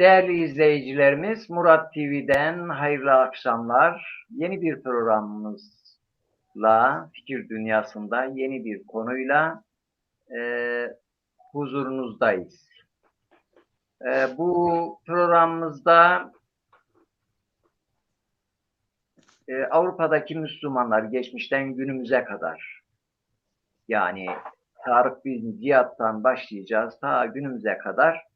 Değerli izleyicilerimiz, Murat TV'den hayırlı akşamlar. Yeni bir programımızla, Fikir Dünyası'nda yeni bir konuyla e, huzurunuzdayız. Bu programımızda Avrupa'daki Müslümanlar geçmişten günümüze kadar, yani Tarık bin Ziyad'dan başlayacağız ta günümüze kadar.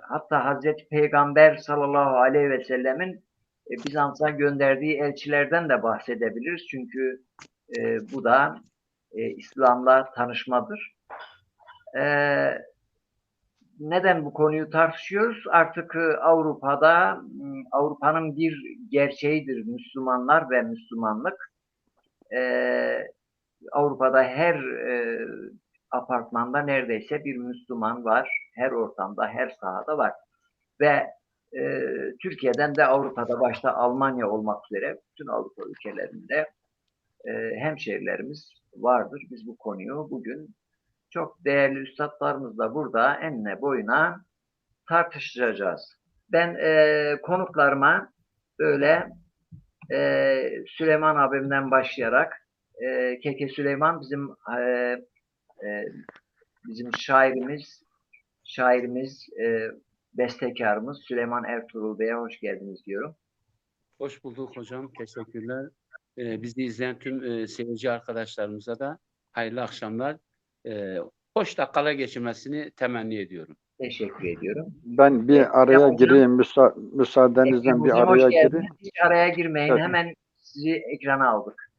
Hatta Hazreti Peygamber sallallahu aleyhi ve sellemin Bizans'a gönderdiği elçilerden de bahsedebiliriz. Çünkü bu da İslam'la tanışmadır. Neden bu konuyu tartışıyoruz? Artık Avrupa'nın bir gerçeğidir Müslümanlar ve Müslümanlık. Avrupa'da her apartmanda neredeyse bir Müslüman var. Her ortamda, her sahada var. Ve Türkiye'den de Avrupa'da başta Almanya olmak üzere bütün Avrupa ülkelerinde hemşehrilerimiz vardır. Biz bu konuyu bugün çok değerli üstadlarımızla burada enine boyuna tartışacağız. Ben konuklarıma böyle Süleyman abimden başlayarak Keke Süleyman bizim şairimiz, bestekarımız Süleyman Ertuğrul Bey'e hoş geldiniz diyorum. Hoş bulduk hocam. Teşekkürler. Bizi izleyen tüm seyirci arkadaşlarımıza da hayırlı akşamlar. Hoş dakikalar geçirmesini temenni ediyorum. Teşekkür ediyorum. Ben bir araya gireyim. Müsaadenizle bir araya gireyim. Hiç araya girmeyin. Evet. Hemen sizi ekrana aldık.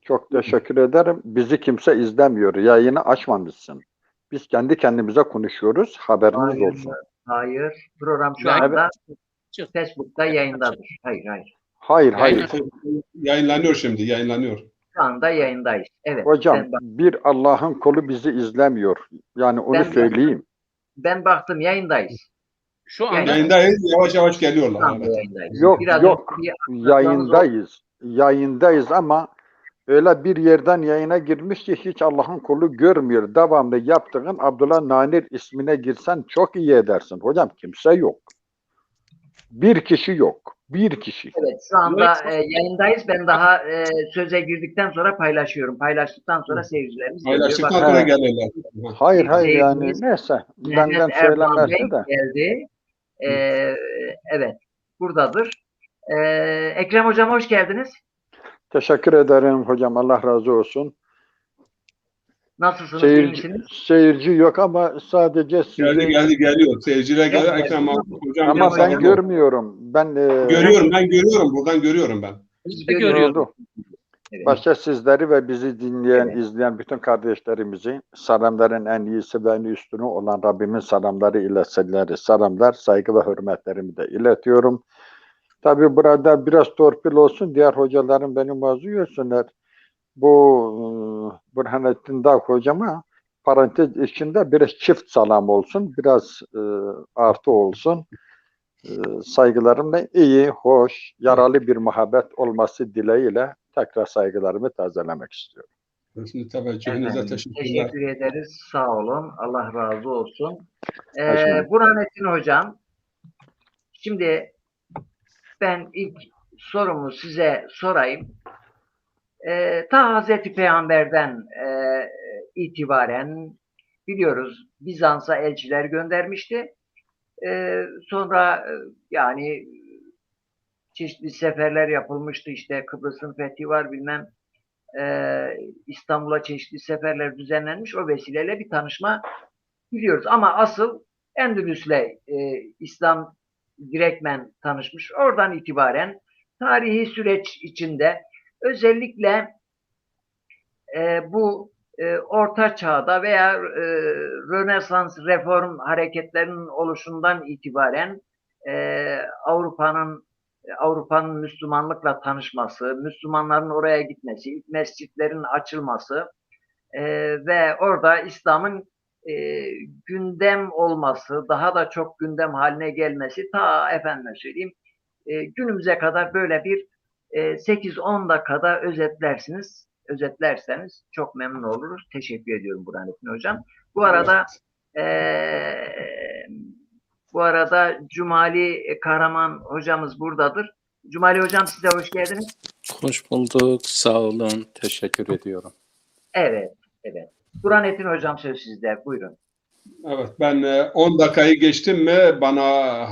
Çok teşekkür ederim. Bizi kimse izlemiyor. Yayını açmamışsın. Biz kendi kendimize konuşuyoruz. Haberiniz olsun. Hayır. Program şu anda Facebook'ta yayındadır. Hayır. Yayınlanıyor şimdi. Yayınlanıyor. Şu anda yayındayız. Evet. Hocam bir Allah'ın kulu bizi izlemiyor. Yani onu söyleyeyim. Ben baktım yayındayız. Şu an yayındayız. Yavaş yavaş geliyorlar. Yok. Yayındayız. Yayındayız ama öyle bir yerden yayına girmiş ki hiç Allah'ın kulu görmüyor. Devamlı yaptığın Abdullah Nanir ismine girsen çok iyi edersin. Hocam kimse yok. Bir kişi yok. Bir kişi. Evet, şu anda yayındayız. Ben daha söze girdikten sonra paylaşıyorum. Paylaştıktan sonra seyircilerimiz paylaştıktan sonra gelirler. Hayır yani neyse. Benden söylemezdi de. Geldi. Evet, buradadır. Ekrem Hocam hoş geldiniz. Teşekkür ederim hocam. Allah razı olsun. Nasılsınız? İyi misiniz? Seyirci yok ama sadece sizi... Geliyor. Seyirciler geliyor. Ekrem hocam. Ama ben görmüyorum. Ben görüyorum. Buradan görüyorum ben. Görüyorum. Evet. Başta sizleri ve bizi dinleyen, izleyen bütün kardeşlerimizi selamların en iyisi ve en üstünü olan Rabbimin selamları ile selamlar, saygı ve hürmetlerimi de iletiyorum. Tabii burada biraz torpil olsun, diğer hocalarım beni mazur görsünler. Bu Burhanettin Dağ hocama parantez içinde biraz çift salam olsun, biraz artı olsun. Saygılarımla iyi, hoş, yaralı bir muhabbet olması dileğiyle tekrar saygılarımı tazelemek istiyorum. Şimdi teveccühünüze teşekkür ederiz. Sağ olun. Allah razı olsun. Burhanettin Hocam, şimdi ben ilk sorumu size sorayım. Ta Hazreti Peygamber'den itibaren biliyoruz Bizans'a elçiler göndermişti. Sonra yani çeşitli seferler yapılmıştı. İşte Kıbrıs'ın fethi var bilmem. İstanbul'a çeşitli seferler düzenlenmiş. O vesileyle bir tanışma biliyoruz. Ama asıl Endülüs'le İslam direktmen tanışmış. Oradan itibaren tarihi süreç içinde özellikle bu Orta Çağ'da veya Rönesans reform hareketlerinin oluşundan itibaren Avrupa'nın Müslümanlıkla tanışması, Müslümanların oraya gitmesi, ilk mescitlerin açılması ve orada İslam'ın gündem olması, daha da çok gündem haline gelmesi ta efendime söyleyeyim günümüze kadar böyle bir 8-10 dakikada özetlerseniz çok memnun oluruz. Teşekkür ediyorum Burhanettin Hocam. Bu arada Bu arada Cumali Kahraman hocamız buradadır. Cumali hocam, size hoş geldiniz. Hoş bulduk. Sağ olun. Teşekkür ediyorum. Evet, evet. Burhanettin hocam, söz sizde. Buyurun. Evet, ben 10 dakikayı geçtim mi bana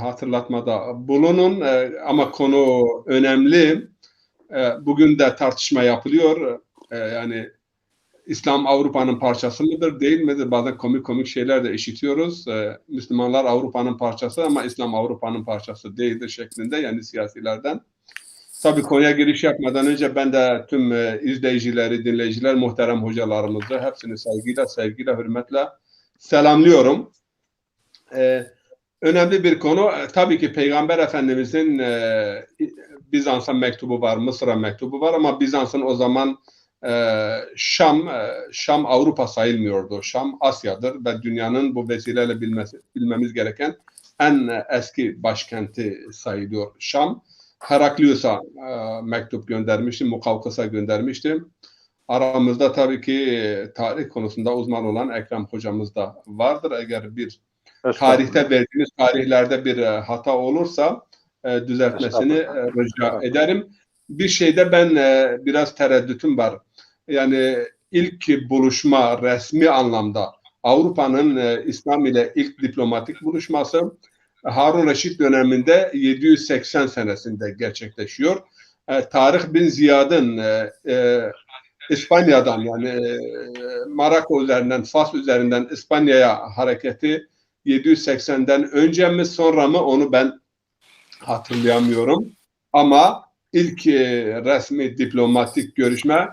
hatırlatmada bulunun. Ama konu önemli. Bugün de tartışma yapılıyor. Yani İslam Avrupa'nın parçası mıdır, değil midir? Bazen komik şeyler de işitiyoruz. Müslümanlar Avrupa'nın parçası ama İslam Avrupa'nın parçası değildir şeklinde, yani siyasilerden. Tabii konuya giriş yapmadan önce ben de tüm izleyicileri, dinleyiciler, muhterem hocalarımızı hepsini saygıyla, sevgiyle, hürmetle selamlıyorum. Önemli bir konu. Tabii ki Peygamber Efendimizin Bizans'a mektubu var, Mısır'a mektubu var ama Bizans'ın o zaman Şam Avrupa sayılmıyordu. Şam Asya'dır ve dünyanın bu vesileyle bilmemiz gereken en eski başkenti sayılıyor Şam. Heraklius'a mektup göndermişti, Mukavkıs'a göndermişti. Aramızda tabii ki tarih konusunda uzman olan Ekrem hocamız da vardır. Eğer bir tarihte verdiğimiz tarihlerde bir hata olursa düzeltmesini rica ederim. Bir şeyde ben biraz tereddütüm var. Yani ilk buluşma resmi anlamda Avrupa'nın İslam ile ilk diplomatik buluşması Harun Reşit döneminde 780 senesinde gerçekleşiyor. Tarık bin Ziyad'ın İspanya'dan, yani Maroko üzerinden, Fas üzerinden İspanya'ya hareketi 780'den önce mi sonra mı onu ben hatırlayamıyorum. Ama ilk resmi diplomatik görüşme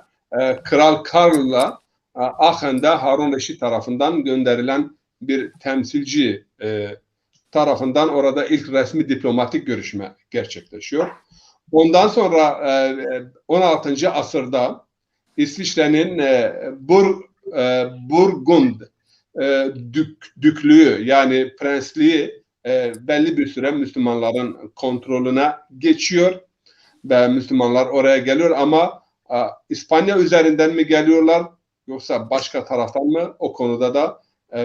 Kral Karl'la Aachen'de Harun Reşit tarafından gönderilen bir temsilci tarafından orada ilk resmi diplomatik görüşme gerçekleşiyor. Ondan sonra 16. asırda İsviçre'nin Burgund düklüğü, yani prensliği belli bir süre Müslümanların kontrolüne geçiyor ve Müslümanlar oraya geliyor ama İspanya üzerinden mi geliyorlar yoksa başka taraftan mı, o konuda da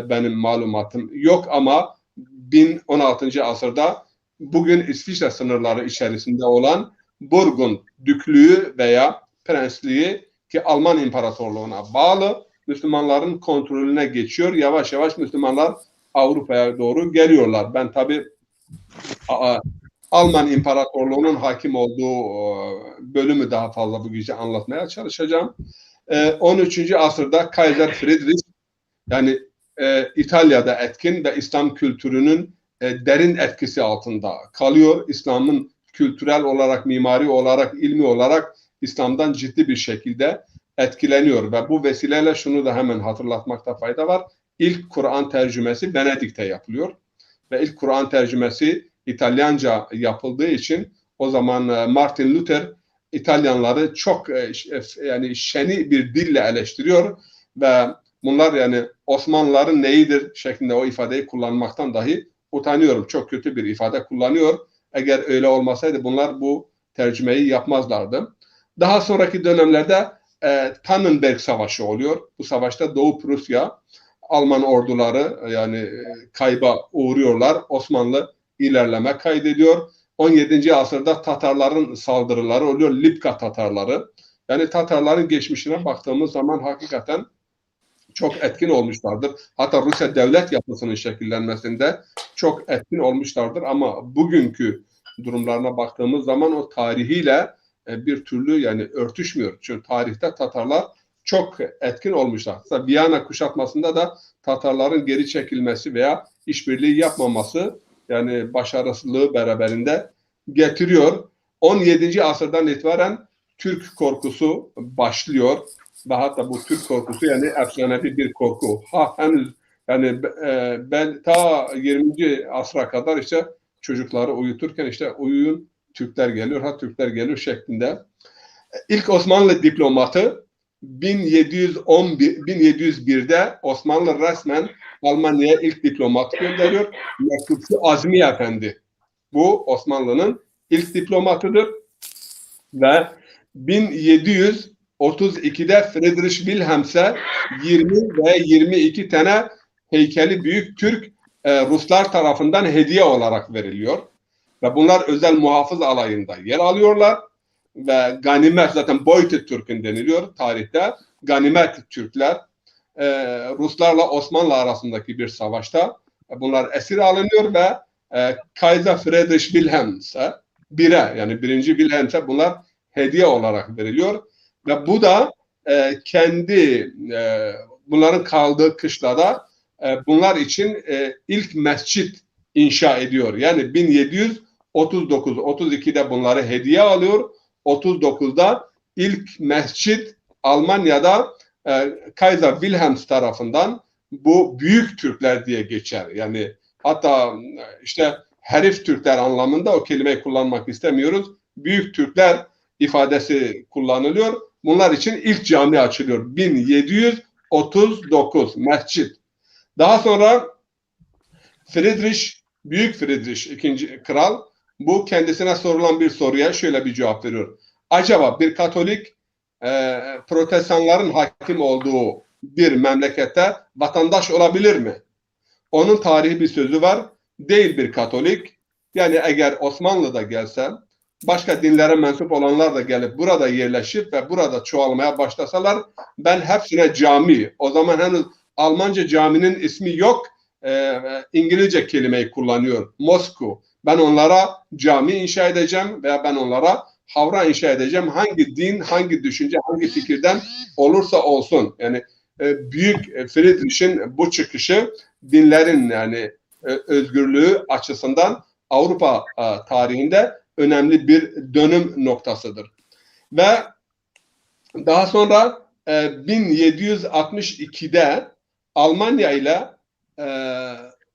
benim malumatım yok ama 16. asırda bugün İsviçre sınırları içerisinde olan Burgund düklüğü veya prensliği, ki Alman İmparatorluğu'na bağlı, Müslümanların kontrolüne geçiyor. Yavaş yavaş Müslümanlar Avrupa'ya doğru geliyorlar. Ben tabii Alman İmparatorluğu'nun hakim olduğu bölümü daha fazla bu gece anlatmaya çalışacağım. 13. asırda Kaiser Friedrich, yani İtalya'da etkin ve İslam kültürünün derin etkisi altında kalıyor. İslam'ın kültürel olarak, mimari olarak, ilmi olarak İslam'dan ciddi bir şekilde etkileniyor ve bu vesileyle şunu da hemen hatırlatmakta fayda var. İlk Kur'an tercümesi Venedik'te yapılıyor ve ilk Kur'an tercümesi İtalyanca yapıldığı için o zaman Martin Luther İtalyanları çok yani şeni bir dille eleştiriyor ve bunlar, yani Osmanlıların neyidir şeklinde o ifadeyi kullanmaktan dahi utanıyorum. Çok kötü bir ifade kullanıyor. Eğer öyle olmasaydı bunlar bu tercümeyi yapmazlardı. Daha sonraki dönemlerde Tannenberg Savaşı oluyor. Bu savaşta Doğu Prusya, Alman orduları yani kayba uğruyorlar. Osmanlı ilerleme kaydediyor. 17. asırda Tatarların saldırıları oluyor. Lipka Tatarları. Yani Tatarların geçmişine baktığımız zaman hakikaten çok etkin olmuşlardır. Hatta Rusya devlet yapısının şekillenmesinde çok etkin olmuşlardır ama bugünkü durumlarına baktığımız zaman o tarihiyle bir türlü yani örtüşmüyor. Çünkü tarihte Tatarlar çok etkin olmuşlar. Mesela Viyana kuşatmasında da Tatarların geri çekilmesi veya işbirliği yapmaması yani başarısızlığı beraberinde getiriyor. 17. asırdan itibaren Türk korkusu başlıyor ve hatta bu Türk korkusu yani efsanevi bir korku. Henüz yani ben ta 20. asra kadar işte çocukları uyuturken işte uyuyun Türkler geliyor, Türkler geliyor şeklinde. İlk Osmanlı diplomatı 1701'de Osmanlı resmen Almanya'ya ilk diplomat gönderiyor. Mektupçu Azmi Efendi. Bu Osmanlı'nın ilk diplomatıdır. Ve 1732'de Friedrich Wilhelm'se 20 ve 22 tane heykeli büyük Türk Ruslar tarafından hediye olarak veriliyor. Ve bunlar özel muhafız alayında yer alıyorlar. Ve ganimet, zaten Beutet Türk'ün deniliyor tarihte. Ganimet Türkler Ruslarla Osmanlı arasındaki bir savaşta bunlar esir alınıyor ve Kaiser Friedrich Wilhelm'e yani 1. Wilhelm'e bunlar hediye olarak veriliyor. Ve bu da kendi bunların kaldığı kışlada bunlar için ilk mescit inşa ediyor. Yani 1732'de bunları hediye alıyor. 39'da ilk mescit Almanya'da Kaiser Wilhelm tarafından, bu büyük Türkler diye geçer. Yani hatta işte herif Türkler anlamında o kelimeyi kullanmak istemiyoruz. Büyük Türkler ifadesi kullanılıyor. Bunlar için ilk cami açılıyor. 1739 mescit. Daha sonra Büyük Friedrich II. Kral bu kendisine sorulan bir soruya şöyle bir cevap veriyor. Acaba bir Katolik protestanların hakim olduğu bir memlekette vatandaş olabilir mi? Onun tarihi bir sözü var. Değil bir Katolik. Yani eğer Osmanlı'da gelse, başka dinlere mensup olanlar da gelip burada yerleşir ve burada çoğalmaya başlasalar, ben hepsine cami, o zaman henüz Almanca caminin ismi yok, İngilizce kelimeyi kullanıyor. Mosku. Ben onlara cami inşa edeceğim veya ben onlara havra inşa edeceğim. Hangi din, hangi düşünce, hangi fikirden olursa olsun. Yani Büyük Friedrich'in bu çıkışı dinlerin yani özgürlüğü açısından Avrupa tarihinde önemli bir dönüm noktasıdır. Ve daha sonra 1762'de Almanya ile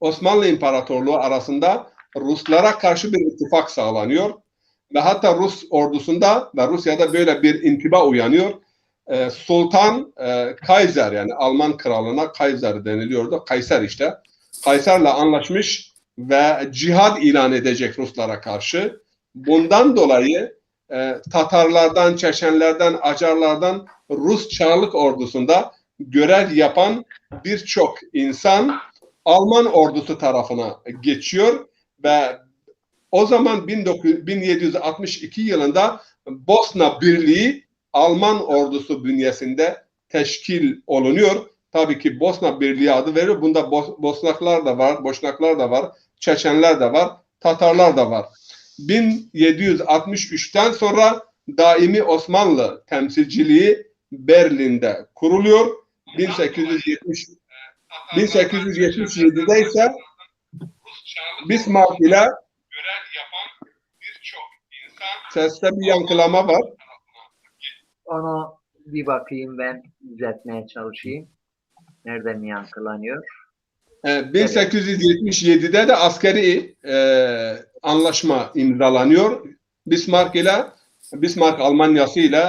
Osmanlı İmparatorluğu arasında Ruslara karşı bir ittifak sağlanıyor. Ve hatta Rus ordusunda ve Rusya'da böyle bir intiba uyanıyor. Sultan Kaiser, yani Alman kralına Kaiser deniliyordu. Kaiser işte. Kaiser'le anlaşmış ve cihad ilan edecek Ruslara karşı. Bundan dolayı Tatarlardan, Çeçenlerden, Acarlardan Rus Çarlık ordusunda görev yapan birçok insan Alman ordusu tarafına geçiyor ve o zaman 1762 yılında Bosna Birliği Alman ordusu bünyesinde teşkil olunuyor. Tabii ki Bosna Birliği adı veriyor. Bunda Bosnaklar da var, Boşnaklar da var, Çeçenler de var, Tatarlar da var. 1763'ten sonra daimi Osmanlı temsilciliği Berlin'de kuruluyor. 1877'de ise Bismarck ile seste bir yankılama var. Onu bir bakayım, ben düzeltmeye çalışayım. Nerede mi yankılanıyor? 1877'de de askeri anlaşma imzalanıyor. Bismarck Almanyası ile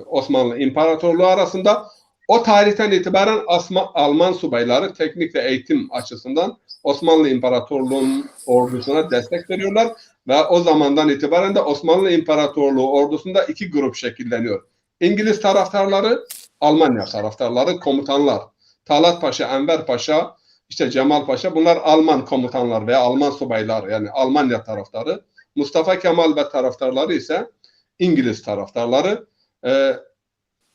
Osmanlı İmparatorluğu arasında. O tarihten itibaren Alman subayları teknik ve eğitim açısından Osmanlı İmparatorluğu'nun ordusuna destek veriyorlar ve o zamandan itibaren de Osmanlı İmparatorluğu ordusunda iki grup şekilleniyor. İngiliz taraftarları, Almanya taraftarları, komutanlar. Talat Paşa, Enver Paşa, işte Cemal Paşa, bunlar Alman komutanlar veya Alman subaylar, yani Almanya taraftarı. Mustafa Kemal ve taraftarları ise İngiliz taraftarları.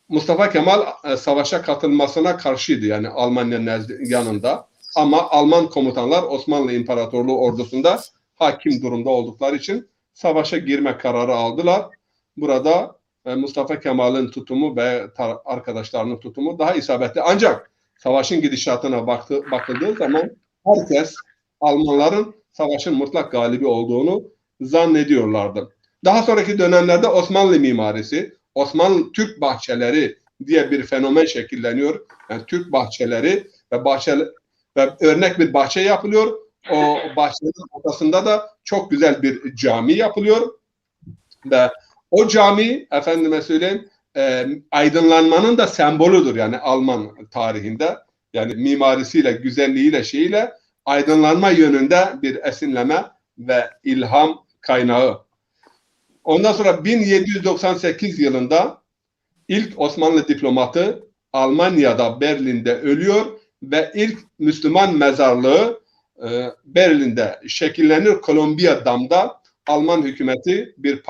Mustafa Kemal savaşa katılmasına karşıydı, yani Almanya yanında. Ama Alman komutanlar Osmanlı İmparatorluğu ordusunda hakim durumda oldukları için savaşa girme kararı aldılar. Burada Mustafa Kemal'in tutumu ve arkadaşlarının tutumu daha isabetli. Ancak savaşın gidişatına bakıldığı zaman herkes Almanların savaşın mutlak galibi olduğunu zannediyorlardı. Daha sonraki dönemlerde Osmanlı mimarisi, Osmanlı Türk bahçeleri diye bir fenomen şekilleniyor. Yani Türk bahçeleri ve örnek bir bahçe yapılıyor. O bahçenin ortasında da çok güzel bir cami yapılıyor. Ve o cami, efendime söyleyeyim, aydınlanmanın da sembolüdür yani Alman tarihinde. Yani mimarisiyle, güzelliğiyle, şeyiyle aydınlanma yönünde bir esinleme ve ilham kaynağı. Ondan sonra 1798 yılında ilk Osmanlı diplomatı Almanya'da, Berlin'de ölüyor ve ilk Müslüman mezarlığı Berlin'de şekillenir. Kolombiya Dam'da Alman hükümeti bir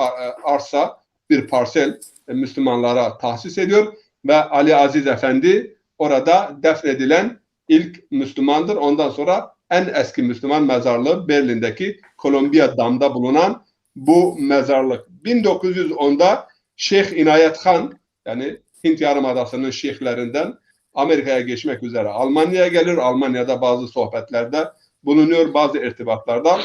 arsa, bir parsel Müslümanlara tahsis ediyor ve Ali Aziz Efendi orada defnedilen ilk Müslümandır. Ondan sonra en eski Müslüman mezarlığı Berlin'deki Kolombiya Dam'da bulunan bu mezarlık. 1910'da Şeyh İnayet Han, yani Hint Yarımadası'nın şeyhlerinden, Amerika'ya geçmek üzere Almanya'ya gelir. Almanya'da bazı sohbetlerde bulunuyor, bazı irtibatlarda.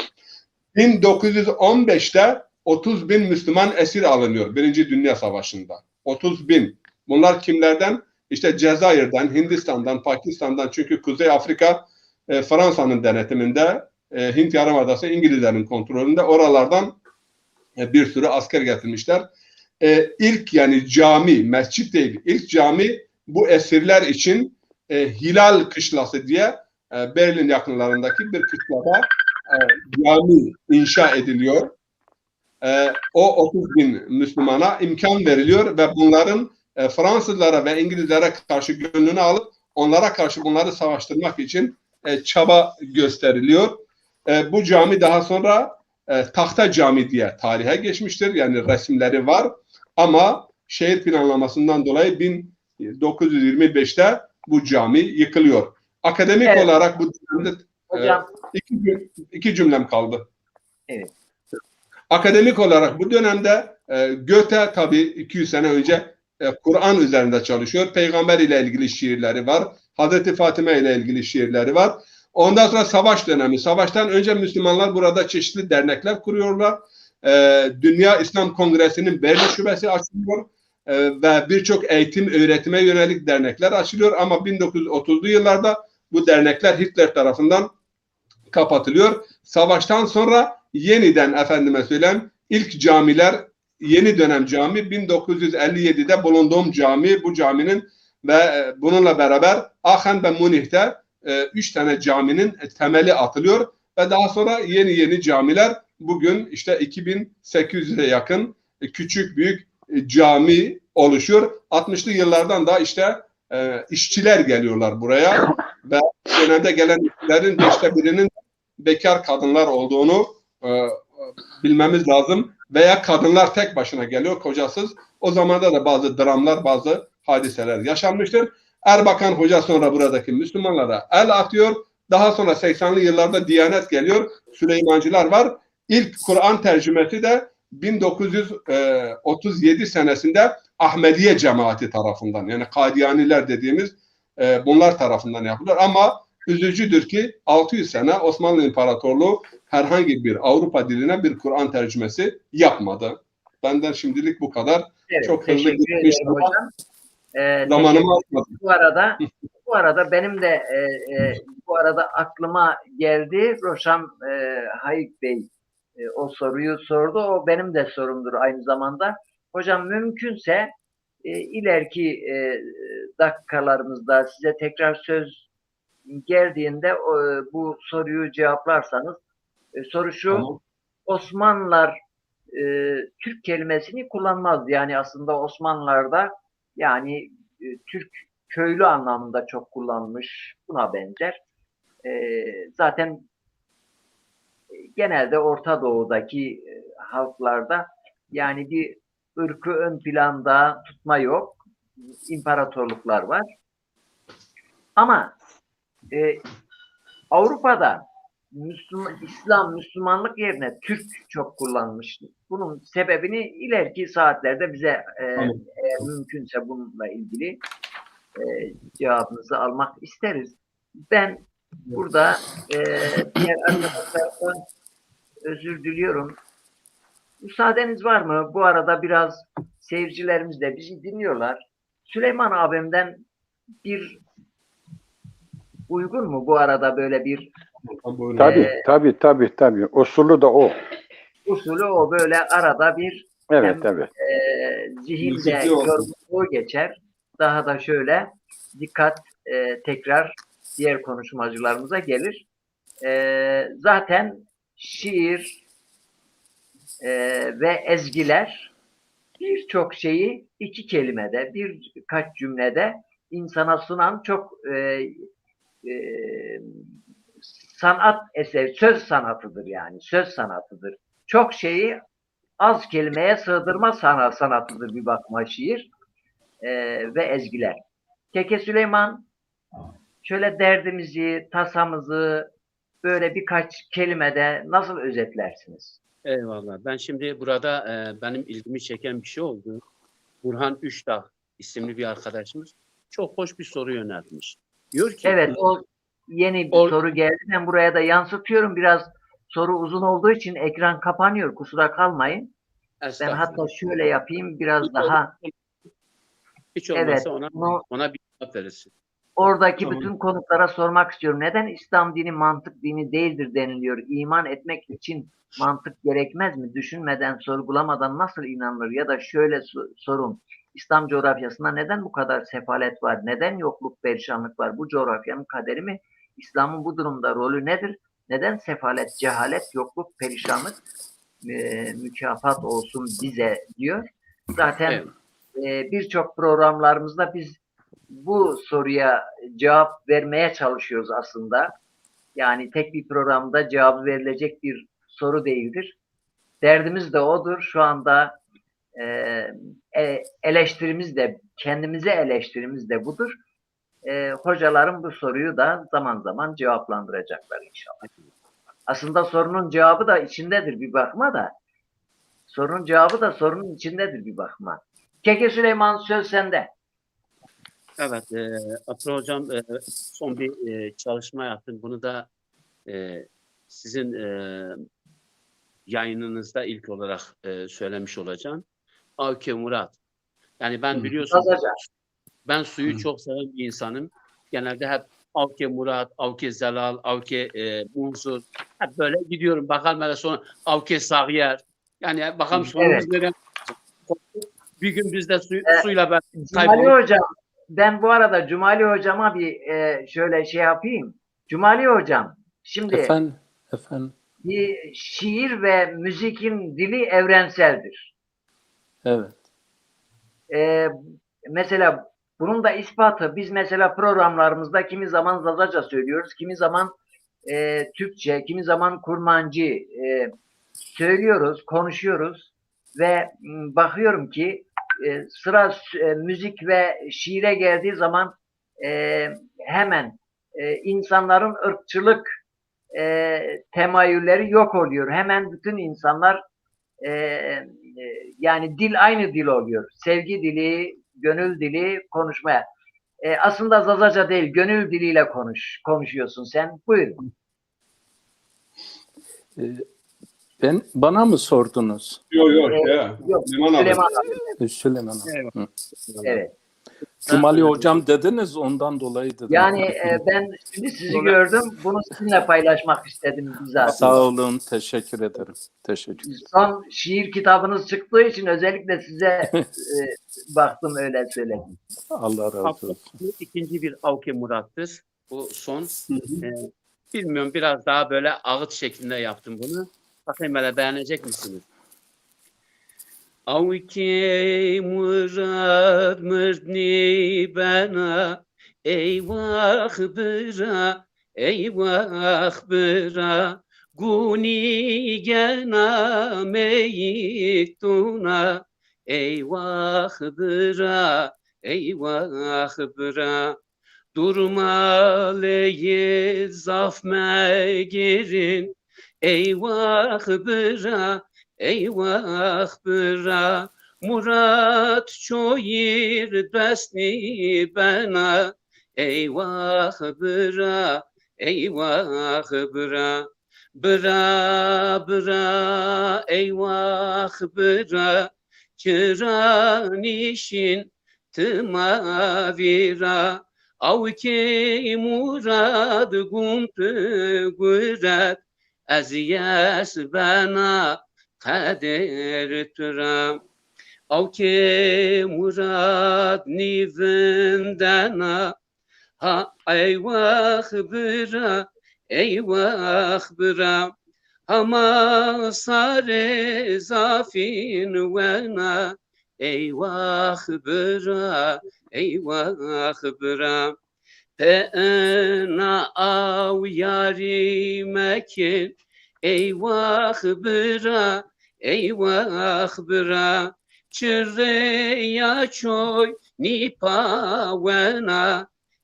1915'te 30 bin Müslüman esir alınıyor Birinci Dünya Savaşı'nda. 30 bin. Bunlar kimlerden? İşte Cezayir'den, Hindistan'dan, Pakistan'dan, çünkü Kuzey Afrika Fransa'nın denetiminde, Hint Yarımadası İngilizlerin kontrolünde, oralardan bir sürü asker getirmişler. İlk, yani cami, mescit değil, ilk cami bu esirler için Hilal Kışlası diye Berlin yakınlarındaki bir kışlada cami inşa ediliyor. O 30 bin Müslümana imkan veriliyor ve bunların Fransızlara ve İngilizlere karşı gönlünü alıp onlara karşı bunları savaştırmak için çaba gösteriliyor. Bu cami daha sonra Tahta Cami diye tarihe geçmiştir. Yani resimleri var ama şehir planlamasından dolayı 1925'te bu cami yıkılıyor. Akademik Evet. olarak bu dönemde Hocam, iki cümlem kaldı. Evet. Akademik olarak bu dönemde Goethe tabii 200 sene önce Kur'an üzerinde çalışıyor. Peygamber ile ilgili şiirleri var. Hazreti Fatime ile ilgili şiirleri var. Ondan sonra savaş dönemi. Savaştan önce Müslümanlar burada çeşitli dernekler kuruyorlar. Dünya İslam Kongresi'nin Berlin şubesi açılıyor. Ve birçok eğitim, öğretime yönelik dernekler açılıyor. Ama 1930'lu yıllarda bu dernekler Hitler tarafından kapatılıyor. Savaştan sonra yeniden, efendime söyleyeyim, ilk camiler, yeni dönem cami 1957'de bulunduğum cami, bu caminin ve bununla beraber Aachen ve Münih'te 3 tane caminin temeli atılıyor ve daha sonra yeni camiler, bugün işte 2800'e yakın küçük büyük cami oluşuyor. 60'lı yıllardan da işte işçiler geliyorlar buraya ve dönemde gelen işçilerin 5'te birinin bekar kadınlar olduğunu bilmemiz lazım. Veya kadınlar tek başına geliyor, kocasız. O zamanda da bazı dramlar, bazı hadiseler yaşanmıştır. Erbakan Hoca sonra buradaki Müslümanlara el atıyor. Daha sonra 80'li yıllarda Diyanet geliyor. Süleymancılar var. İlk Kur'an tercümesi de 1937 senesinde Ahmediye cemaati tarafından, yani Kadiyaniler dediğimiz bunlar tarafından yapılır. Ama üzücüdür ki 600 sene Osmanlı İmparatorluğu herhangi bir Avrupa diline bir Kur'an tercümesi yapmadı. Benden şimdilik bu kadar. evet, Çok hızlı teşekkür gitmiş ederim ama hocam. zamanımı atmadım. Bu arada benim de bu arada aklıma geldi. Roşam Hayik Bey o soruyu sordu. O benim de sorumdur aynı zamanda. Hocam, mümkünse ileriki dakikalarımızda size tekrar söz geldiğinde bu soruyu cevaplarsanız. Soru şu: Tamam. Osmanlılar Türk kelimesini kullanmazdı. Yani aslında Osmanlılar'da, yani Türk köylü anlamında çok kullanmış, buna benzer. Zaten genelde Orta Doğu'daki halklarda yani bir ırkı ön planda tutma yok. İmparatorluklar var. Ama Avrupa'da Müslümanlık yerine Türk çok kullanmış. Bunun sebebini ileriki saatlerde bize eğer mümkünse bununla ilgili cevabınızı almak isteriz. Ben burada diğer arkadaşlardan özür diliyorum. Müsaadeniz var mı? Bu arada biraz seyircilerimiz de bizi dinliyorlar. Süleyman abimden bir uygun mu bu arada böyle bir Tabii. Usulü de o. usulü o, böyle arada bir Evet. zihinde yorgunluğu geçer. Daha da şöyle dikkat tekrar diğer konuşmacılarımıza gelir. Zaten şiir ve ezgiler birçok şeyi iki kelimede, birkaç cümlede insana sunan çok sanat eseri, söz sanatıdır yani. Söz sanatıdır. Çok şeyi az kelimeye sığdırma sanatıdır bir bakıma şiir ve ezgiler. Keke Süleyman, şöyle derdimizi, tasamızı böyle birkaç kelimede nasıl özetlersiniz? Eyvallah. Ben şimdi burada benim ilgimi çeken bir şey oldu. Burhan Üçdağ isimli bir arkadaşımız çok hoş bir soru yöneltmiş. Diyor ki Evet, o yeni bir soru geldi. Ben buraya da yansıtıyorum. Biraz soru uzun olduğu için ekran kapanıyor. Kusura kalmayın. Ben hatta şöyle yapayım. Biraz daha. Hiç olmazsa Evet, ona bir cevap verirsin. oradaki bütün konuklara sormak istiyorum. Neden İslam dini mantık dini değildir deniliyor? İman etmek için mantık gerekmez mi? Düşünmeden, sorgulamadan nasıl inanılır? Ya da şöyle sorun. İslam coğrafyasında neden bu kadar sefalet var? Neden yokluk, perişanlık var? Bu coğrafyanın kaderi mi? İslam'ın bu durumda rolü nedir? Neden sefalet, cehalet, yokluk, perişanlık mükafat olsun bize diyor. Zaten birçok programlarımızda biz bu soruya cevap vermeye çalışıyoruz aslında. Yani tek bir programda cevabı verilecek bir soru değildir. Derdimiz de odur. Şu anda eleştirimiz de, kendimize eleştirimiz de budur. Hocalarım bu soruyu da zaman zaman cevaplandıracaklar inşallah. Aslında sorunun cevabı da içindedir bir bakıma da. Sorunun cevabı da sorunun içindedir bir bakıma. Keke Süleyman, söz sende. Evet, Afra Hocam son bir çalışma yaptım. Bunu da sizin yayınınızda ilk olarak söylemiş olacağım. Avke Murat. Yani ben biliyorsunuz ben suyu çok seven bir insanım. Genelde hep Avke Murat, Avke Zelal, Avke Munzur. Hep böyle gidiyorum. Bakalım hele sonra Avke Sağyer. Yani bakalım sonumuz nereye. Bir gün biz de suyla ben Cumali Hocam, ben bu arada Cumali Hocama bir şöyle şey yapayım. Cumali Hocam, şimdi Efendim. bir şiir ve müzikin dili evrenseldir. Evet. Mesela bunun da ispatı, biz mesela programlarımızda kimi zaman Zazaca söylüyoruz, kimi zaman Türkçe, kimi zaman Kurmancı söylüyoruz, konuşuyoruz ve bakıyorum ki sıra müzik ve şiire geldiği zaman hemen insanların ırkçılık temayülleri yok oluyor. Hemen bütün insanlar yani dil aynı dil oluyor. Sevgi dili, gönül dili konuşmaya. Aslında Zazaca değil, gönül diliyle konuşuyorsun sen. Buyurun. Bana mı sordunuz? Yok, Süleyman abi. Süleyman abi. Evet. Cumali Hocam dediniz, ondan dolayı dedim. Yani ben şimdi sizi gördüm. Bunu sizinle paylaşmak istedim bizzat. Sağ olun. Teşekkür ederim. Son şiir kitabınız çıktığı için özellikle size baktım, öyle söyledim. Allah razı olsun. İkinci bir Avke Murat'tır. Bu son. Bilmiyorum, biraz daha böyle ağıt şeklinde yaptım bunu. Bakayım hele beğenecek misiniz? Avke Murat mırni bana, eyvah bıra, eyvah bıra, guni gena meyiktuna, eyvah bıra, eyvah bıra. Durma leye zafme girin, eyvah bıra, eyvah bıra. Murat çoyir besni bana, eyvah bıra, eyvah bıra. Bıra bıra, eyvah bıra, çıranişin tımavira. Avke Murad gumpı gurat, az yas bana kader tıram. Avke Murad nivindana, ha eyvah bıra, eyvah bıra. Ama sare zafin vena, eyvah bıra, eyvah bıra. Pe'na av yari mekin eyvah bıra eyvah bıra çırreya çoy nipavena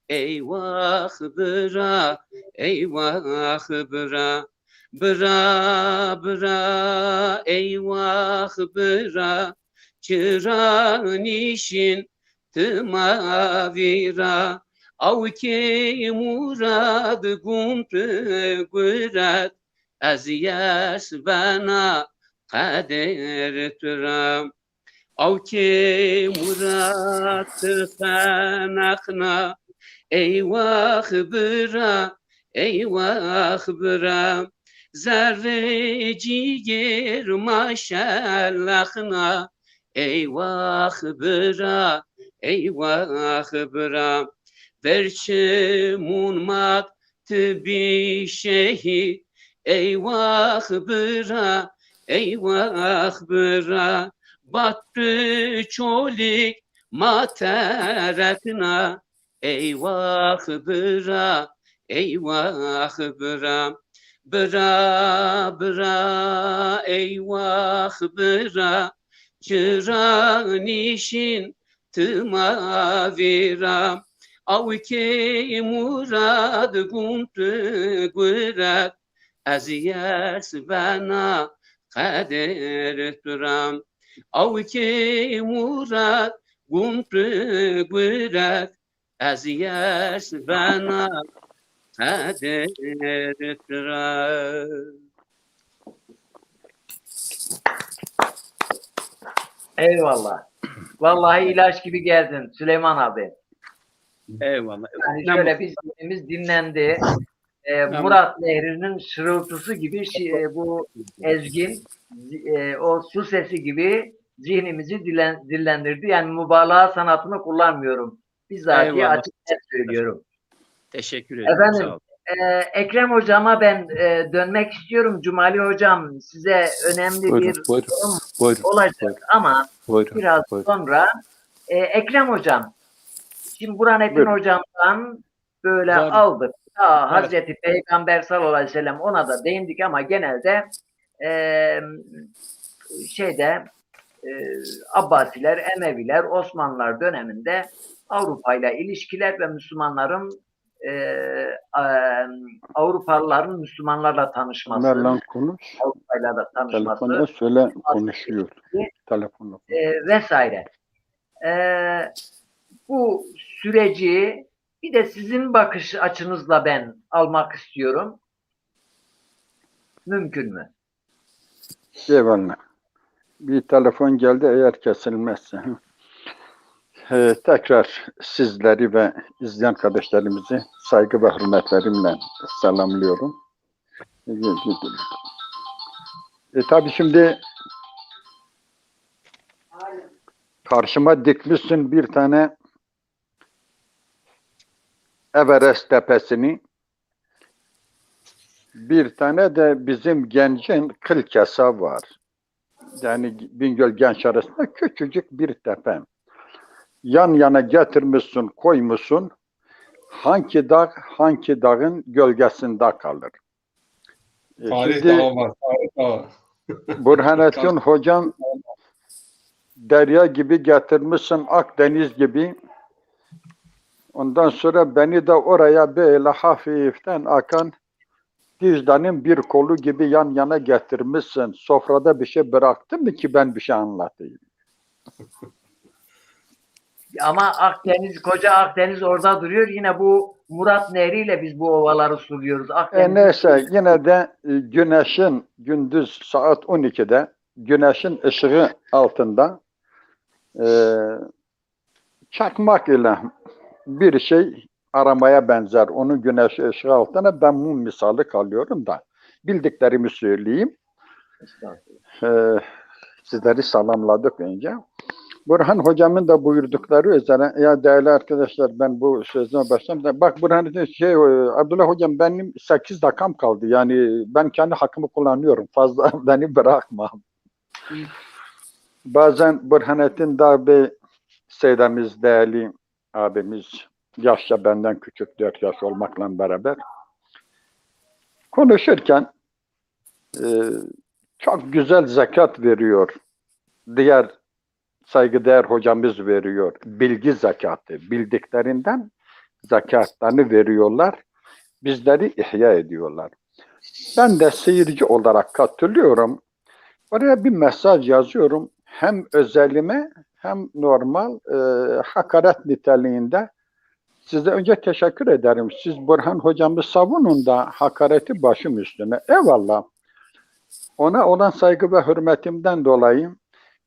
eyvah bıra eyvah bıra bıra bıra eyvah bıra çıranişin tımavira avke murad gumpı gürat az yas bana kader turam avke murad tfanakna eyvah bıra eyvah bıra zerre ciger maşallahna eyvah bıra eyvah bıra verçemun maktı bir şehit eyvah bıra eyvah bıra battı çolik materakna eyvah bıra eyvah bıra bıra bıra eyvah bıra çıranişin tımavira avke murad guntı gürat az yas bana kader turam avke murad guntı gürat az yas bana kader turam. Eyvallah. Vallahi ilaç gibi geldin Süleyman abi. Eyvallah. Yani şöyle bir zihnimiz dinlendi. Murat Nehri'nin şırıltısı gibi bu ezgin o su sesi gibi zihnimizi dillendirdi. Yani mübalağa sanatını kullanmıyorum. Bizzatihi açık net söylüyorum. Teşekkür ederim. Efendim, Sağ olun. Ekrem hocama ben dönmek istiyorum. Cumali hocam size önemli bir sorum olacak ama biraz sonra Ekrem hocam, şimdi Burhanettin hocamdan böyle aldık. Hazreti Peygamber sallallahu aleyhi ve sellem ona da değindik ama genelde Abbasiler, Emeviler, Osmanlılar döneminde Avrupa ile ilişkiler ve Müslümanların Avrupalıların Müslümanlarla tanışması, Avrupa'yla da tanışması, telefonla söyle konuşuyor. Telefonla. Vesaire. Bu süreci bir de sizin bakış açınızla ben almak istiyorum. Mümkün mü? Eyvallah. Bir telefon geldi eğer kesilmezse. Tekrar sizleri ve izleyen kardeşlerimizi saygı ve hürmetlerimle selamlıyorum. Tabii şimdi karşıma dikmişsin bir tane Everest tepesini, bir tane de bizim gencin Kılkesa var. Yani Bingöl Genç arasında küçücük bir tepe. Yan yana getirmişsin, koymuşsun. Hangi dağ, hangi dağın gölgesinde kalır? Tarih dağı var, tarih dağı. Burhanettin hocam derya gibi getirmişsin, Akdeniz gibi. Ondan sonra beni de oraya böyle hafiften akan Dicle'nin bir kolu gibi yan yana getirmişsin. Sofrada bir şey bıraktın mı ki ben bir şey anlatayım? Ama Akdeniz, koca Akdeniz orada duruyor. Yine bu Murat Nehri ile biz bu ovaları suluyoruz. Neyse yine de güneşin gündüz saat 12'de güneşin ışığı altında çakmak ile bir şey aramaya benzer. Onun güneş ışığı altına ben mum misali kalıyorum da bildiklerimi söyleyeyim. Sizleri selamladık önce. Burhan hocamın da buyurdukları üzere, ya değerli arkadaşlar ben bu sözüme başlayayım. Bak Burhan Abdullah hocam benim 8 dakikam kaldı. Yani ben kendi hakkımı kullanıyorum. Fazla beni bırakma. Bazen Burhanettin Dağbey Seydemiz değerli abimiz Yaşça benden küçük, 4 yaş olmakla beraber. Konuşurken çok güzel zekat veriyor. Diğer saygıdeğer hocamız veriyor. Bilgi zekatı. Bildiklerinden zekatlarını veriyorlar. Bizleri ihya ediyorlar. Ben de seyirci olarak katılıyorum. Oraya bir mesaj yazıyorum. Hem özelime hem normal hakaret niteliğinde. Size önce teşekkür ederim. Siz Burhan hocamı savunun da hakareti başım üstüne. Eyvallah. Ona olan saygı ve hürmetimden dolayı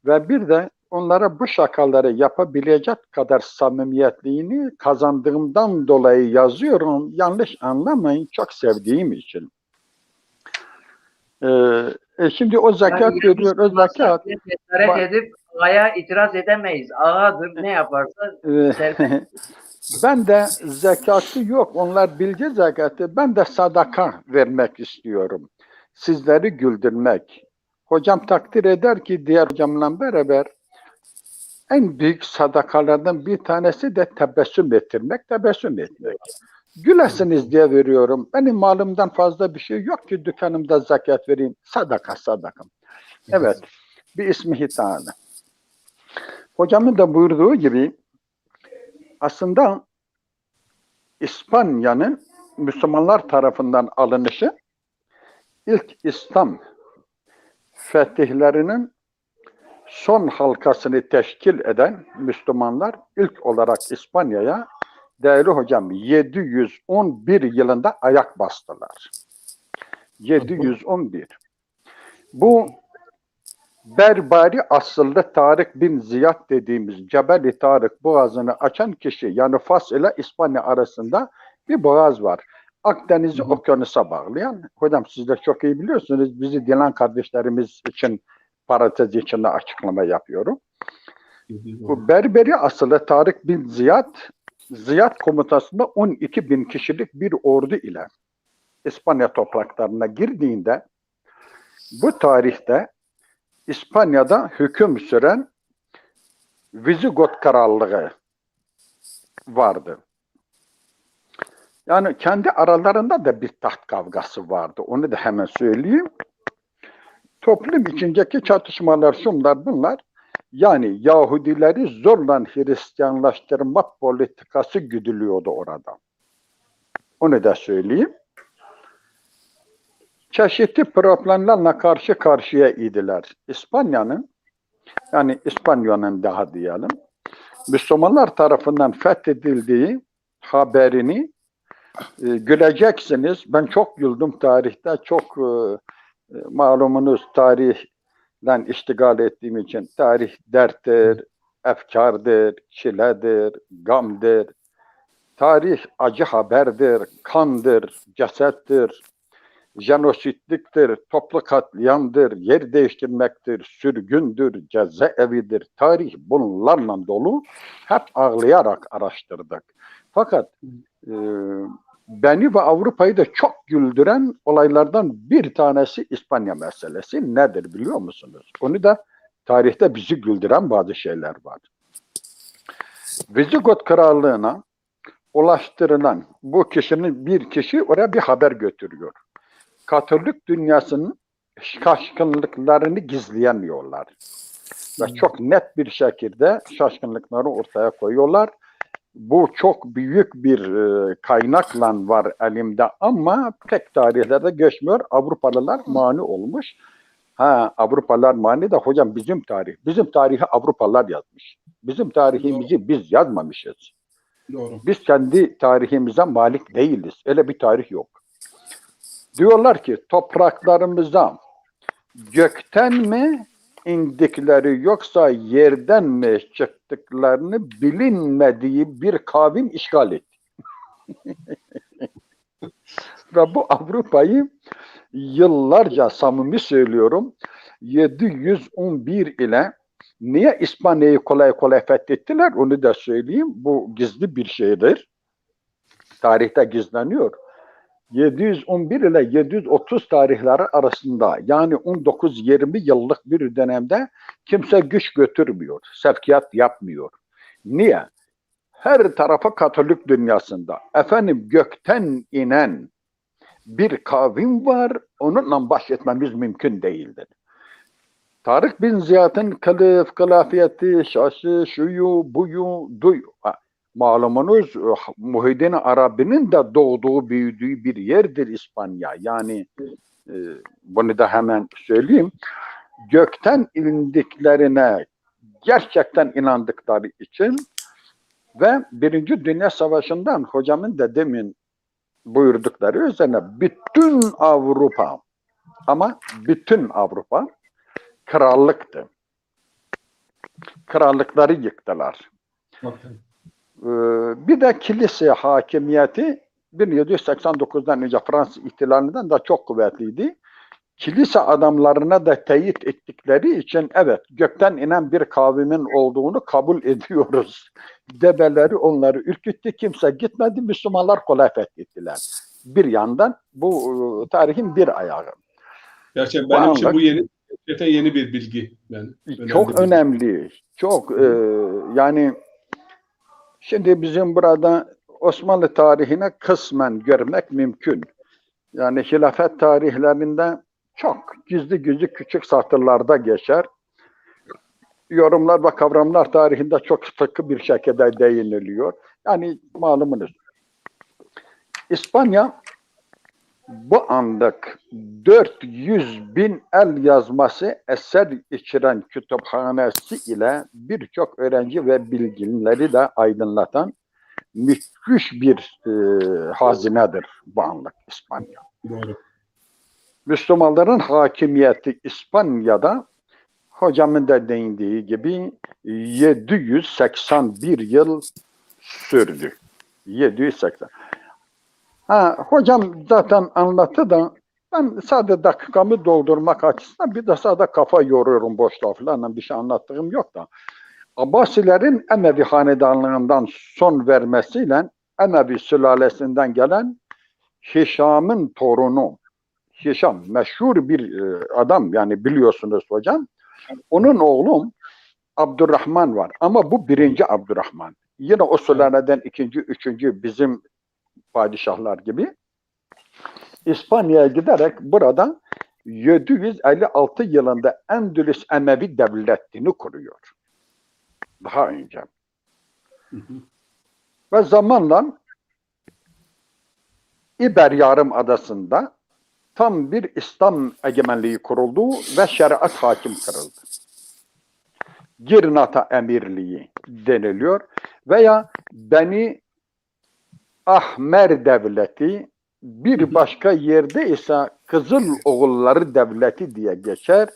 ve bir de onlara bu şakaları yapabilecek kadar samimiyetliğini kazandığımdan dolayı yazıyorum. Yanlış anlamayın. Çok sevdiğim için. Şimdi o zekat veriyor. O zekat. Cesaret edip ağaya itiraz edemeyiz. Ağadır, ne yaparsa Ben de zekatı yok. Onlar bilgi zekatı. Ben de sadaka vermek istiyorum. Sizleri güldürmek. Hocam takdir eder ki diğer hocamla beraber en büyük sadakalardan bir tanesi de tebessüm ettirmek, tebessüm etmek. Gülesiniz diye veriyorum. Benim malımdan fazla bir şey yok ki dükkanımda zekat vereyim. Sadaka, sadaka. Evet, bir ismi Teala. Hocamın da buyurduğu gibi aslında İspanya'nın Müslümanlar tarafından alınışı ilk İslam fetihlerinin son halkasını teşkil eden Müslümanlar ilk olarak İspanya'ya değerli hocam 711 yılında ayak bastılar. 711. Bu Berberi asıllı Tarık bin Ziyad dediğimiz Cebel-i Tarık boğazını açan kişi, yani Fas ile İspanya arasında bir boğaz var. Akdeniz'i okyanusa bağlayan. Hocam siz de çok iyi biliyorsunuz. Bizi dinleyen kardeşlerimiz için parantez içinde açıklama yapıyorum. Bu Berberi asıllı Tarık bin Ziyad komutasında 12 bin kişilik bir ordu ile İspanya topraklarına girdiğinde bu tarihte İspanya'da hüküm süren Vizigot Krallığı vardı. Yani kendi aralarında da bir taht kavgası vardı. Onu da hemen söyleyeyim. Toplum içindeki çatışmalar şunlar bunlar. Yani Yahudileri zorla Hristiyanlaştırma politikası güdülüyordu orada. Onu da söyleyeyim. Çeşitli problemlerle karşı karşıya idiler. İspanya'nın daha diyelim, Müslümanlar tarafından fethedildiği haberini güleceksiniz. Ben çok güldüm tarihte. Çok malumunuz tarihden iştigal ettiğim için. Tarih derttir, efkardır, çiledir, gamdır. Tarih acı haberdir, kandır, cesettir, jenositliktir, toplu katliamdır, yer değiştirmektir, sürgündür, cezaevidir. Tarih bunlarla dolu. Hep ağlayarak araştırdık. Fakat beni ve Avrupa'yı da çok güldüren olaylardan bir tanesi İspanya meselesi. Nedir biliyor musunuz? Onu da tarihte bizi güldüren bazı şeyler var. Vizigot Krallığı'na ulaştırılan bu bir kişi oraya bir haber götürüyor. Katolik dünyasının şaşkınlıklarını gizleyemiyorlar. Ve çok net bir şekilde şaşkınlıkları ortaya koyuyorlar. Bu çok büyük bir kaynakla var elimde ama pek tarihlerde geçmiyor. Avrupalılar mani olmuş. Avrupalılar mani de hocam bizim tarih. Bizim tarihi Avrupalılar yazmış. Bizim tarihimizi biz yazmamışız. Doğru. Biz kendi tarihimize malik değiliz. Öyle bir tarih yok. Diyorlar ki topraklarımıza gökten mi indikleri yoksa yerden mi çıktıklarını bilinmediği bir kavim işgal etti. Ve bu Avrupa'yı yıllarca samimi söylüyorum 711 ile niye İspanya'yı kolay kolay fethettiler onu da söyleyeyim. Bu gizli bir şeydir. Tarihte gizleniyor. 711 ile 730 tarihleri arasında yani 19-20 yıllık bir dönemde kimse güç götürmüyor, sevkiyat yapmıyor. Niye? her tarafa Katolik dünyasında efendim gökten inen bir kavim var, onunla baş etmemiz mümkün değildir. Tarık bin Ziyad'ın kılıf, kılafiyeti, şaşı, şuyu, buyu, duyu. Malumunuz Muhyiddin Arabi'nin de doğduğu, büyüdüğü bir yerdir İspanya. Yani bunu da hemen söyleyeyim. Gökten indiklerine gerçekten inandıkları için ve Birinci Dünya Savaşı'ndan hocamın da demin buyurdukları üzerine bütün Avrupa, ama bütün Avrupa krallıktı. Krallıkları yıktılar. Bir de kilise hakimiyeti 1789'dan önce Fransız ihtilalinden de çok kuvvetliydi. Kilise adamlarına da teyit ettikleri için evet gökten inen bir kavimin olduğunu kabul ediyoruz. Debeleri onları ürküttü. Kimse gitmedi. Müslümanlar kolay fethettiler. Bir yandan bu tarihin bir ayağı. Gerçekten benim için bu yeni bir bilgi. Yani çok önemli. Çok yani şimdi bizim burada Osmanlı tarihine kısmen görmek mümkün. Yani hilafet tarihlerinde çok gizli küçük satırlarda geçer. Yorumlar ve kavramlar tarihinde çok sıkı bir şekilde değiniliyor. Yani malumunuz. İspanya bu anlık 400.000 el yazması eser içeren kütüphanesi ile birçok öğrenci ve bilginleri de aydınlatan müthiş bir hazinedir bu anlık İspanya. Doğru. Müslümanların hakimiyeti İspanya'da hocamın da değindiği gibi 781 yıl sürdü. 780. Hocam zaten anlattı da ben sadece dakikamı doldurmak açısından bir de sadece kafa yoruyorum boş laflarla, bir şey anlattığım yok da. Abbasilerin Emevi hanedanlığından son vermesiyle Emevi sülalesinden gelen Hişam'ın torunu, Hişam meşhur bir adam, yani biliyorsunuz hocam. Onun oğlu Abdurrahman var ama bu birinci Abdurrahman. Yine o sülaleden ikinci, üçüncü bizim padişahlar gibi İspanya'ya giderek burada 756 yılında Endülüs Emevi devletini kuruyor. Daha önce. Ve zamanla İber Yarımadası'nda tam bir İslam egemenliği kuruldu ve şeriat hakim kırıldı. Girnata Emirliği deniliyor veya Beni Ahmer Devleti, bir başka yerde ise Kızıl Oğulları Devleti diye geçer.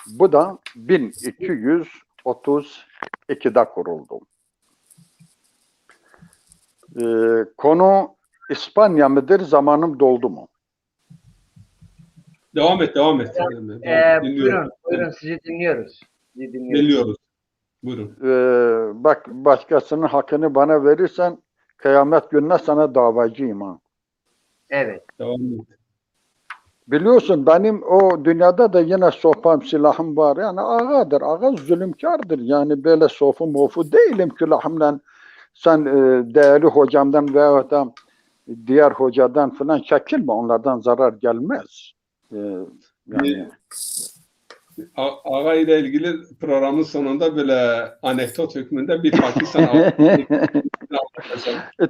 Bu da 1232'de kuruldu. Konu İspanya mıdır? Zamanım doldu mu? Devam et. Buyurun sizi dinliyoruz. Dinliyoruz. Buyurun. Bak, başkasının hakkını bana verirsen kıyamet gününe sana davacıyım ha. Evet. Devam et. Biliyorsun benim o dünyada da yine sopam, silahım var. Yani ağadır. Ağa zulümkardır. Yani böyle sofu mofu değilim külahımla. Sen değerli hocamdan veya da diğer hocadan falan çekilme. Onlardan zarar gelmez. Yani Ağa ile ilgili programın sonunda böyle anekdot hükmünde bir Pakistan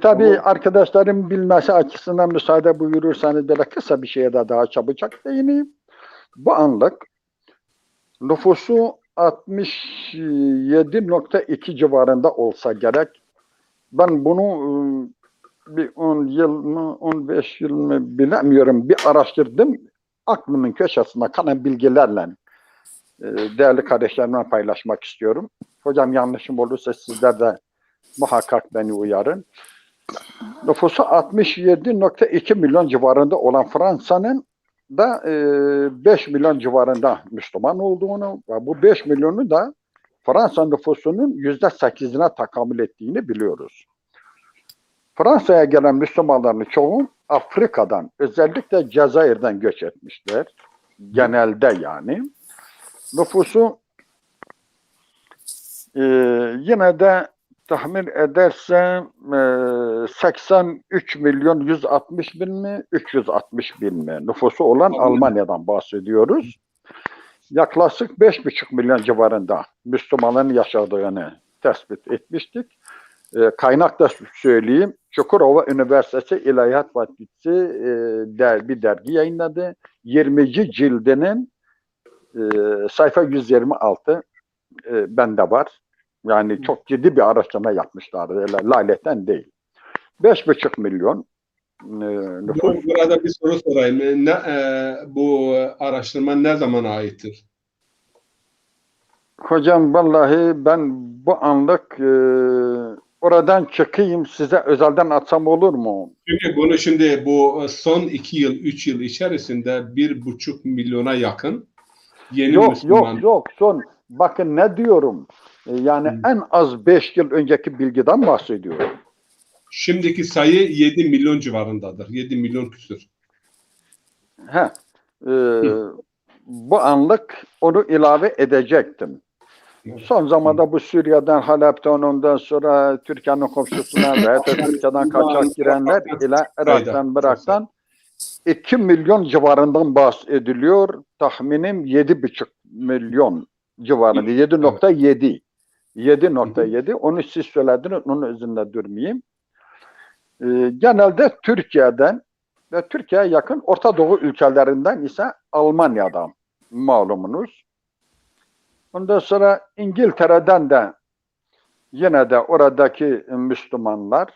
tabii arkadaşlarım bilmesi açısından müsaade buyurursanız böyle kısa bir şeye de daha çabucak değineyim. Bu anlık nüfusu 67.2 civarında olsa gerek. Ben bunu bir 10 yıl mı 15 yıl mı bilemiyorum, bir araştırdım. Aklımın köşesinde kalan bilgilerle değerli kardeşlerimle paylaşmak istiyorum. Hocam yanlışım olursa sizler de muhakkak beni uyarın. Nüfusu 67.2 milyon civarında olan Fransa'nın da 5 milyon civarında Müslüman olduğunu ve bu 5 milyonu da Fransa nüfusunun %8'ine takamül ettiğini biliyoruz. Fransa'ya gelen Müslümanların çoğu Afrika'dan, özellikle Cezayir'den göç etmişler. Genelde yani. Nüfusu yine de tahmin edersem 83 milyon 160 bin mi 360 bin mi nüfusu olan Almanya'dan bahsediyoruz. Yaklaşık 5,5 milyon civarında Müslümanların yaşadığını tespit etmiştik. Kaynak da söyleyeyim. Çukurova Üniversitesi İlahiyat Fakültesi bir dergi yayınladı. 20. cildinin sayfa 126 bende var. Yani çok ciddi bir araştırma yapmışlar. Öyle laletten değil. 5,5 milyon nüfus. Burada bir soru sorayım. Bu araştırma ne zamana aittir? Hocam vallahi ben bu anlık oradan çıkayım size özelden atsam olur mu? Çünkü bunu şimdi bu son 2 yıl, 3 yıl içerisinde 1,5 milyona yakın yeni Müslüman. Yok son. Bakın ne diyorum. Yani en az 5 yıl önceki bilgiden bahsediyorum. Şimdiki sayı 7 milyon civarındadır. 7 milyon küsur. Bu anlık onu ilave edecektim. Son zamanda bu Suriye'den, Halep'ten, ondan sonra Türkiye'nin komşusundan veya Türkiye'den kaçak girenler ile Irak'tan, Irak'tan 2 milyon civarından bahsediliyor. Tahminim 7,5 milyon civarında. 7,7. 7,7. Onu siz söylediniz. Onun üzerinde durmayayım. Genelde Türkiye'den ve Türkiye'ye yakın Orta Doğu ülkelerinden ise Almanya'dan malumunuz. Ondan sonra İngiltere'den de yine de oradaki Müslümanlar.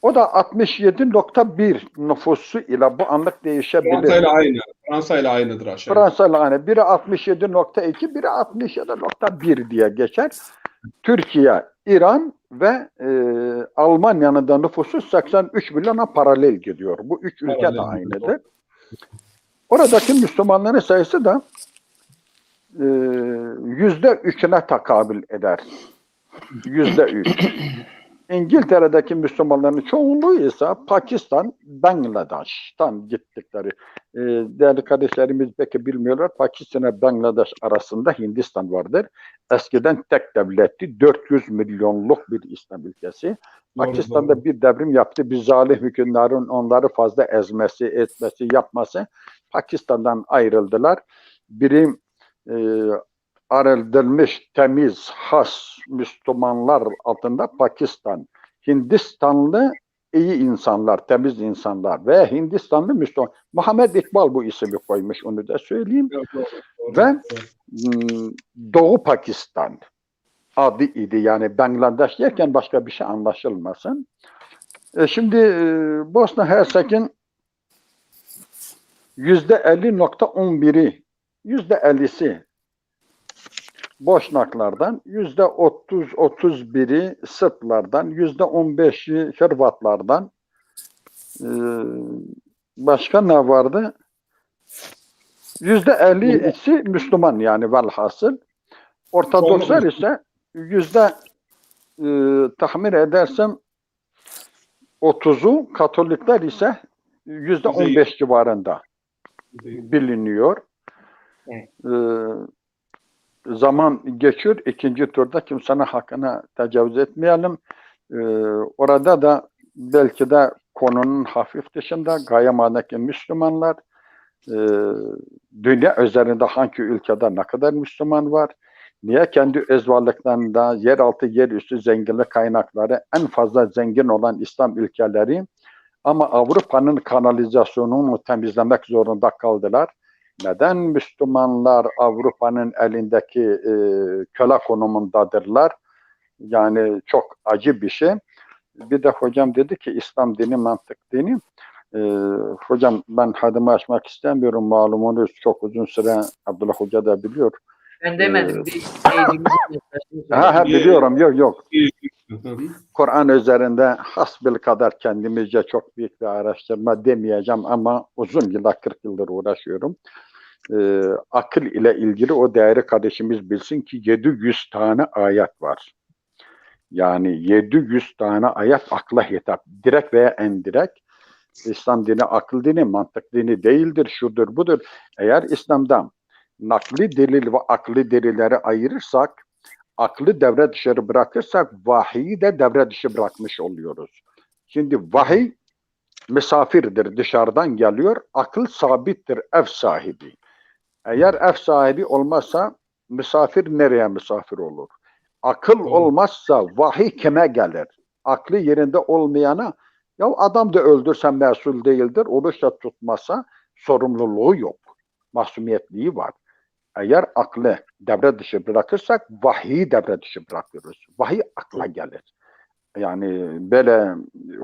O da 67,1 nüfusu ile bu anlık değişebilir. Fransa ile aynı. Fransa ile aynıdır aşağı. Fransa ile aynı. Biri 67,2, biri 67,1 diye geçer. Türkiye, İran ve Almanya'nın da nüfusu 83 milyona paralel gidiyor. Bu üç ülke de aynıdır. Oradaki Müslümanların sayısı da %3'üne takabül eder. %3. İngiltere'deki Müslümanların çoğunluğu ise Pakistan, Bangladeş'tan gittikleri. Değerli kardeşlerimiz belki bilmiyorlar. Pakistan ve Bangladeş arasında Hindistan vardır. Eskiden tek devletti. 400 milyonluk bir İslam ülkesi. Pakistan'da bir devrim yaptı. Bir zalim hükümdarın onları fazla ezmesi, etmesi, yapması. Pakistan'dan ayrıldılar. Biri ayrılmış, temiz, has Müslümanlar altında Pakistan. Hindistanlı iyi insanlar, temiz insanlar ve Hindistanlı Müslüman. Muhammed İkbal bu ismi koymuş, onu da söyleyeyim. Ve Doğu Pakistan adı idi. Yani Bangladeş derken başka bir şey anlaşılmasın. Şimdi Bosna Hersek'in %50,11'i, %50'si Boşnaklardan, %30-31'i Sırplardan, %15'i Hırvatlardan, başka ne vardı? %50'si Müslüman yani velhasıl. Ortodokslar ise tahmin edersem 30'u, Katolikler ise %15 civarında biliniyor. Zaman geçiyor. İkinci turda kimsenin hakkına tecavüz etmeyelim. Orada da belki de konunun hafif dışında Gayaman'daki Müslümanlar, dünya üzerinde hangi ülkede ne kadar Müslüman var? Niye kendi öz varlıklarında yeraltı, yerüstü zenginlik kaynakları en fazla zengin olan İslam ülkeleri ama Avrupa'nın kanalizasyonunu temizlemek zorunda kaldılar? Neden Müslümanlar Avrupa'nın elindeki köle konumundadırlar? Yani çok acı bir şey. Bir de hocam dedi ki İslam dini mantık dini. Hocam ben hadimi açmak istemiyorum. Malumunuz çok uzun süre Abdullah Hoca da biliyor. Ben demedim. Biliyorum. Yok. Kur'an üzerinde hasbil kadar kendimizce çok büyük bir araştırma demeyeceğim ama uzun yıllar 40 yıldır uğraşıyorum. Akıl ile ilgili o değerli kardeşimiz bilsin ki 700 tane ayet var. Yani 700 tane ayet akla hitap. Direkt veya endirekt. İslam dini akıl dini, mantık dini değildir. Şudur budur. Eğer İslam'da nakli delil ve akli delilleri ayırırsak aklı devre dışı bırakırsak vahiyi de devre dışı bırakmış oluyoruz. Şimdi vahiy misafirdir, dışarıdan geliyor. Akıl sabittir, ev sahibi. Eğer ev sahibi olmazsa misafir nereye misafir olur? Akıl olmazsa vahiy kime gelir? Aklı yerinde olmayana ya adam da öldürsen mesul değildir. Oruçla tutmasa sorumluluğu yok. Masumiyetliği var. Eğer aklı devre dışı bırakırsak vahiyi devre dışı bırakıyoruz. Vahiy akla gelir. Yani böyle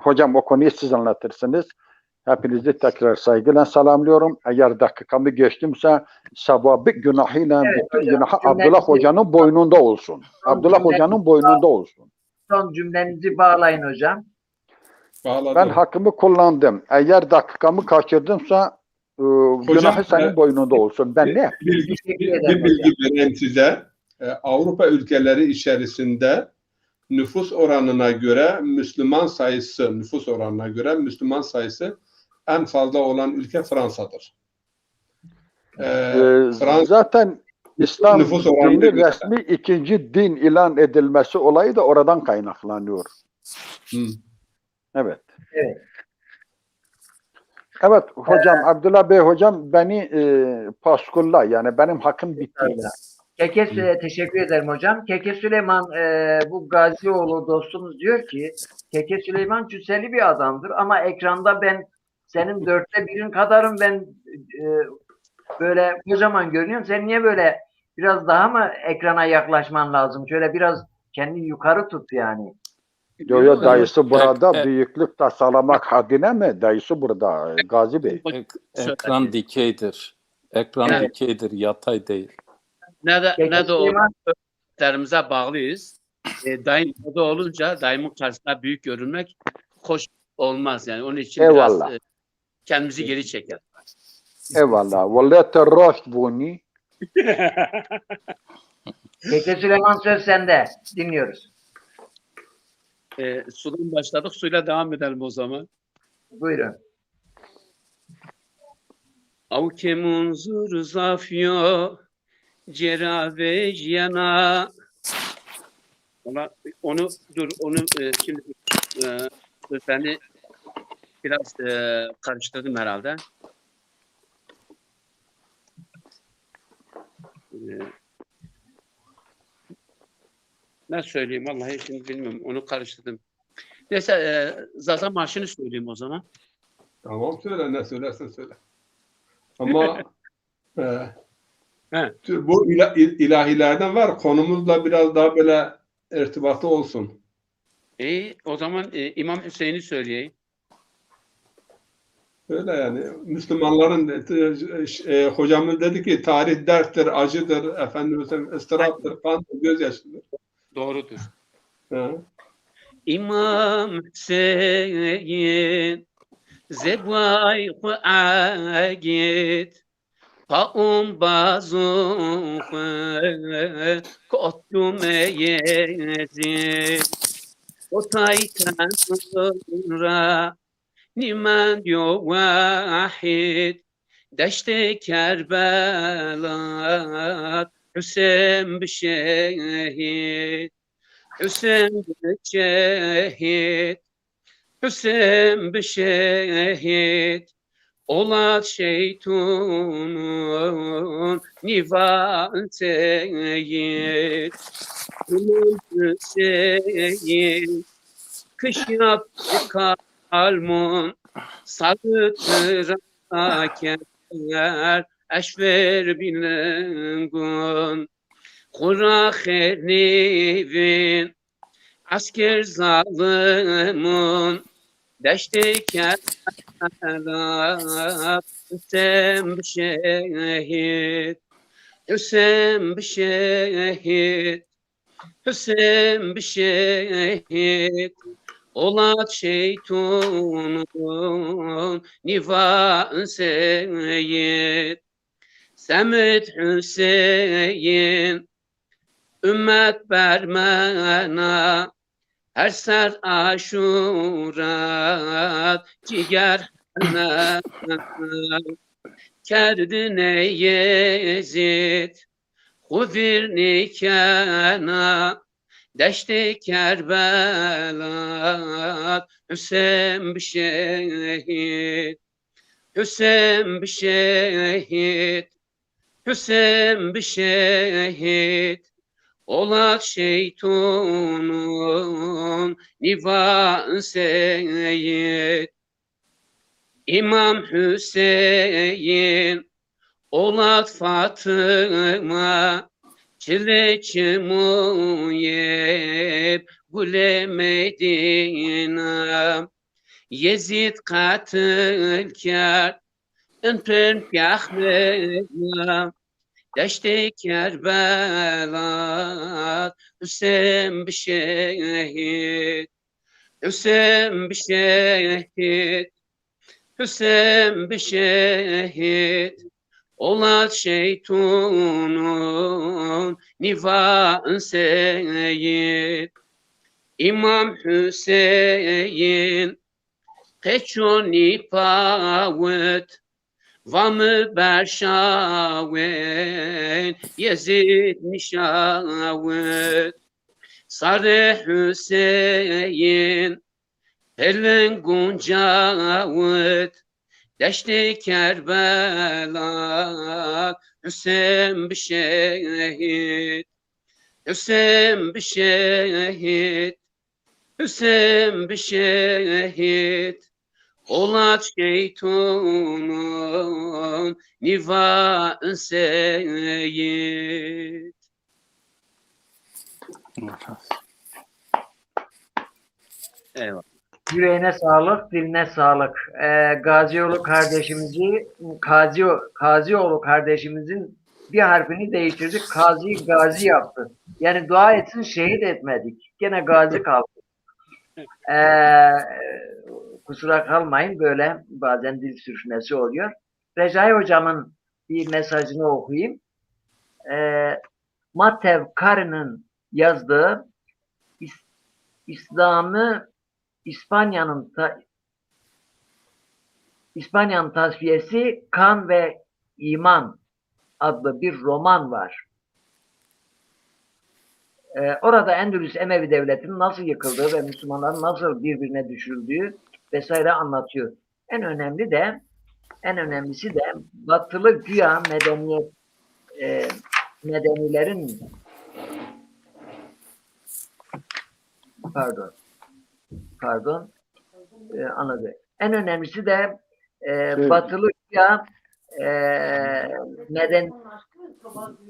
hocam o konuyu siz anlatırsınız. Hepinizi tekrar saygıyla selamlıyorum. Eğer dakikamı geçtimse sevabı günahıyla bütün günahı Abdullah Hoca'nın boynunda olsun. Abdullah Hoca'nın boynunda olsun. Son cümlenizi bağlayın hocam. Bağladım. Ben hakkımı kullandım. Eğer dakikamı kaçırdımsa günahı senin boynunda olsun. Ben ne yapayım? Bir bilgi vereyim size. Avrupa ülkeleri içerisinde nüfus oranına göre Müslüman sayısı en fazla olan ülke Fransa'dır. Zaten İslam nüfus oranına dini göre. resmi ikinci din ilan edilmesi olayı da oradan kaynaklanıyor. Evet. Evet. Evet hocam, Abdullah Bey hocam beni paskulla, yani benim hakkım bitti. Keke teşekkür ederim hocam. Keke Süleyman bu Gazioğlu dostumuz diyor ki Keke Süleyman cüsseli bir adamdır ama ekranda ben senin 1/4 kadarım, ben böyle kocaman görünüyorum. Sen niye böyle biraz daha mı ekrana yaklaşman lazım? Şöyle biraz kendini yukarı tut yani. Yo dayısı burada büyüklük tasarlamak adına mı? Dayısı burada Gazi Bey. Ekran dikeydir. Ekran dikeydir, yatay değil. Ne de o örneklerimize bağlıyız. Daim da olunca daimin karşısında büyük görünmek hoş olmaz yani. Onun için Eyvallah. biraz kendimizi geri çeker. Eyvallah. Vallahi terraş buni. Keke Süleyman söz sende. Dinliyoruz. Sudan başladık. Suyla devam edelim o zaman. Buyurun. Av ke munzur zafyo ceravejyana. Onu şimdi sözlerini biraz karıştırdım herhalde. Ne söyleyeyim vallahi şimdi bilmiyorum. Onu karıştırdım. Neyse Zaza Marşı'nı söyleyeyim o zaman. Tamam söyle, ne söylersen söyle. Ama bu ilahilerden var. Konumuzla biraz daha böyle irtibatı olsun. O zaman İmam Hüseyin'i söyleyeyim. Öyle yani. Müslümanların hocamız dedi ki tarih derttir, acıdır, efendim ıstıraptır, kandır, gözyaşıdır. Doğrudur. Ha. İmam Hüseyin zebay agit paum bazum kotum yezid otaytan ra niman yo vahid deşte Kerbela Hüseyin bişehid Hüseyin bişehid Hüseyin bişehid ola şeytunun nivan seyid Hüseyin kış yaptı kalmun salıtıraker eşver bilengun kura hernivin asker zalimun deşte Kerbela Hüseyin bişehid Hüseyin bişehid Hüseyin bişehid olat şeytunun nivan seyid Semit Hüseyin ümmet bermena her ser aşurat ciger kerdine Yezid خذرني كان دشت كربلاء حسين بشهيد حسين بشهيد حسين بشهيد Olak şeytanın nivan seyit İmam Hüseyin olak Fatıma çileçimu yep gule Medine Yezid katilkar enpen piyahmedna Deşte Kerbela Hüseyin bişehit Hüseyin bişehit Hüseyin bişehit Olat şeytanın nivan seyit İmam Hüseyin Peçoni pavet Vamı berşavet Yezid nişavet Sarı Hüseyin Pelin guncavet Deşte Kerbela Hüseyin bişehit Hüseyin bişehit Hüseyin bişehit Olat şeytanın nivan seyit. Eyvallah. Yüreğine sağlık, diline sağlık. Gazioğlu kardeşimizin bir harfini değiştirdik. Gazi yaptı. Yani dua etsin şehit etmedik. Gene gazi kaldı. Kusura kalmayın, böyle bazen dil sürüşmesi oluyor. Recai hocamın bir mesajını okuyayım. Matev Karı'nın yazdığı İslam'ı İspanya'nın tasfiyesi Kan ve İman adlı bir roman var. Orada Endülüs Emevi Devleti'nin nasıl yıkıldığı ve Müslümanların nasıl birbirine düşürüldüğü vesaire anlatıyor. En önemlisi de batılı güya medenilerin anladı. En önemlisi de batılı güya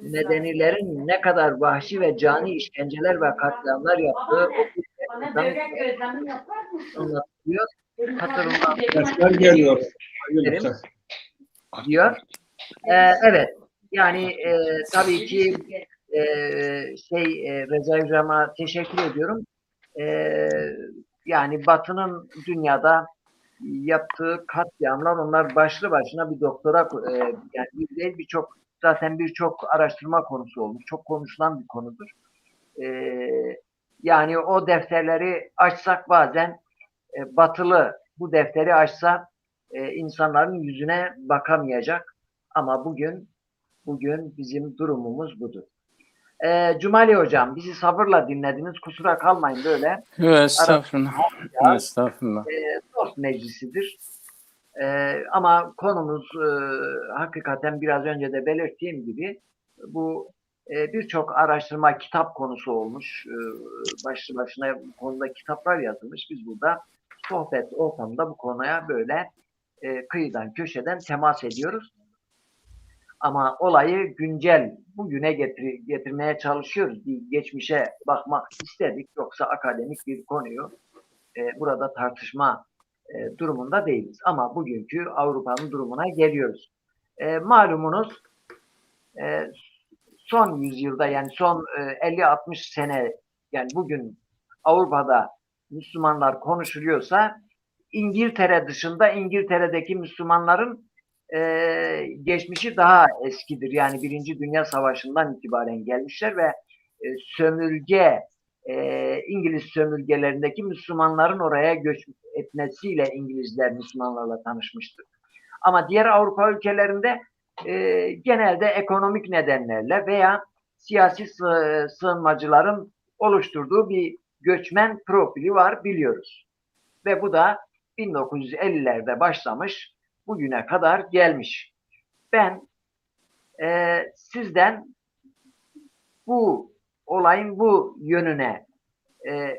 medenilerin ne kadar vahşi ve cani işkenceler ve katliamlar yaptığı anlatılıyor. Sesler geliyor. Diyor. Evet. Yani tabii ki Recai Hocam'a teşekkür ediyorum. Yani Batı'nın dünyada yaptığı katliamlar, onlar başlı başına bir doktora yani birçok araştırma konusu olmuş. Çok konuşulan bir konudur. Yani o defterleri açsak bazen Batılı bu defteri açsa insanların yüzüne bakamayacak. Ama bugün bizim durumumuz budur. Cumali Hocam, bizi sabırla dinlediniz. Kusura kalmayın böyle. Estağfurullah. Estağfurullah. Dost meclisidir. Ama konumuz hakikaten biraz önce de belirttiğim gibi bu birçok araştırma kitap konusu olmuş. Başlı başına bu konuda kitaplar yazılmış. Biz burada sohbet ortamında bu konuya böyle kıyıdan köşeden temas ediyoruz. Ama olayı güncel, bugüne getirmeye çalışıyoruz. Bir geçmişe bakmak istedik. Yoksa akademik bir konuyu burada tartışma durumunda değiliz. Ama bugünkü Avrupa'nın durumuna geliyoruz. Malumunuz son yüzyılda, yani son 50-60 sene, yani bugün Avrupa'da Müslümanlar konuşuluyorsa İngiltere dışında, İngiltere'deki Müslümanların geçmişi daha eskidir. Yani Birinci Dünya Savaşı'ndan itibaren gelmişler ve İngiliz sömürgelerindeki Müslümanların oraya göç etmesiyle İngilizler Müslümanlarla tanışmıştır. Ama diğer Avrupa ülkelerinde genelde ekonomik nedenlerle veya siyasi sığınmacıların oluşturduğu bir göçmen profili var biliyoruz. Ve bu da 1950'lerde başlamış, bugüne kadar gelmiş. Ben sizden bu olayın bu yönüne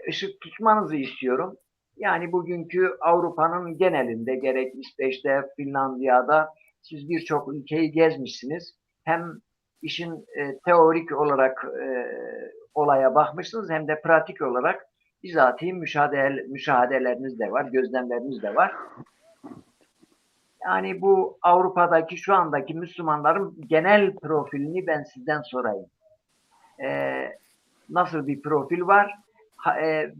ışık tutmanızı istiyorum. Yani bugünkü Avrupa'nın genelinde gerek İsveç'te, Finlandiya'da siz birçok ülkeyi gezmişsiniz. Hem işin teorik olarak olaya bakmışsınız hem de pratik olarak bizatihi müşahedeleriniz de var, gözlemleriniz de var. Yani bu Avrupa'daki şu andaki Müslümanların genel profilini ben sizden sorayım. Nasıl bir profil var?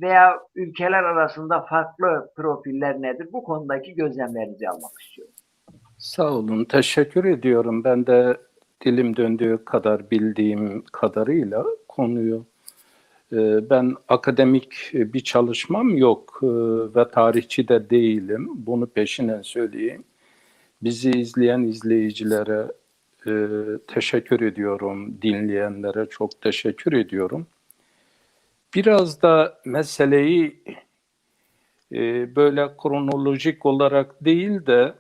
Veya ülkeler arasında farklı profiller nedir? Bu konudaki gözlemlerinizi almak istiyorum. Sağ olun, teşekkür ediyorum. Ben de dilim döndüğü kadar bildiğim kadarıyla konuyu ben akademik bir çalışmam yok ve tarihçi de değilim. Bunu peşinen söyleyeyim. Bizi izleyen izleyicilere teşekkür ediyorum. Dinleyenlere çok teşekkür ediyorum. Biraz da meseleyi böyle kronolojik olarak değil de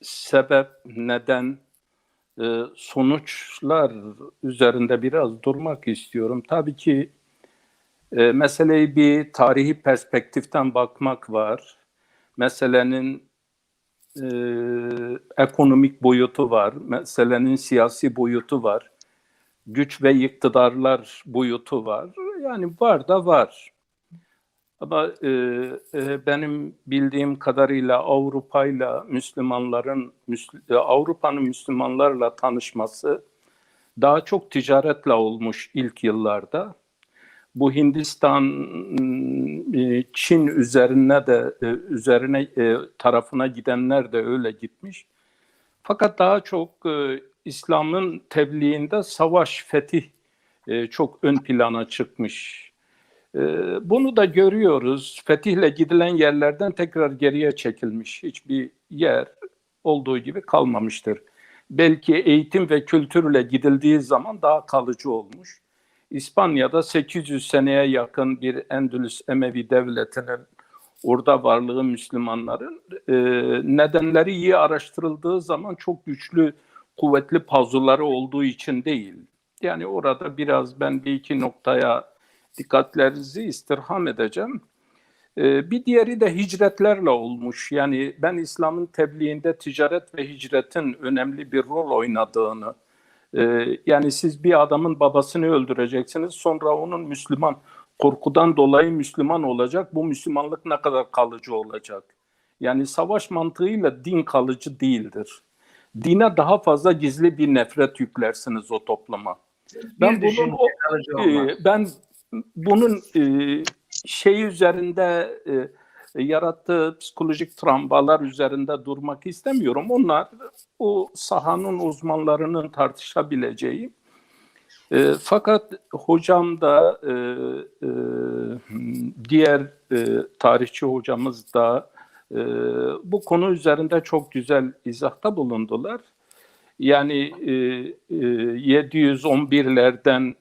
sebep, neden, sonuçlar üzerinde biraz durmak istiyorum. Tabii ki meseleyi bir tarihi perspektiften bakmak var. Meselenin ekonomik boyutu var, meselenin siyasi boyutu var, güç ve iktidarlar boyutu var. Yani var da var. Ama benim bildiğim kadarıyla Avrupa'nın Müslümanlarla tanışması daha çok ticaretle olmuş ilk yıllarda. Bu Hindistan, Çin üzerine tarafına gidenler de öyle gitmiş. Fakat daha çok İslam'ın tebliğinde savaş, fetih çok ön plana çıkmış. Bunu da görüyoruz. Fetihle gidilen yerlerden tekrar geriye çekilmiş. Hiçbir yer olduğu gibi kalmamıştır. Belki eğitim ve kültürle gidildiği zaman daha kalıcı olmuş. İspanya'da 800 seneye yakın bir Endülüs Emevi devletinin orada varlığı Müslümanların nedenleri iyi araştırıldığı zaman çok güçlü, kuvvetli pazuları olduğu için değil. Yani orada biraz ben bir iki noktaya dikkatlerinizi istirham edeceğim. Bir diğeri de hicretlerle olmuş. Yani ben İslam'ın tebliğinde ticaret ve hicretin önemli bir rol oynadığını, yani siz bir adamın babasını öldüreceksiniz, sonra onun Müslüman, korkudan dolayı Müslüman olacak. Bu Müslümanlık ne kadar kalıcı olacak? Yani savaş mantığıyla din kalıcı değildir. Dine daha fazla gizli bir nefret yüklersiniz o topluma. Ben bunun şey üzerinde yarattığı psikolojik travmalar üzerinde durmak istemiyorum. Onlar o sahanın uzmanlarının tartışabileceği. Fakat hocam da diğer tarihçi hocamız da bu konu üzerinde çok güzel izahta bulundular. Yani 711'lerden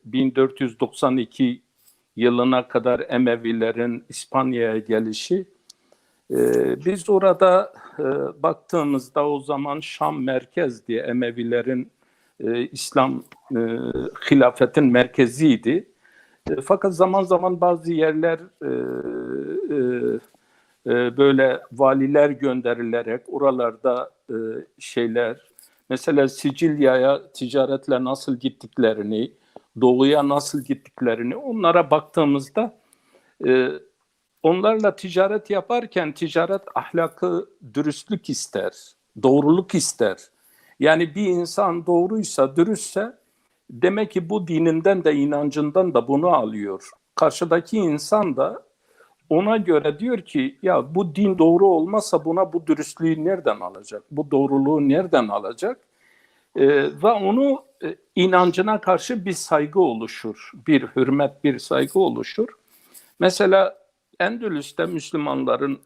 1492 yılına kadar Emevilerin İspanya'ya gelişi. Biz orada baktığımızda o zaman Şam merkez diye Emevilerin İslam hilafetin merkeziydi. Fakat zaman zaman bazı yerler böyle valiler gönderilerek oralarda mesela Sicilya'ya ticaretle nasıl gittiklerini, doğuya nasıl gittiklerini onlara baktığımızda onlarla ticaret yaparken ticaret ahlakı, dürüstlük ister, doğruluk ister. Yani bir insan doğruysa, dürüstse demek ki bu dininden de inancından da bunu alıyor. Karşıdaki insan da ona göre diyor ki ya bu din doğru olmazsa buna bu dürüstlüğü nereden alacak? Bu doğruluğu nereden alacak? Ve onu inancına karşı bir saygı oluşur. Bir hürmet, bir saygı oluşur. Mesela Endülüs'te Müslümanların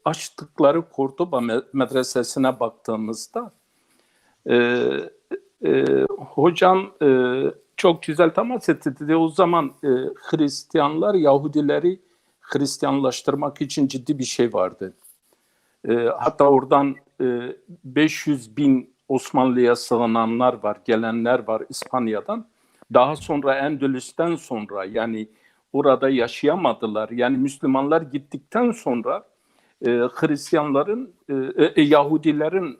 açtıkları Kurtuba medresesine baktığımızda Hocam çok güzel temas etti. O zaman Hristiyanlar Yahudileri Hristiyanlaştırmak için ciddi bir şey vardı. Hatta oradan 500 bin Osmanlı'ya sığınanlar var, gelenler var İspanya'dan. Daha sonra Endülüs'ten sonra, yani orada yaşayamadılar. Yani Müslümanlar gittikten sonra Hristiyanların, Yahudilerin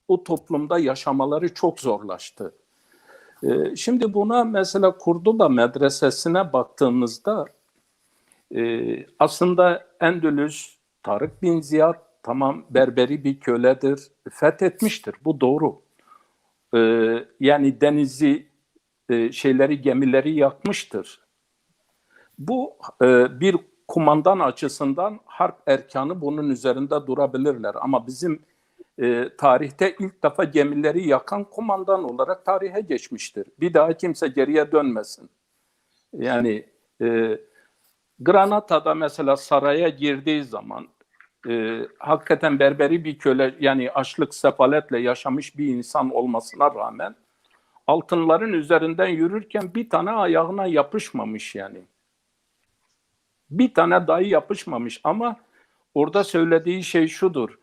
o toplumda yaşamaları çok zorlaştı. Şimdi buna mesela Kurduba medresesine baktığımızda aslında Endülüs, Tarık bin Ziyad tamam Berberi bir köledir, fethetmiştir. Bu doğru. Yani denizi, gemileri yakmıştır. Bu bir kumandan açısından harp erkanı bunun üzerinde durabilirler. Ama bizim tarihte ilk defa gemileri yakan kumandan olarak tarihe geçmiştir. Bir daha kimse geriye dönmesin. Yani Granada'da mesela saraya girdiği zaman hakikaten berberi bir köle, yani açlık sefaletle yaşamış bir insan olmasına rağmen altınların üzerinden yürürken bir tane ayağına yapışmamış yani. Bir tane dahi yapışmamış ama orada söylediği şey şudur.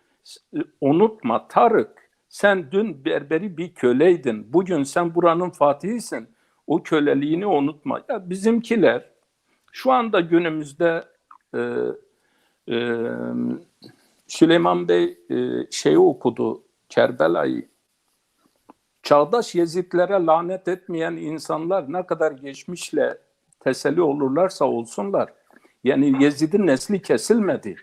Unutma Tarık, sen dün berberi bir köleydin. Bugün sen buranın fatihisin. O köleliğini unutma. Ya bizimkiler şu anda günümüzde Süleyman Bey şeyi okudu, Kerbela'yı. Çağdaş Yezidlere lanet etmeyen insanlar ne kadar geçmişle teselli olurlarsa olsunlar. Yani Yezid'in nesli kesilmedi.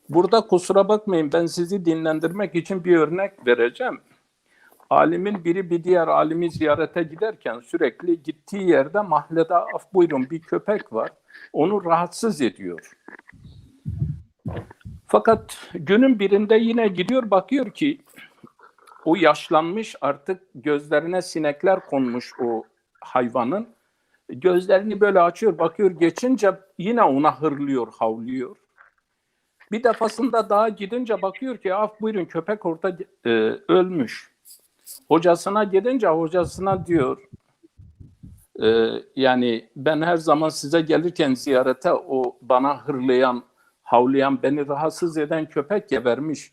Burada kusura bakmayın, ben sizi dinlendirmek için bir örnek vereceğim. Alimin biri bir diğer alimi ziyarete giderken sürekli gittiği yerde mahallede af buyurun bir köpek var. Onu rahatsız ediyor. Fakat günün birinde yine gidiyor, bakıyor ki o yaşlanmış, artık gözlerine sinekler konmuş o hayvanın. Gözlerini böyle açıyor, bakıyor, geçince yine ona hırlıyor, havlıyor. Bir defasında daha gidince bakıyor ki af buyurun köpek orada ölmüş. Hocasına gidince hocasına diyor yani ben her zaman size gelirken ziyarete o bana hırlayan, havlayan, beni rahatsız eden köpek gebermiş.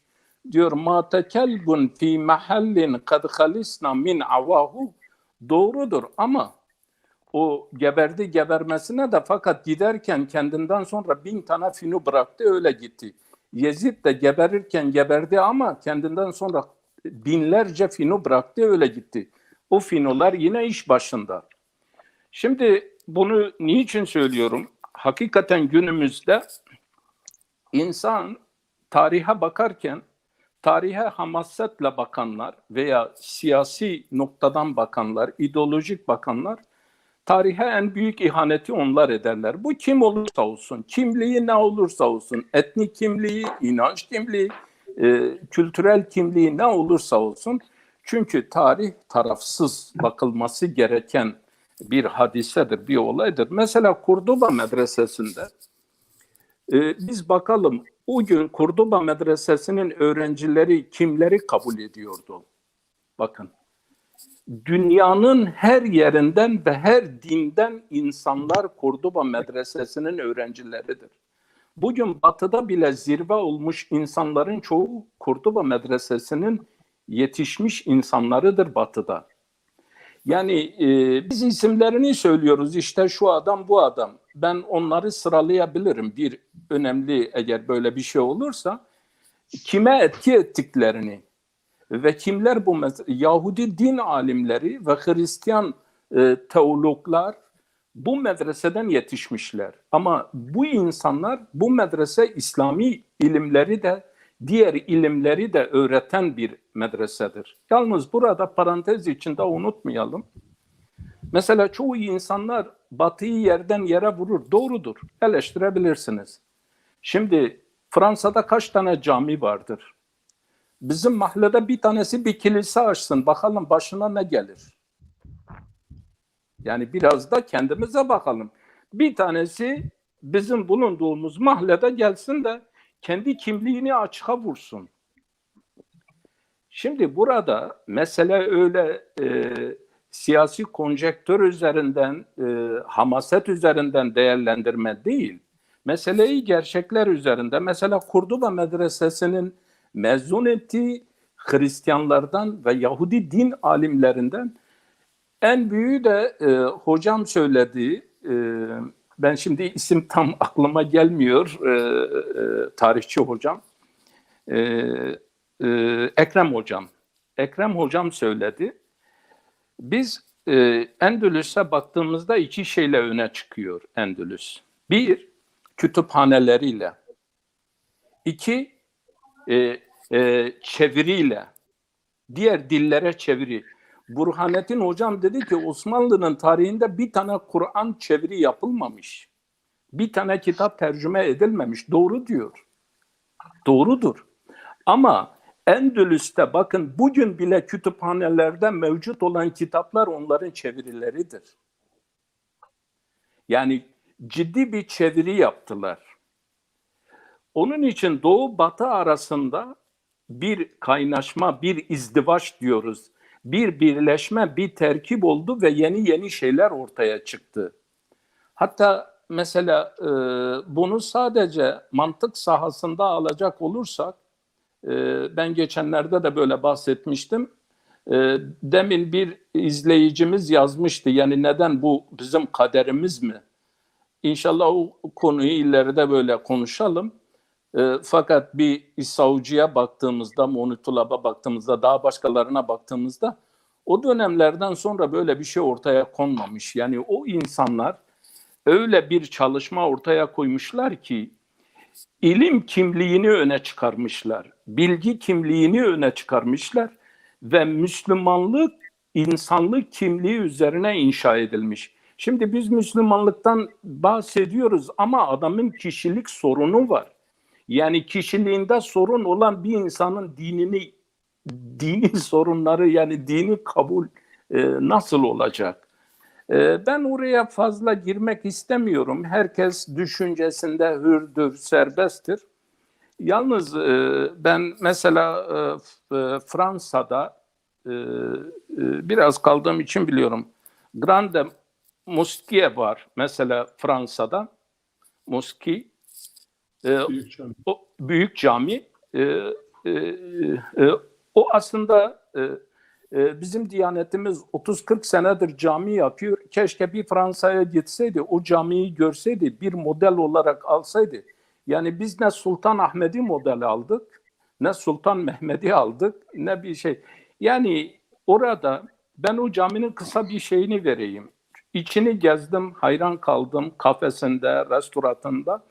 Diyor ma tekelbun fi mahallin kad khalisna min avahu, doğrudur ama o gebermesine de fakat giderken kendinden sonra 1000 tane finu bıraktı, öyle gitti. Yezid de geberirken geberdi ama kendinden sonra binlerce finu bıraktı, öyle gitti. O finular yine iş başında. Şimdi bunu niçin söylüyorum? Hakikaten günümüzde insan tarihe bakarken, tarihe hamasetle bakanlar veya siyasi noktadan bakanlar, ideolojik bakanlar tarihe en büyük ihaneti onlar ederler. Bu kim olursa olsun, kimliği ne olursa olsun, etnik kimliği, inanç kimliği, kültürel kimliği ne olursa olsun. Çünkü tarih tarafsız bakılması gereken bir hadisedir, bir olaydır. Mesela Kurduba medresesinde biz bakalım o gün Kurduba medresesinin öğrencileri kimleri kabul ediyordu? Bakın. Dünyanın her yerinden ve her dinden insanlar Kurduba medresesinin öğrencileridir. Bugün Batı'da bile zirve olmuş insanların çoğu Kurduba medresesinin yetişmiş insanlarıdır Batı'da. Yani biz isimlerini söylüyoruz, işte şu adam bu adam. Ben onları sıralayabilirim. Bir önemli, eğer böyle bir şey olursa, kime etki ettiklerini ve kimler bu Yahudi din alimleri ve Hristiyan teologlar bu medreseden yetişmişler. Ama bu insanlar, bu medrese İslami ilimleri de diğer ilimleri de öğreten bir medresedir. Yalnız burada parantez içinde unutmayalım. Mesela çoğu insanlar Batı'yı yerden yere vurur. Doğrudur. Eleştirebilirsiniz. Şimdi Fransa'da kaç tane cami vardır? Bizim mahallede bir tanesi bir kilise açsın. Bakalım başına ne gelir? Yani biraz da kendimize bakalım. Bir tanesi bizim bulunduğumuz mahallede gelsin de kendi kimliğini açığa vursun. Şimdi burada mesele öyle siyasi konjektör üzerinden, hamaset üzerinden değerlendirme değil. Meseleyi gerçekler üzerinde. Mesela Kurduba Medresesi'nin mezun ettiği Hristiyanlardan ve Yahudi din alimlerinden en büyüğü de hocam söylediği, ben şimdi isim tam aklıma gelmiyor, tarihçi hocam, Ekrem hocam. Ekrem hocam söyledi. Biz Endülüs'e baktığımızda iki şeyle öne çıkıyor Endülüs. Bir, kütüphaneleriyle. İki, çeviriyle. Diğer dillere çeviri. Burhanettin hocam dedi ki Osmanlı'nın tarihinde bir tane Kur'an çeviri yapılmamış. Bir tane kitap tercüme edilmemiş. Doğru diyor. Doğrudur. Ama Endülüs'te bakın bugün bile kütüphanelerde mevcut olan kitaplar onların çevirileridir. Yani ciddi bir çeviri yaptılar. Onun için Doğu Batı arasında bir kaynaşma, bir izdivaç diyoruz. Bir birleşme, bir terkip oldu ve yeni şeyler ortaya çıktı. Hatta mesela bunu sadece mantık sahasında alacak olursak, ben geçenlerde de böyle bahsetmiştim. Demin bir izleyicimiz yazmıştı. Yani neden bu bizim kaderimiz mi? İnşallah o konuyu ileride böyle konuşalım. Fakat bir İsavucu'ya baktığımızda, Monitulab'a baktığımızda, daha başkalarına baktığımızda o dönemlerden sonra böyle bir şey ortaya konmamış. Yani o insanlar öyle bir çalışma ortaya koymuşlar ki ilim kimliğini öne çıkarmışlar, bilgi kimliğini öne çıkarmışlar ve Müslümanlık insanlık kimliği üzerine inşa edilmiş. Şimdi biz Müslümanlıktan bahsediyoruz ama adamın kişilik sorunu var. Yani kişiliğinde sorun olan bir insanın dini sorunları, yani dini kabul nasıl olacak? Ben oraya fazla girmek istemiyorum. Herkes düşüncesinde hürdür, serbesttir. Yalnız ben mesela Fransa'da biraz kaldığım için biliyorum. Grande Mosquée var mesela Fransa'da. Mosquée. O büyük cami. O aslında bizim Diyanetimiz 30-40 senedir cami yapıyor. Keşke bir Fransa'ya gitseydi, o camiyi görseydi, bir model olarak alsaydı. Yani biz ne Sultan Ahmet'i model aldık, ne Sultan Mehmet'i aldık, ne bir şey. Yani orada ben o caminin kısa bir şeyini vereyim. İçini gezdim, hayran kaldım, kafesinde, restoranında.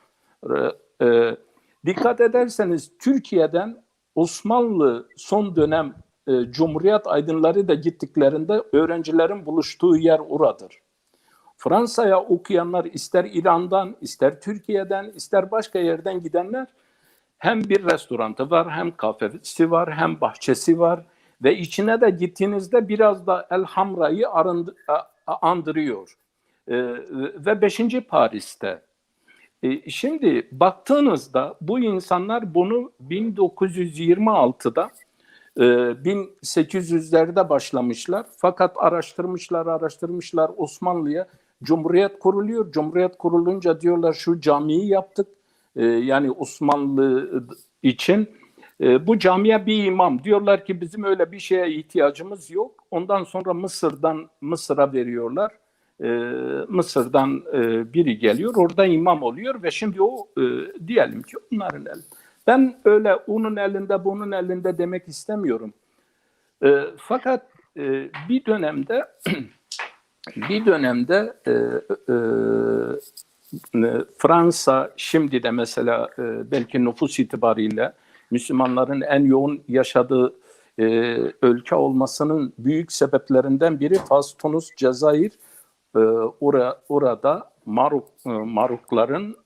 Dikkat ederseniz Türkiye'den Osmanlı son dönem Cumhuriyet aydınları da gittiklerinde öğrencilerin buluştuğu yer oradır. Fransa'ya okuyanlar ister İran'dan, ister Türkiye'den, ister başka yerden gidenler hem bir restoranı var, hem kafesi var, hem bahçesi var ve içine de gittiğinizde biraz da El Hamra'yı andırıyor. Ve 5. Paris'te. Şimdi baktığınızda bu insanlar bunu 1926'da 1800'lerde başlamışlar. Fakat araştırmışlar Osmanlı'ya. Cumhuriyet kuruluyor. Cumhuriyet kurulunca diyorlar şu camiyi yaptık. Yani Osmanlı için. Bu camiye bir imam. Diyorlar ki bizim öyle bir şeye ihtiyacımız yok. Ondan sonra Mısır'a veriyorlar. Mısır'dan biri geliyor, orada imam oluyor ve şimdi o diyelim ki onların elinde. Ben öyle onun elinde, bunun elinde demek istemiyorum. Fakat bir dönemde Fransa şimdi de mesela belki nüfus itibariyle Müslümanların en yoğun yaşadığı ülke olmasının büyük sebeplerinden biri Fas, Tunus, Cezayir. Orada Marukların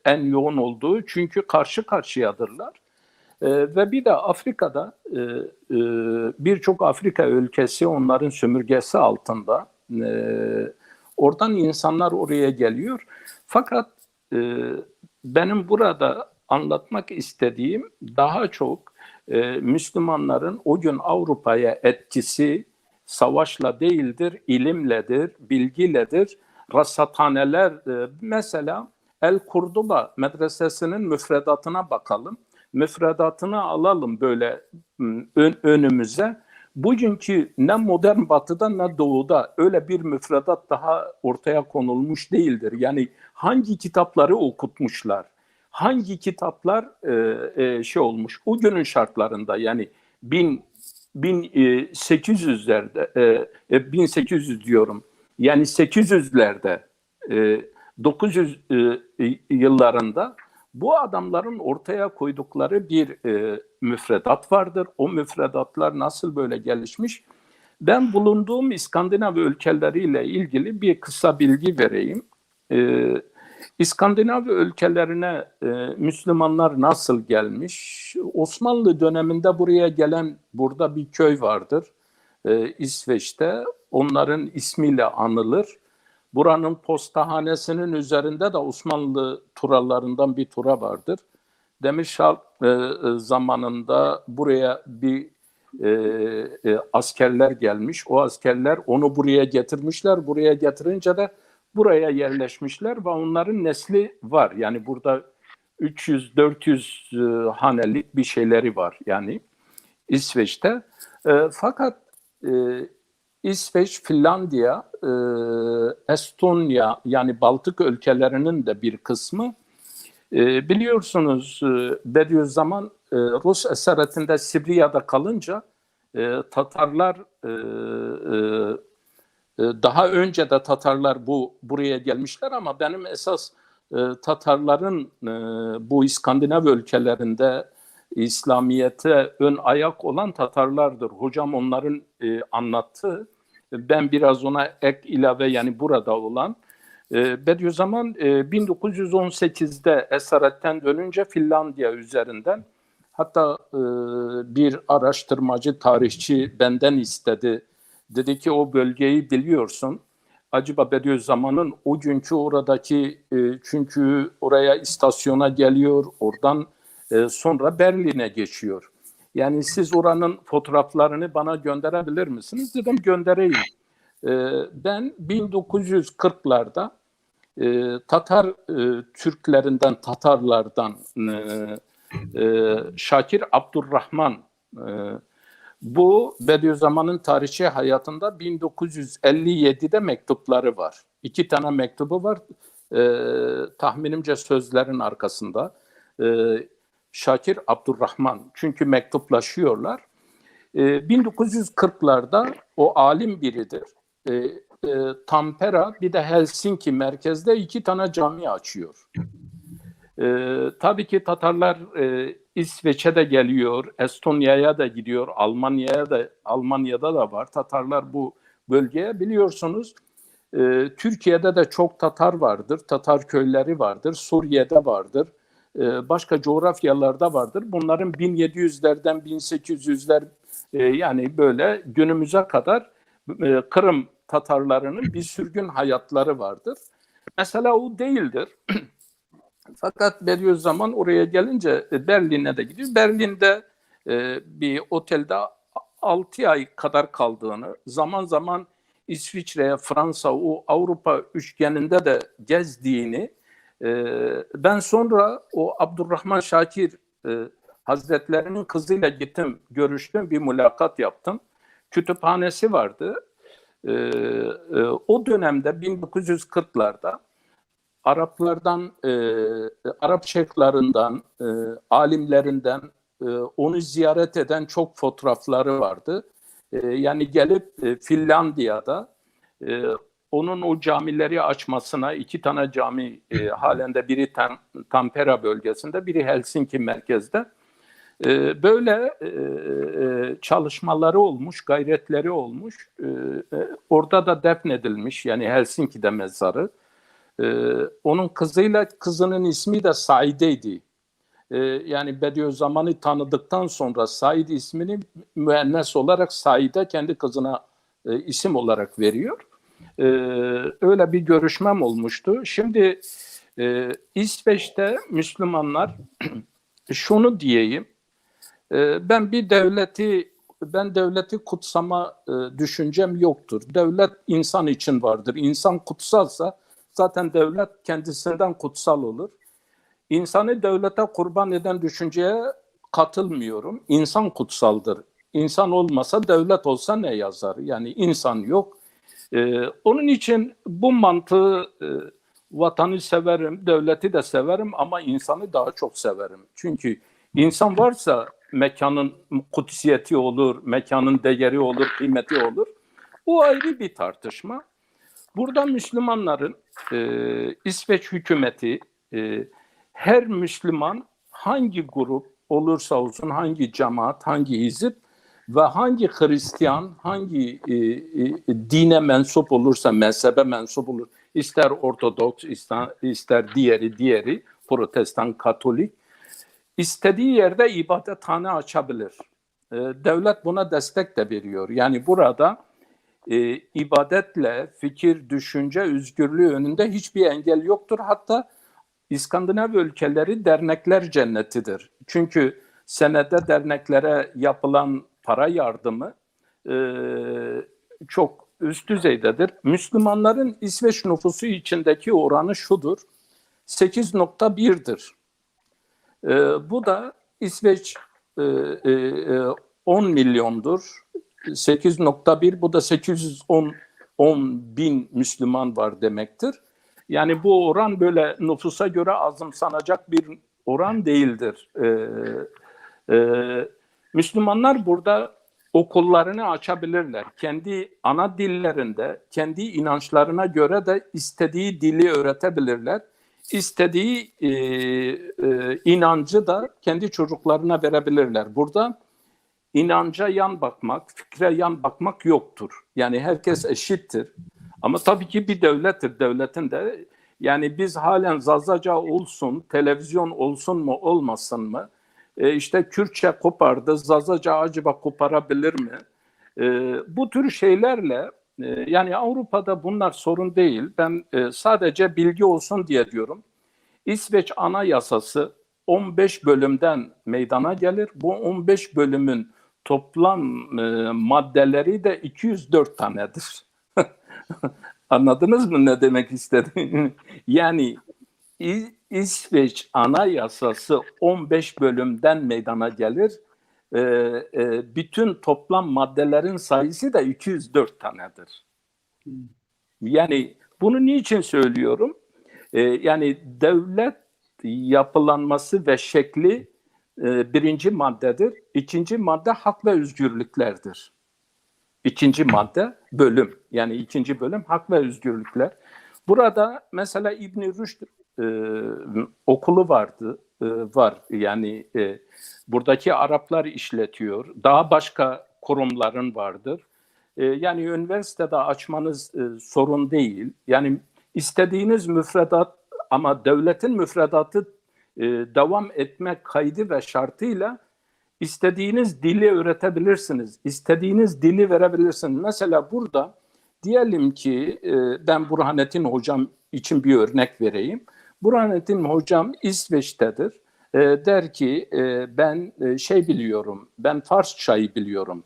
en yoğun olduğu, çünkü karşı karşıyadırlar. Ve bir de Afrika'da birçok Afrika ülkesi onların sömürgesi altında. Oradan insanlar oraya geliyor. Fakat benim burada anlatmak istediğim daha çok Müslümanların o gün Avrupa'ya etkisi savaşla değildir, ilimledir, bilgiledir. Rasathaneler, mesela El Kurduba medresesinin müfredatına bakalım. Müfredatını alalım böyle önümüze. Bugünkü ne modern batıda ne doğuda öyle bir müfredat daha ortaya konulmuş değildir. Yani hangi kitapları okutmuşlar? Hangi kitaplar şey olmuş? O günün şartlarında yani 1800'lerde 1800 diyorum. Yani 800'lerde 900 yıllarında bu adamların ortaya koydukları bir müfredat vardır. O müfredatlar nasıl böyle gelişmiş? Ben bulunduğum İskandinav ülkeleriyle ilgili bir kısa bilgi vereyim. İskandinav ülkelerine Müslümanlar nasıl gelmiş? Osmanlı döneminde buraya gelen burada bir köy vardır. İsveç'te onların ismiyle anılır. Buranın postahanesinin üzerinde de Osmanlı turalarından bir tura vardır. Demirşah zamanında buraya bir askerler gelmiş. O askerler onu buraya getirmişler. Buraya getirince de buraya yerleşmişler ve onların nesli var. Yani burada 300-400 hanelik bir şeyleri var yani İsveç'te. Fakat İsveç, Finlandiya, Estonya yani Baltık ülkelerinin de bir kısmı biliyorsunuz Bediüzzaman Rus esaretinde Sibirya'da kalınca Tatarlar daha önce de Tatarlar buraya gelmişler ama benim esas Tatarların bu İskandinav ülkelerinde İslamiyet'e ön ayak olan Tatarlardır. Hocam onların anlattığı, ben biraz ona ek ilave yani burada olan. Bediüzzaman 1918'de esaretten dönünce Finlandiya üzerinden hatta bir araştırmacı, tarihçi benden istedi. Dedi ki o bölgeyi biliyorsun. Acaba Bediüzzaman'ın o günkü oradaki çünkü oraya istasyona geliyor, oradan sonra Berlin'e geçiyor. Yani siz oranın fotoğraflarını bana gönderebilir misiniz? Dedim göndereyim. Ben 1940'larda Tatar Türklerinden, Tatarlardan Şakir Abdurrahman bu Bediüzzaman'ın tarihçi hayatında 1957'de mektupları var. 2 tane mektubu var. Tahminimce sözlerin arkasında. Şakir Abdurrahman. Çünkü mektuplaşıyorlar. 1940'larda o alim biridir. Tampere bir de Helsinki merkezde 2 tane cami açıyor. Tabii ki Tatarlar İsveç'e de geliyor, Estonya'ya da gidiyor, Almanya'da da var. Tatarlar bu bölgeye biliyorsunuz. Türkiye'de de çok Tatar vardır, Tatar köyleri vardır, Suriye'de vardır, başka coğrafyalarda vardır. Bunların 1700'lerden 1800'ler yani böyle günümüze kadar Kırım Tatarlarının bir sürgün hayatları vardır. Mesela o değildir. Fakat Bediüzzaman oraya gelince Berlin'e de gidiyor. Berlin'de bir otelde 6 ay kadar kaldığını, zaman zaman İsviçre'ye, Fransa, o Avrupa üçgeninde de gezdiğini, ben sonra o Abdurrahman Şakir Hazretlerinin kızıyla gittim, görüştüm, bir mülakat yaptım. Kütüphanesi vardı. O dönemde 1940'larda Araplardan, Arap şeyhlerinden, alimlerinden onu ziyaret eden çok fotoğrafları vardı. Yani gelip Finlandiya'da onun o camileri açmasına 2 tane cami halinde biri Tampere bölgesinde, biri Helsinki merkezde. Böyle çalışmaları olmuş, gayretleri olmuş. Orada da defnedilmiş yani Helsinki'de mezarı. Onun kızının ismi de Saide'ydi. Yani Bediüzzaman'ı tanıdıktan sonra Said ismini müennes olarak Saide kendi kızına isim olarak veriyor. Öyle bir görüşmem olmuştu. Şimdi İsveç'te Müslümanlar şunu diyeyim, ben bir devleti ben devleti kutsama düşüncem yoktur. Devlet insan için vardır. İnsan kutsalsa zaten devlet kendisinden kutsal olur. İnsanı devlete kurban eden düşünceye katılmıyorum. İnsan kutsaldır. İnsan olmasa devlet olsa ne yazar? Yani insan yok. Onun için bu mantığı vatanı severim, devleti de severim ama insanı daha çok severim. Çünkü insan varsa mekanın kutsiyeti olur, mekanın değeri olur, kıymeti olur. Bu ayrı bir tartışma. Burada Müslümanların İsveç hükümeti her Müslüman hangi grup olursa olsun, hangi cemaat, hangi hizip ve hangi Hristiyan, hangi dine mensup olursa, mezhebe mensup olur, ister Ortodoks, ister diğeri, Protestan, Katolik, istediği yerde ibadethane açabilir. Devlet buna destek de veriyor. Yani burada ibadetle fikir, düşünce özgürlüğü önünde hiçbir engel yoktur. Hatta İskandinav ülkeleri dernekler cennetidir. Çünkü senede derneklere yapılan para yardımı çok üst düzeydedir. Müslümanların İsveç nüfusu içindeki oranı şudur: 8,1'dir. Bu da İsveç 10 milyondur. 8,1, bu da 810 bin Müslüman var demektir. Yani bu oran böyle nüfusa göre azımsanacak bir oran değildir. Müslümanlar burada okullarını açabilirler. Kendi ana dillerinde, kendi inançlarına göre de istediği dili öğretebilirler. İstediği inancı da kendi çocuklarına verebilirler. Burada inanca yan bakmak, fikre yan bakmak yoktur. Yani herkes eşittir. Ama tabii ki bir devlettir. Devletin de yani biz halen Zazaca olsun, televizyon olsun mu olmasın mı? İşte Kürtçe kopardı, Zazaca acaba koparabilir mi? Bu tür şeylerle yani Avrupa'da bunlar sorun değil. Ben sadece bilgi olsun diye diyorum. İsveç Anayasası 15 bölümden meydana gelir. Bu 15 bölümün toplam maddeleri de 204 tanedir. Anladınız mı ne demek istediğimi? Yani İsveç Anayasası 15 bölümden meydana gelir. Bütün toplam maddelerin sayısı da 204 tanedir. Yani bunu niçin söylüyorum? Yani devlet yapılanması ve şekli birinci maddedir. İkinci madde hak ve özgürlüklerdir. İkinci madde bölüm. Yani ikinci bölüm hak ve özgürlükler. Burada mesela İbn-i Rüşd okulu var. Yani buradaki Araplar işletiyor. Daha başka kurumların vardır. Yani üniversitede açmanız sorun değil. Yani istediğiniz müfredat ama devletin müfredatı devam etme kaydı ve şartıyla istediğiniz dili öğretebilirsiniz. İstediğiniz dili verebilirsiniz. Mesela burada diyelim ki ben Burhanettin Hocam için bir örnek vereyim. Burhanettin Hocam İsveç'tedir. Der ki ben biliyorum, ben Farsçayı biliyorum.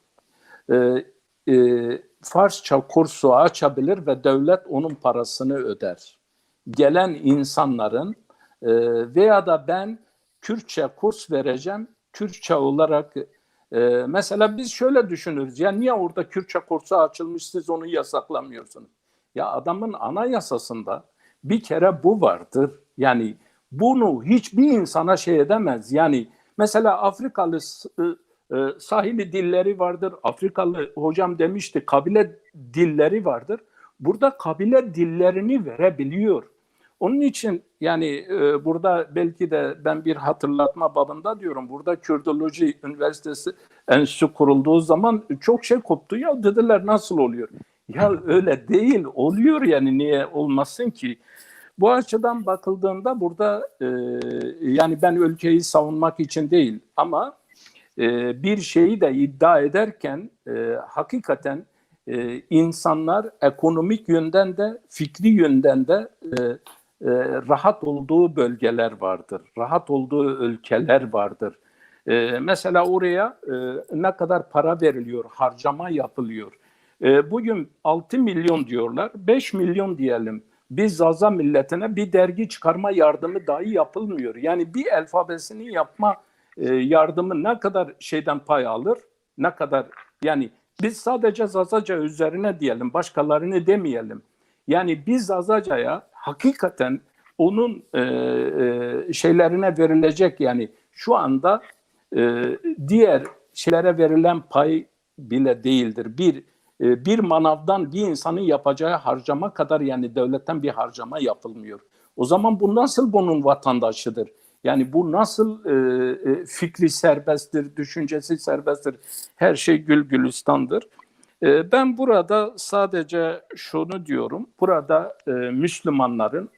Farsça kursu açabilir ve devlet onun parasını öder. Gelen insanların veya da ben Kürtçe kurs vereceğim, Kürtçe olarak mesela biz şöyle düşünürüz. Ya niye orada Kürtçe kursu açılmış, siz onu yasaklamıyorsunuz? Ya adamın anayasasında bir kere bu vardır. Yani bunu hiçbir insana şey edemez. Yani mesela Afrikalı sahili dilleri vardır. Afrikalı hocam demişti kabile dilleri vardır. Burada kabile dillerini verebiliyor. Onun için yani burada belki de ben bir hatırlatma babında diyorum. Burada Kürdoloji Üniversitesi Enstitüsü kurulduğu zaman çok şey koptu. Ya dediler nasıl oluyor? Ya öyle değil, oluyor yani, niye olmasın ki? Bu açıdan bakıldığında burada yani ben ülkeyi savunmak için değil ama bir şeyi de iddia ederken hakikaten insanlar ekonomik yönden de fikri yönden de rahat olduğu bölgeler vardır. Rahat olduğu ülkeler vardır. Mesela oraya ne kadar para veriliyor, harcama yapılıyor. Bugün 6 milyon diyorlar, 5 milyon diyelim. Biz Zaza milletine bir dergi çıkarma yardımı dahi yapılmıyor. Yani bir alfabesini yapma yardımı ne kadar şeyden pay alır, ne kadar, yani biz sadece Zazaca üzerine diyelim, başkalarını demeyelim. Yani biz Zazaca'ya hakikaten onun şeylerine verilecek, yani şu anda diğer şeylere verilen pay bile değildir. Bir manavdan bir insanın yapacağı harcama kadar, yani devletten bir harcama yapılmıyor. O zaman bu nasıl bunun vatandaşıdır? Yani bu nasıl fikri serbesttir, düşüncesi serbesttir, her şey gül gülistandır. Ben burada sadece şunu diyorum, burada Müslümanların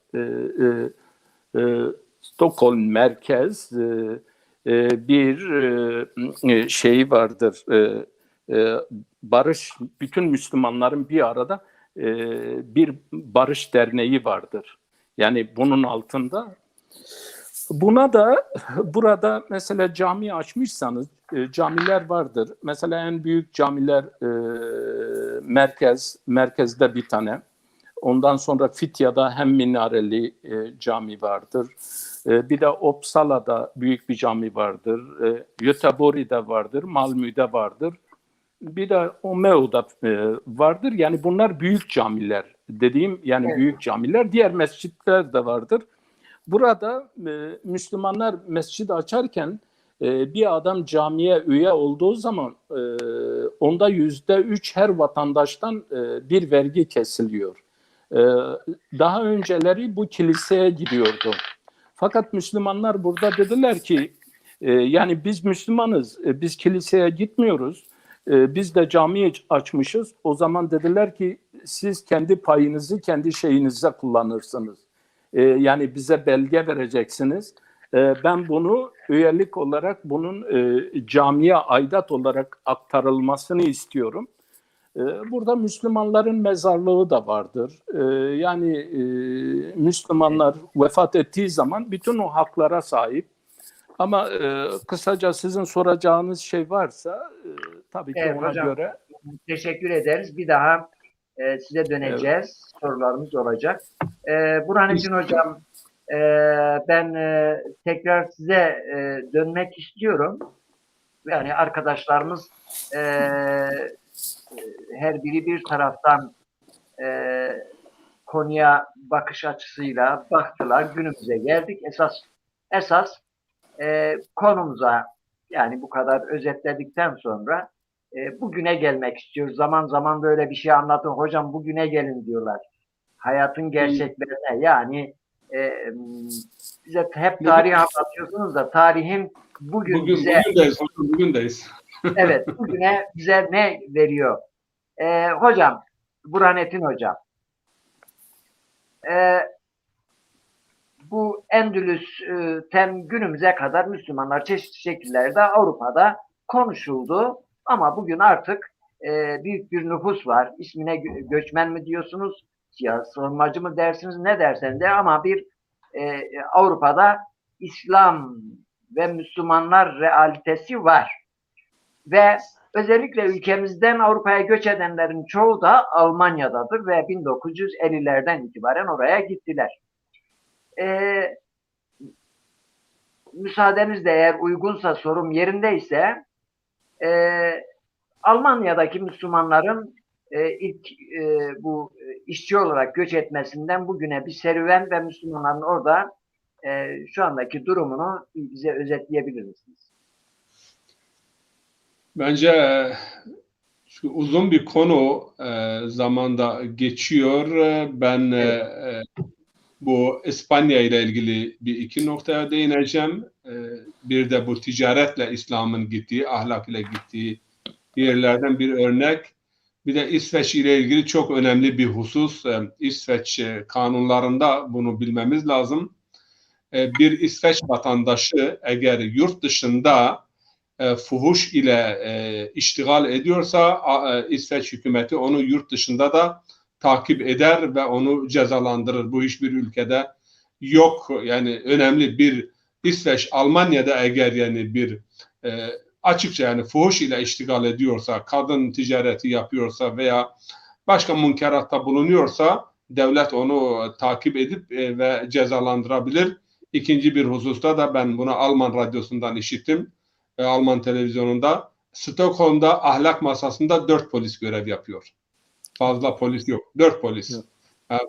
Stockholm merkez bir şeyi vardır, barış, bütün Müslümanların bir arada bir barış derneği vardır. Yani bunun altında, buna da burada mesela cami açmışsanız camiler vardır. Mesela en büyük camiler merkezde bir tane. Ondan sonra Fitya'da hem minareli cami vardır. Bir de Uppsala'da büyük bir cami vardır. Göteborg'da vardır, Malmö'de vardır. Bir de Umeå'da vardır. Yani bunlar büyük camiler dediğim, yani evet, büyük camiler. Diğer mescitler de vardır. Burada Müslümanlar mescid açarken bir adam camiye üye olduğu zaman onda %3 her vatandaştan bir vergi kesiliyor. Daha önceleri bu kiliseye gidiyordu. Fakat Müslümanlar burada dediler ki yani biz Müslümanız, biz kiliseye gitmiyoruz, biz de cami açmışız. O zaman dediler ki siz kendi payınızı kendi şeyinize kullanırsınız. Yani bize belge vereceksiniz. Ben bunu üyelik olarak, bunun camiye aidat olarak aktarılmasını istiyorum. Burada Müslümanların mezarlığı da vardır. Yani Müslümanlar vefat ettiği zaman bütün o haklara sahip. Ama kısaca sizin soracağınız şey varsa tabii ki ona hocam, göre. Teşekkür ederiz. Bir daha size döneceğiz. Evet. Sorularımız olacak. Burhanettin Hocam, ben tekrar size dönmek istiyorum. Yani arkadaşlarımız her biri bir taraftan konuya bakış açısıyla baktılar. Günümüze geldik. Esas konumuza, yani bu kadar özetledikten sonra bugüne gelmek istiyoruz. Zaman zaman böyle bir şey anlatın. Hocam bugüne gelin diyorlar. Hayatın gerçeklerine, yani bize hep tarih anlatıyorsunuz da tarihin bugündeyiz. Evet, bugüne bize ne veriyor? Hocam, Burhanettin Hocam, bu Endülüs'ten günümüze kadar Müslümanlar çeşitli şekillerde Avrupa'da konuşuldu. Ama bugün artık büyük bir nüfus var. İsmine göçmen mi diyorsunuz, sığınmacı mı dersiniz, ne derseniz de, ama bir Avrupa'da İslam ve Müslümanlar realitesi var. Ve özellikle ülkemizden Avrupa'ya göç edenlerin çoğu da Almanya'dadır ve 1950'lerden itibaren oraya gittiler. Müsaadenizle, eğer uygunsa, sorum yerindeyse, Almanya'daki Müslümanların ilk bu işçi olarak göç etmesinden bugüne bir serüven ve Müslümanların orada şu andaki durumunu bize özetleyebilir misiniz? Bence uzun bir konu zamanda geçiyor. Ben bu İspanya ile ilgili bir iki noktaya değineceğim. Bir de bu ticaretle İslam'ın gittiği, ahlak ile gittiği yerlerden bir örnek. Bir de İsveç ile ilgili çok önemli bir husus. İsveç kanunlarında bunu bilmemiz lazım. Bir İsveç vatandaşı eğer yurt dışında fuhuş ile iştigal ediyorsa İsveç hükümeti onu yurt dışında da takip eder ve onu cezalandırır. Bu hiçbir ülkede yok. Yani önemli bir İsveç, Almanya'da eğer yani bir açıkça yani fuhuş ile iştigal ediyorsa, kadın ticareti yapıyorsa veya başka münkeratta bulunuyorsa devlet onu takip edip ve cezalandırabilir. İkinci bir hususta da ben bunu Alman radyosundan işittim. Alman televizyonunda. Stockholm'da ahlak masasında 4 polis görev yapıyor. Fazla polis yok. 4 polis.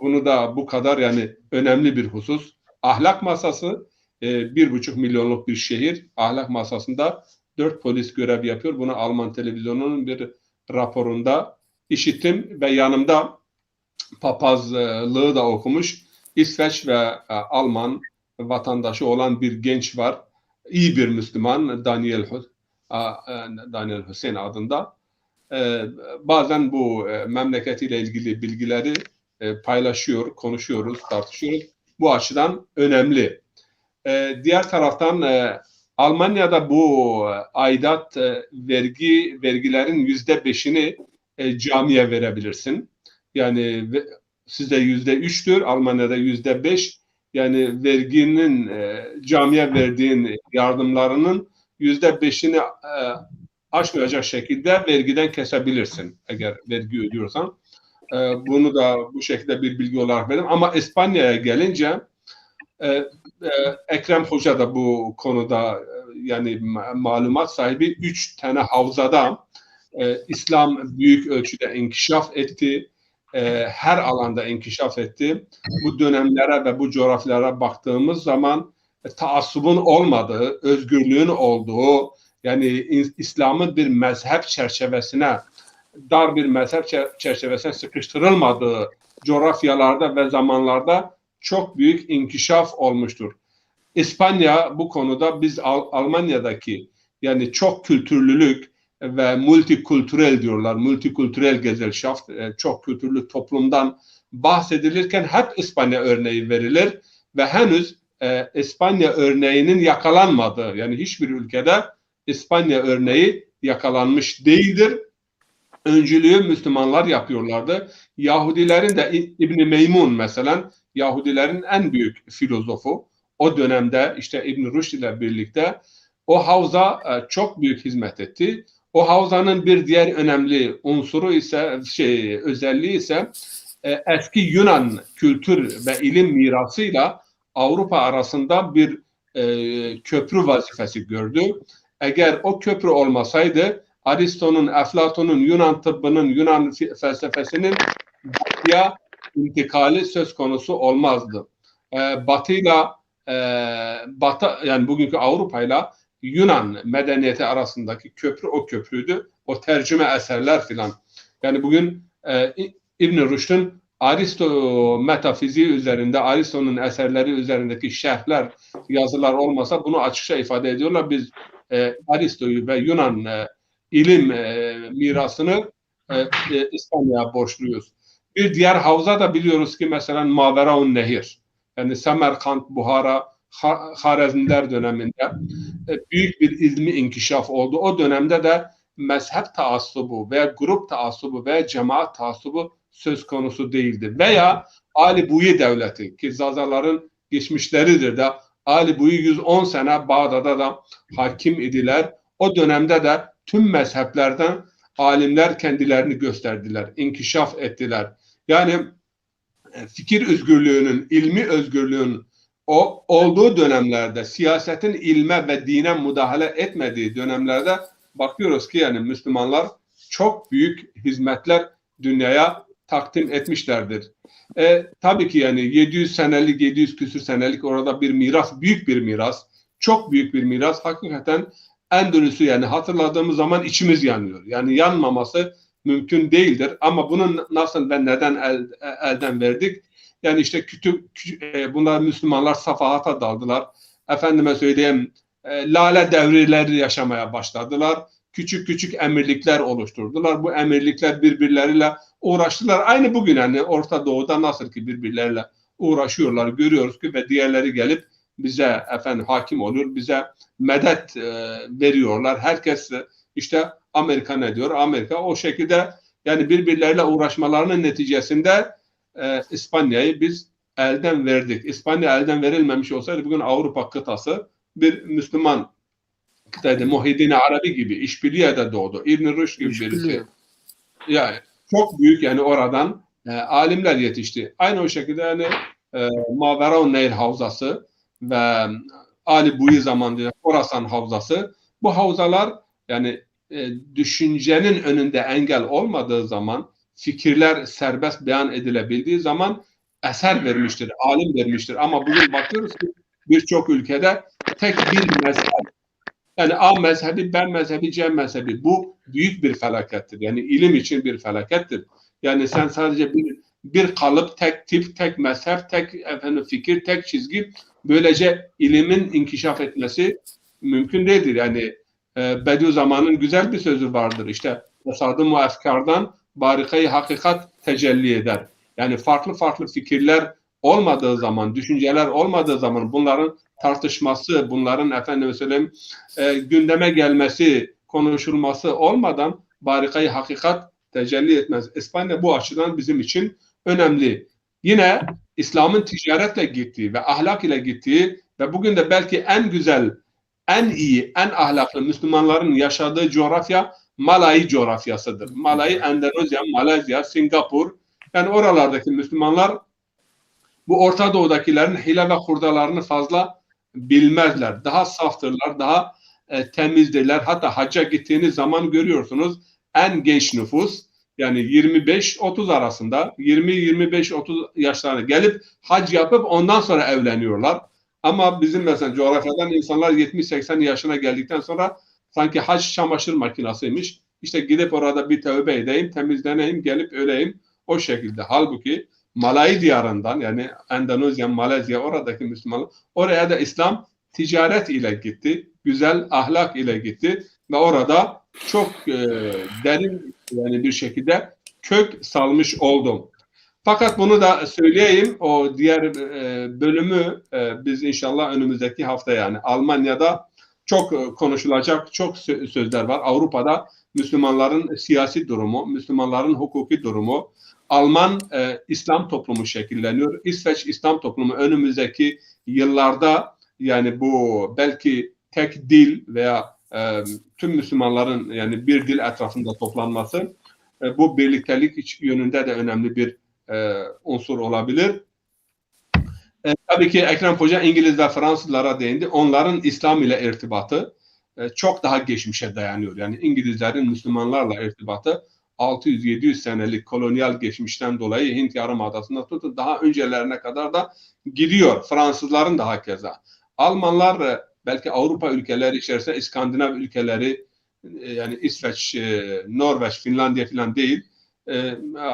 Bunu da bu kadar yani önemli bir husus. Ahlak masası 1,5 milyonluk bir şehir. Ahlak masasında 4 polis görev yapıyor. Bunu Alman televizyonunun bir raporunda işittim ve yanımda papazlığı da okumuş İsveç ve Alman vatandaşı olan bir genç var. İyi bir Müslüman, Daniel Hüseyin adında. Bazen bu memleketiyle ilgili bilgileri paylaşıyor, konuşuyoruz, tartışıyoruz. Bu açıdan önemli. Diğer taraftan Almanya'da bu aidat vergilerin %5'ini camiye verebilirsin. Yani sizde %3'tür, Almanya'da %5. Yani verginin camiye verdiğin yardımlarının %5'ini aşmayacak şekilde vergiden kesebilirsin eğer vergi ödüyorsan. Bunu da bu şekilde bir bilgi olarak verdim. Ama İspanya'ya gelince Ekrem Hoca da bu konuda yani malumat sahibi. 3 tane havzada İslam büyük ölçüde inkişaf etti. Her alanda inkişaf etti. Bu dönemlere ve bu coğrafyalara baktığımız zaman taassubun olmadığı, özgürlüğün olduğu, yani İslam'ın bir mezhep çerçevesine, dar bir mezhep çerçevesine sıkıştırılmadığı coğrafyalarda ve zamanlarda çok büyük inkişaf olmuştur. İspanya bu konuda biz Almanya'daki yani çok kültürlülük ve multikültürel diyorlar, multikültürel Gesellschaft, çok kültürlü toplumdan bahsedilirken hep İspanya örneği verilir ve henüz İspanya örneğinin yakalanmadığı, yani hiçbir ülkede İspanya örneği yakalanmış değildir. Öncülüğü Müslümanlar yapıyorlardı. Yahudilerin de İbn Meymun mesela, Yahudilerin en büyük filozofu, o dönemde işte İbn Rüşd ile birlikte o havza çok büyük hizmet etti. O havzanın bir diğer önemli unsuru ise özelliği ise eski Yunan kültür ve ilim mirasıyla Avrupa arasında bir köprü vazifesi gördü. Eğer o köprü olmasaydı Aristo'nun, Eflatun'un, Yunan tıbbının, Yunan felsefesinin Batı'ya intikali söz konusu olmazdı. Batı'yla Batı, yani bugünkü Avrupa'yla Yunan medeniyeti arasındaki köprü o köprüydü. O tercüme eserler filan. Yani bugün İbn Rüşd'ün Aristo metafiziği üzerinde, Aristo'nun eserleri üzerindeki şerhler, yazılar olmasa bunu açıkça ifade ediyorlar. Biz Aristo'yu ve Yunan ilim mirasını İspanya'ya borçluyuz. Bir diğer havza da biliyoruz ki mesela Maveraun Nehir. Yani Semerkant, Buhara, Harezmler döneminde büyük bir ilmi inkişaf oldu. O dönemde de mezhep taassubu veya grup taassubu veya cemaat taassubu söz konusu değildi. Veya Ali Buyi devleti ki Zazaların geçmişleridir de Ali Buyi 110 sene Bağdat'ta da hakim idiler. O dönemde de tüm mezheplerden alimler kendilerini gösterdiler, inkişaf ettiler. Yani fikir özgürlüğünün, ilmi özgürlüğün o olduğu dönemlerde, siyasetin ilme ve dine müdahale etmediği dönemlerde bakıyoruz ki yani Müslümanlar çok büyük hizmetler dünyaya takdim etmişlerdir. Tabii ki yani 700 senelik, 700 küsür senelik orada bir miras, büyük bir miras, çok büyük bir miras. Hakikaten Endülüs'ü yani hatırladığımız zaman içimiz yanıyor. Yani yanmaması mümkün değildir. Ama bunu nasıl ve neden elden verdik? Yani işte bunlar Müslümanlar safahata daldılar. Efendime söyleyeyim lale devrileri yaşamaya başladılar. Küçük küçük emirlikler oluşturdular. Bu emirlikler birbirleriyle uğraştılar. Aynı bugün yani Orta Doğu'da nasıl ki birbirleriyle uğraşıyorlar görüyoruz ki ve diğerleri gelip bize hakim oluyor. Bize medet veriyorlar. Herkes işte Amerika ne diyor? Amerika o şekilde yani birbirleriyle uğraşmalarının neticesinde İspanya'yı biz elden verdik. İspanya elden verilmemiş olsaydı bugün Avrupa kıtası bir Müslüman Muhyiddin Arabi gibi, İşbiliye'de doğdu. İbn Rüşd gibi birisi. Yani çok büyük yani oradan alimler yetişti. Aynı o şekilde yani Mavera-u Nehir Havzası ve Ali Buyi zamanında Khorasan Havzası. Bu havzalar yani düşüncenin önünde engel olmadığı zaman, fikirler serbest beyan edilebildiği zaman eser vermiştir, alim vermiştir. Ama bugün bakıyoruz ki birçok ülkede tek bir mezhep, yani A mezhebi, B mezhebi, C mezhebi. Bu büyük bir felakettir. Yani ilim için bir felakettir. Yani sen sadece bir kalıp, tek tip, tek mezhep, tek fikir, tek çizgi, böylece ilimin inkişaf etmesi mümkün değildir. Yani Bediüzzaman'ın güzel bir sözü vardır. İşte fesadı-ı efkardan barikayı hakikat tecelli eder. Yani farklı farklı fikirler olmadığı zaman, düşünceler olmadığı zaman bunların tartışması, bunların efendim söyleyeyim gündeme gelmesi, konuşulması olmadan barikayı hakikat tecelli etmez. İspanya bu açıdan bizim için önemli. Yine İslam'ın ticaretle gittiği ve ahlak ile gittiği ve bugün de belki en güzel, en iyi, en ahlaklı Müslümanların yaşadığı coğrafya Malay coğrafyasıdır. Malay, Endonezya, Malezya, Singapur. Yani oralardaki Müslümanlar bu Orta Doğu'dakilerin hile ve hurdalarını fazla bilmezler. Daha saftırlar, daha temizdirler. Hatta hacca gittiğiniz zaman görüyorsunuz en genç nüfus yani 25-30 arasında 20-25-30 yaşlarına gelip hac yapıp ondan sonra evleniyorlar. Ama bizim mesela coğrafyadan insanlar 70-80 yaşına geldikten sonra sanki hac çamaşır makinasıymış. İşte gidip orada bir tövbe edeyim, temizleneyim, gelip öleyim o şekilde. Halbuki Malay diyarından yani Endonezya, Malezya oradaki Müslümanlar oraya da İslam ticaret ile gitti. Güzel ahlak ile gitti ve orada çok derin yani bir şekilde kök salmış oldum. Fakat bunu da söyleyeyim o diğer bölümü biz inşallah önümüzdeki hafta yani Almanya'da çok konuşulacak çok sözler var. Avrupa'da Müslümanların siyasi durumu, Müslümanların hukuki durumu, Alman İslam toplumu şekilleniyor. İsveç İslam toplumu önümüzdeki yıllarda yani bu belki tek dil veya tüm Müslümanların yani bir dil etrafında toplanması bu birliktelik yönünde de önemli bir unsur olabilir. Tabii ki Ekrem Hoca İngiliz ve Fransızlara değindi. Onların İslam ile irtibatı çok daha geçmişe dayanıyor. Yani İngilizlerin Müslümanlarla irtibatı 600-700 senelik kolonyal geçmişten dolayı Hint Yarımadası'nda tutun daha öncelerine kadar da gidiyor. Fransızların da hakeza. Almanlar belki Avrupa ülkeleri içerisinde İskandinav ülkeleri yani İsveç, Norveç, Finlandiya falan değil.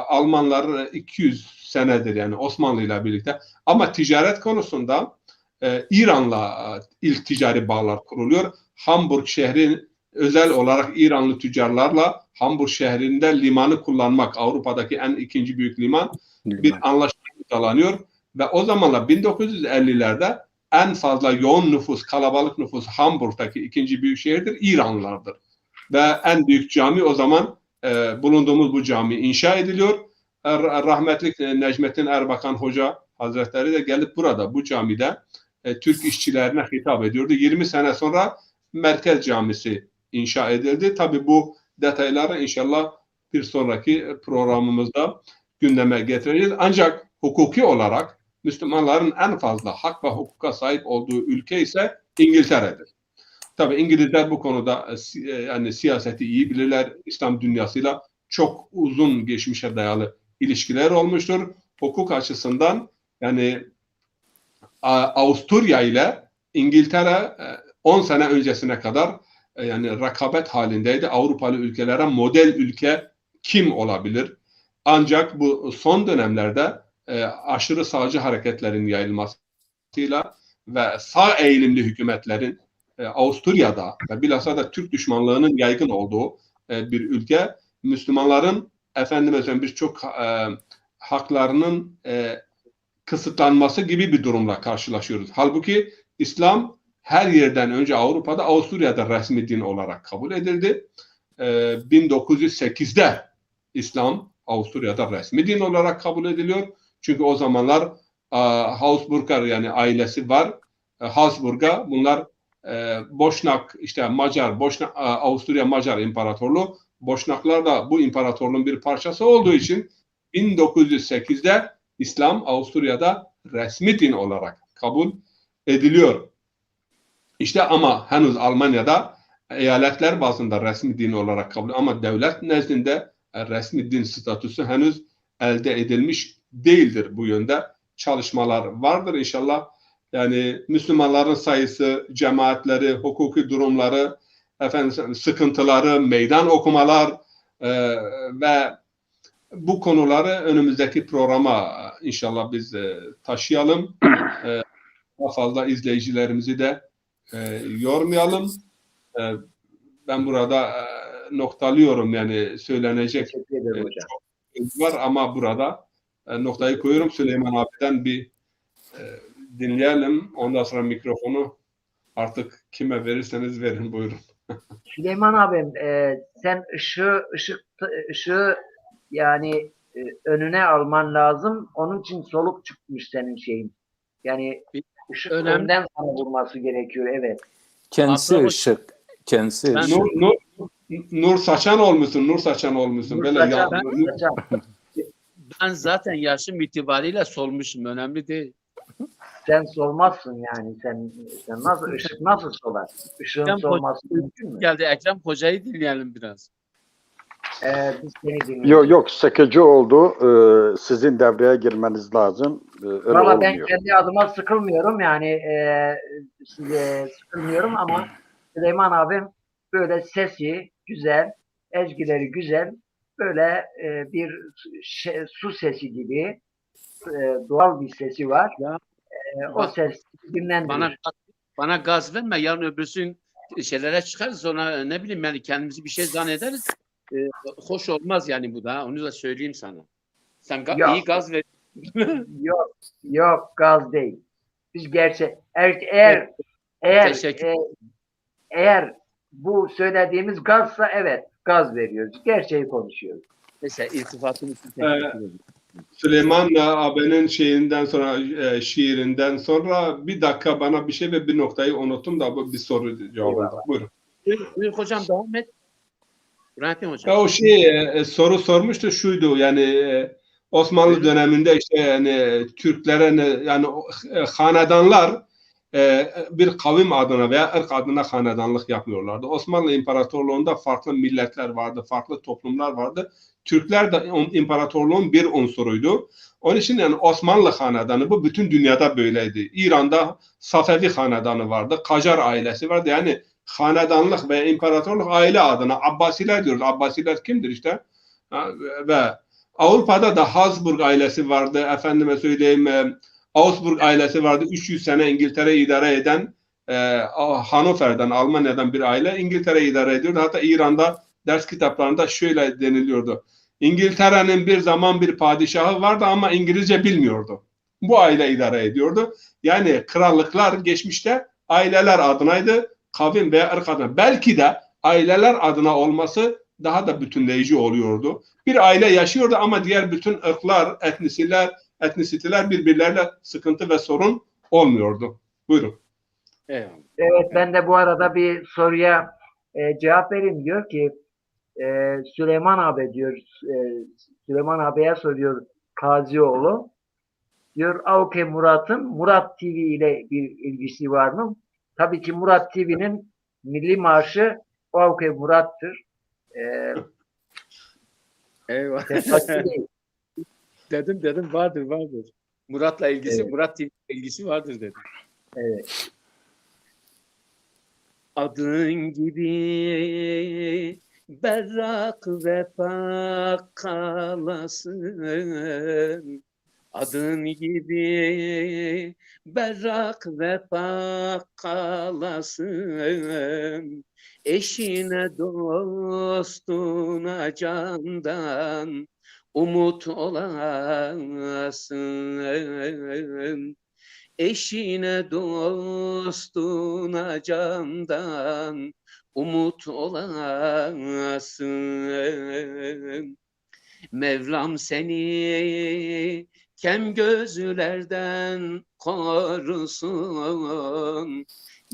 Almanlar 200 senedir yani Osmanlı ile birlikte. Ama ticaret konusunda İran'la ilk ticari bağlar kuruluyor. Hamburg şehrin özel olarak İranlı tüccarlarla Hamburg şehrinde limanı kullanmak, Avrupa'daki ikinci büyük liman bir anlaşma imzalanıyor ve o zamanlar 1950'lerde en fazla yoğun nüfus, kalabalık nüfus Hamburg'daki ikinci büyük şehirdir, İranlılardır. Ve en büyük cami o zaman bulunduğumuz bu cami inşa ediliyor. Rahmetli Necmettin Erbakan Hoca Hazretleri de gelip burada bu camide Türk işçilerine hitap ediyordu. 20 sene sonra Merkez Camisi inşa edildi. Tabii bu detayları inşallah bir sonraki programımızda gündeme getireceğiz. Ancak hukuki olarak Müslümanların en fazla hak ve hukuka sahip olduğu ülke ise İngiltere'dir. Tabii İngilizler bu konuda yani siyaseti iyi bilirler. İslam dünyasıyla çok uzun geçmişe dayalı ilişkiler olmuştur. Hukuk açısından yani Avusturya ile İngiltere 10 sene öncesine kadar yani rekabet halindeydi. Avrupalı ülkelere model ülke kim olabilir? Ancak bu son dönemlerde aşırı sağcı hareketlerin yayılmasıyla ve sağ eğilimli hükümetlerin Avusturya'da ve bilhassa da Türk düşmanlığının yaygın olduğu bir ülke, Müslümanların birçok haklarının kısıtlanması gibi bir durumla karşılaşıyoruz. Halbuki İslam her yerden önce Avrupa'da, Avusturya'da resmi din olarak kabul edildi. 1908'de İslam Avusturya'da resmi din olarak kabul ediliyor. Çünkü o zamanlar Habsburglar yani ailesi var. Habsburg'a bunlar Boşnak, işte Macar, Avusturya Macar İmparatorluğu, Boşnaklar da bu imparatorluğun bir parçası olduğu için 1908'de İslam Avusturya'da resmi din olarak kabul ediliyor. İşte ama henüz Almanya'da eyaletler bazında resmi din olarak kabul, ama devlet nezdinde resmi din statüsü henüz elde edilmiş değildir. Bu yönde çalışmalar vardır inşallah. Yani Müslümanların sayısı, cemaatleri, hukuki durumları, sıkıntıları, meydan okumalar ve bu konuları önümüzdeki programa inşallah biz taşıyalım. Daha fazla izleyicilerimizi de yormayalım. Ben burada noktalıyorum, yani söylenecek çok var ama burada noktayı koyuyorum. Süleyman abiden bir dinleyelim. Ondan sonra mikrofonu artık kime verirseniz verin, buyurun. Süleyman abim, sen ışığı yani önüne alman lazım. Onun için soluk çıkmış senin şeyin. Yani ışık önden sana vurması gerekiyor, evet. Kendisi ışık. Kendisi ışık. Nur saçan olmuşsun, nur saçan olmuşsun. Nur Böyle saçan. Ben zaten yaşım itibariyle solmuşum. Önemli değil. Sen solmazsın yani. Sen nasıl, ışık nasıl solar? Işığın solması mümkün mü? Geldi, Ekrem Hoca'yı dinleyelim biraz. Biz seni dinliyoruz. Yok, sıkıcı oldu. Sizin devreye girmeniz lazım. Valla ben kendi adıma sıkılmıyorum yani, size sıkılmıyorum ama Süleyman abim böyle sesi güzel, ezgileri güzel, böyle bir su sesi gibi doğal bir sesi var. Ya, o ses dinlendirir. Bana gaz verme, yarın öbürsün şeylere çıkarız, sonra ne bileyim yani kendimizi bir şey zannederiz. Hoş olmaz yani bu da, onu da söyleyeyim sana. Sen iyi gaz ver. Yok gaz değil. Biz gerçek eğer bu söylediğimiz gazsa, evet gaz veriyoruz. Gerçeği konuşuyoruz. Mesela iltifatın için teşekkür ederim. Süleyman abinin şeyinden sonra, şiirinden sonra bir dakika bana bir şey ve bir noktayı unuttum da bu bir soru cevabı. Buyurun. Buyur hocam, devam et. Rahmetli hocam. Ya o soru sormuştu, şuydu yani Osmanlı döneminde işte yani Türklere yani hanedanlar bir kavim adına veya ırk adına hanedanlık yapıyorlardı. Osmanlı İmparatorluğu'nda farklı milletler vardı, farklı toplumlar vardı. Türkler de imparatorluğun bir unsuruydu. Onun için yani Osmanlı hanedanı bu bütün dünyada böyleydi. İran'da Safevi hanedanı vardı, Kacar ailesi vardı. Yani hanedanlık ve imparatorluk aile adına Abbasiler diyoruz. Abbasiler kimdir işte? Ve Avrupa'da da Habsburg ailesi vardı. Efendime söyleyeyim, Augsburg ailesi vardı. 300 sene İngiltere idare eden Hannover'den, Almanya'dan bir aile İngiltere idare ediyordu. Hatta İran'da ders kitaplarında şöyle deniliyordu. İngiltere'nin bir zaman bir padişahı vardı ama İngilizce bilmiyordu. Bu aile idare ediyordu. Yani krallıklar geçmişte aileler adınaydı. Kavim veya ırk adına. Belki de aileler adına olması daha da bütünleyici oluyordu. Bir aile yaşıyordu ama diğer bütün ırklar, etnisiteler birbirleriyle sıkıntı ve sorun olmuyordu. Buyurun. Evet, ben de bu arada bir soruya cevap vereyim. Diyor ki Süleyman abi diyor, Süleyman abiye soruyor Kazioğlu. Diyor Auke Murat'ın Murat TV ile bir ilgisi var mı? Tabii ki Murat TV'nin milli marşı Auke Murat'tır. Eyvah. Dedim vardır. Murat'la ilgisi, evet. Murat TV'yle ilgisi vardır dedim. Evet. Adın gibi berrak ve pak kalasın. Adın gibi berrak ve pak kalasın. Eşine dostuna candan umut olasın. Eşine dostuna candan umut olasın. Mevlam seni kem gözlerden korusun.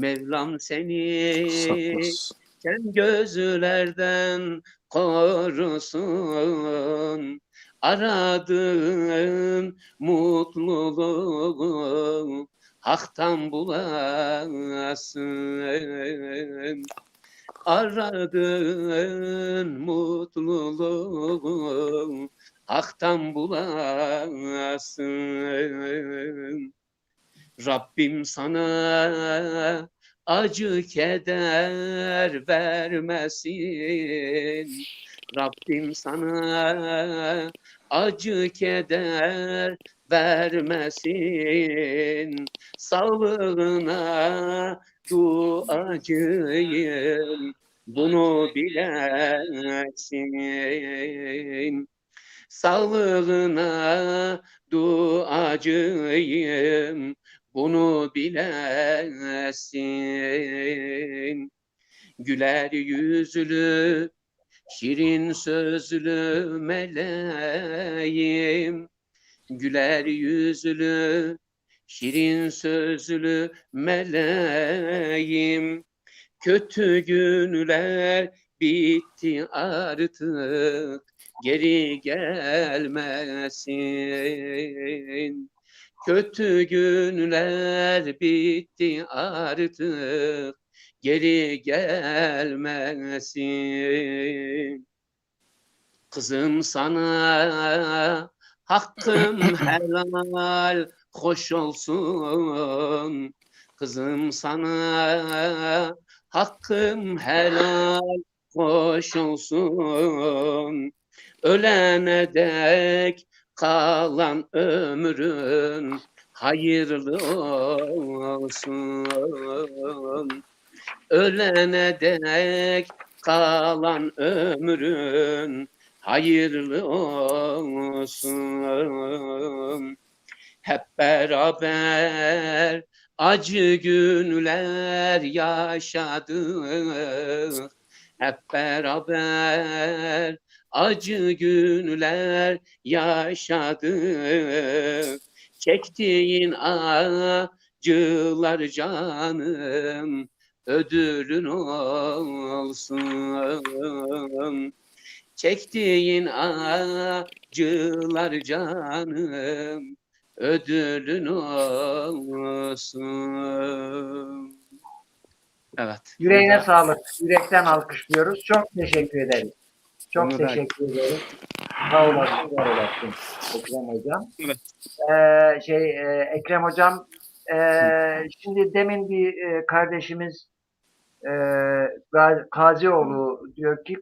Mevlam seni Saklasın. sen gözlerden korusun. Aradığın mutluluğu haktan bulasın. Aradığın mutluluğu haktan bulasın. Rabbim sana acı keder vermesin. Rabbim sana acı keder vermesin. Sağlığına duacıyım, bunu bilesin. Sağlığına duacıyım, bunu bilesin. Güler yüzlü, şirin sözlü meleğim. Güler yüzlü, şirin sözlü meleğim. Kötü günler bitti artık, geri gelmesin. Kötü günler bitti artık, geri gelmesin. Kızım sana hakkım helal hoş olsun. Kızım sana hakkım helal hoş olsun. Ölene dek kalan ömrün hayırlı olsun. Ölene dek kalan ömrün hayırlı olsun. Hep beraber acı günler yaşadık. Hep beraber acı günler yaşadık. Çektiğin acılar canım ödülün olsun. Çektiğin acılar canım ödülün olsun. Evet. Yüreğine sağlık. Yürekten alkışlıyoruz. Çok teşekkür ederiz. Çok Onu da- teşekkür ederiz. Sağ olasın, var olasın Ekrem Hocam. Evet. Ekrem Hocam, şimdi demin bir kardeşimiz Kazioğlu diyor ki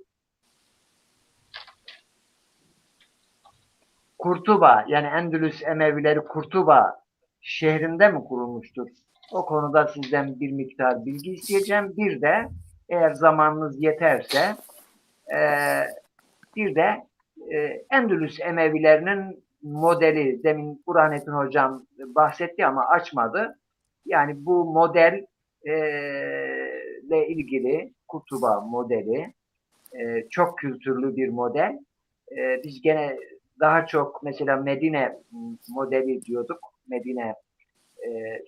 Kurtuba, yani Endülüs Emevileri Kurtuba şehrinde mi kurulmuştur? O konuda sizden bir miktar bilgi isteyeceğim. Bir de eğer zamanınız yeterse bir de Endülüs Emevilerinin modeli, demin Burhanettin Hocam bahsetti ama açmadı. Yani bu model ile ilgili Kurtuba modeli çok kültürlü bir model. Biz gene daha çok mesela Medine modeli diyorduk. Medine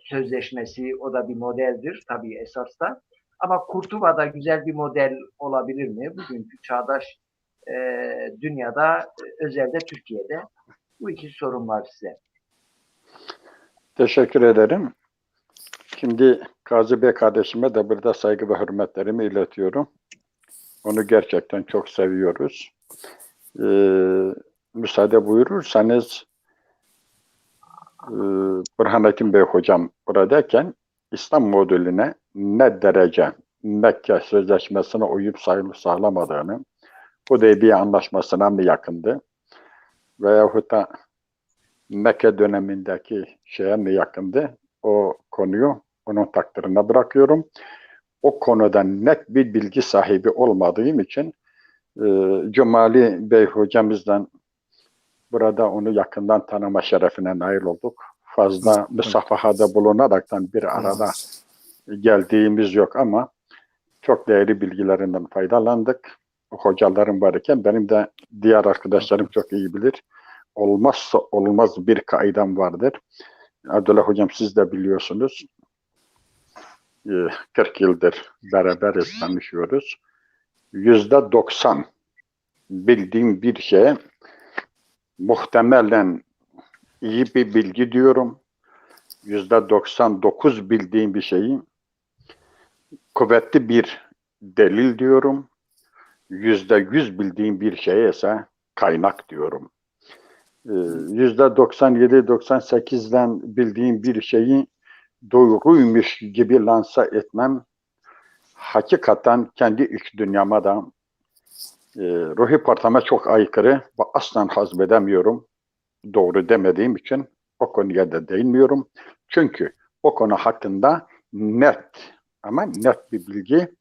sözleşmesi, o da bir modeldir tabii esas da. Ama Kurtuba da güzel bir model olabilir mi? Bugünkü çağdaş dünyada, özellikle Türkiye'de. Bu iki sorum var size. Teşekkür ederim. Şimdi Gazi Bey kardeşime de burada saygı ve hürmetlerimi iletiyorum. Onu gerçekten çok seviyoruz. Müsaade buyurursanız Burhanettin Bey hocam buradayken İslam modülüne ne derece Mekke Sözleşmesi'ne uyup sağlamadığını, Hudeybiye Anlaşması'na mı yakındı veyahut da Mekke dönemindeki şeye mi yakındı, o konuyu onun takdirine bırakıyorum. O konuda net bir bilgi sahibi olmadığım için Cumali Bey hocamızdan burada onu yakından tanıma şerefine nail olduk. Fazla müsafahada bulunaraktan bir arada geldiğimiz yok ama çok değerli bilgilerinden faydalandık. Hocalarım varken benim de diğer arkadaşlarım çok iyi bilir. Olmazsa olmaz bir kaidem vardır. Abdullah hocam siz de biliyorsunuz. 40 yıldır beraberiz, tanışıyoruz. %90 bildiğim bir şeye muhtemelen iyi bir bilgi diyorum. %99 bildiğim bir şeyi kuvvetli bir delil diyorum. %100 bildiğim bir şeye ise kaynak diyorum. %97-98'den bildiğim bir şeyi doğruymuş gibi lanse etmem hakikaten kendi iç dünyama da ruhi partama çok aykırı ve asla hazmedemiyorum. Doğru demediğim için o konuya da değinmiyorum. Çünkü o konu hakkında net ama net bir bilgi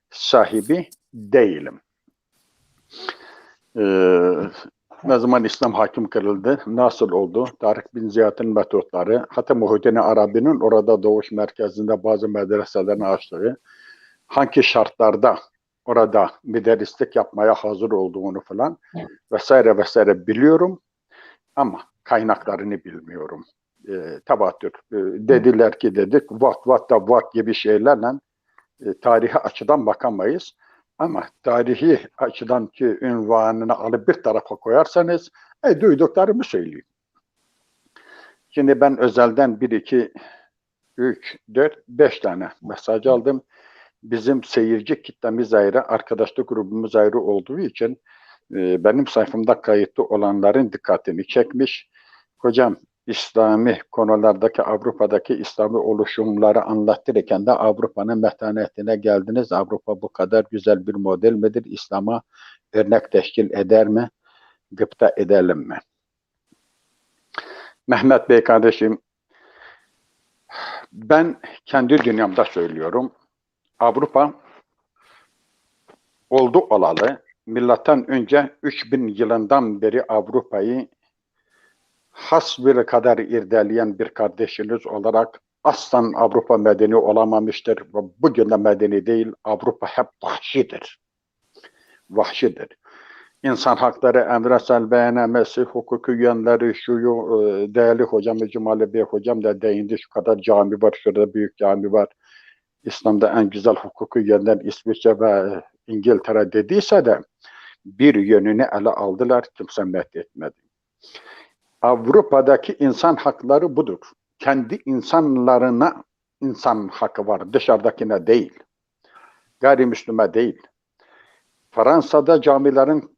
sahibi değilim. Ne zaman İslam hakim kırıldı, nasıl oldu, Tarık bin Ziyad'ın metotları, hatta Muhyiddin Arabi'nin orada doğuş merkezinde bazı medreselerini açtığı, hangi şartlarda orada müderrislik yapmaya hazır olduğunu falan vesaire vesaire biliyorum ama kaynaklarını bilmiyorum. Tevatür. Dediler ki dedik, what gibi şeylerle tarihi açıdan bakamayız. Ama tarihi açıdan ki ünvanını alıp bir tarafa koyarsanız duyduklarımı söyleyeyim. Şimdi ben özelden 1, 2, 3, 4, 5 tane mesaj aldım. Bizim seyirci kitlemiz ayrı, arkadaşlık grubumuz ayrı olduğu için benim sayfamda kayıtlı olanların dikkatini çekmiş. Hocam, İslami konulardaki Avrupa'daki İslami oluşumları anlattırırken de Avrupa'nın metanetine geldiniz. Avrupa bu kadar güzel bir model midir? İslam'a örnek teşkil eder mi? Gıpta edelim mi? Mehmet Bey kardeşim, ben kendi dünyamda söylüyorum. Avrupa oldu olalı. Milattan önce 3000 yılından beri Avrupa'yı hasbir kadar irdeleyen bir kardeşiniz olarak aslan Avrupa medeni olamamıştır. Ve bugün de medeni değil. Avrupa hep vahşidir. Vahşidir. İnsan hakları, emresel beğenemesi, hukuki yönleri, şuyu değerli hocam, Cumali Bey hocam da değindi. Şu kadar cami var, şurada büyük cami var. İslam'da en güzel hukuki yönden İsviçre ve İngiltere dediyse de bir yönünü ele aldılar, kimse methetmedi. Avrupa'daki insan hakları budur. Kendi insanlarına insan hakkı var, dışarıdakine değil. Gayrimüslime değil. Fransa'da camilerin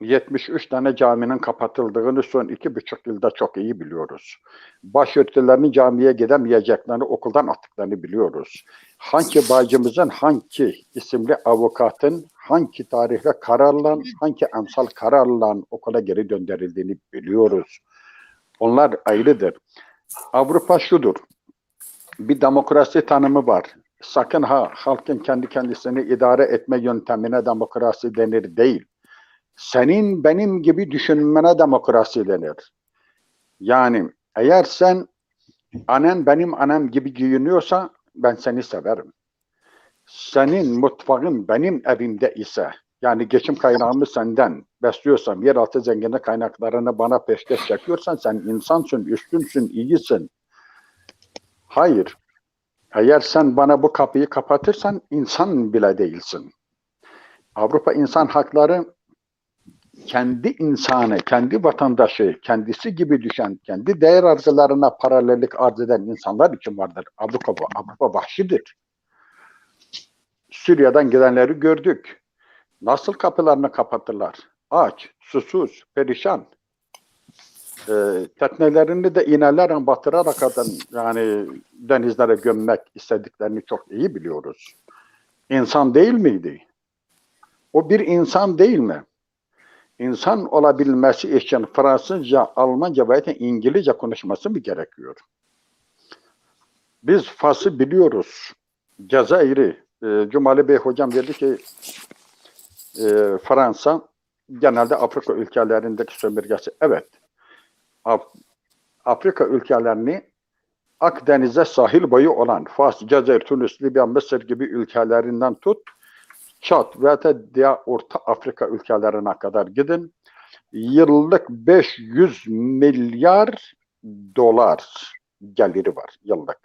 73 tane caminin kapatıldığını son 2,5 yılda çok iyi biliyoruz. Başörtülerinin camiye gidemeyeceklerini, okuldan attıklarını biliyoruz. Hangi bacımızın, hangi isimli avukatın, hangi tarihle kararla, hangi emsal kararla okula geri döndürüldüğünü biliyoruz. Onlar ayrıdır. Avrupa şudur. Bir demokrasi tanımı var. Sakın ha halkın kendi kendisini idare etme yöntemine demokrasi denir değil. Senin benim gibi düşünmene demokrasi denir. Yani eğer sen annen benim annem gibi giyiniyorsa ben seni severim. Senin mutfağın benim evimde ise, yani geçim kaynağımı senden besliyorsam, yeraltı zenginlik kaynaklarını bana peşkeş çekiyorsan sen insansın, üstünsün, iyisin. Hayır. Eğer sen bana bu kapıyı kapatırsan insan bile değilsin. Avrupa insan hakları kendi insanı, kendi vatandaşı, kendisi gibi düşen, kendi değer arzularına paralellik arz eden insanlar için vardır. Avrupa vahşidir. Suriye'den gidenleri gördük. Nasıl kapılarını kapatırlar? Aç, susuz, perişan. Teknelerini de iğnelerle batırarak yani denizlere gömmek istediklerini çok iyi biliyoruz. İnsan değil miydi? O bir insan değil mi? İnsan olabilmesi için Fransızca, Almanca veya İngilizce konuşması mı gerekiyor? Biz Fas'ı biliyoruz. Cezayir'i. Cumali Bey hocam dedi ki Fransa genelde Afrika ülkelerindeki sömürgesi. Evet. Afrika ülkelerini Akdeniz'e sahil boyu olan Fas, Cezayir, Tunus, Libya, Mısır gibi ülkelerinden tut, Çat ve diğer Orta Afrika ülkelerine kadar gidin. Yıllık 500 milyar dolar geliri var yıllık.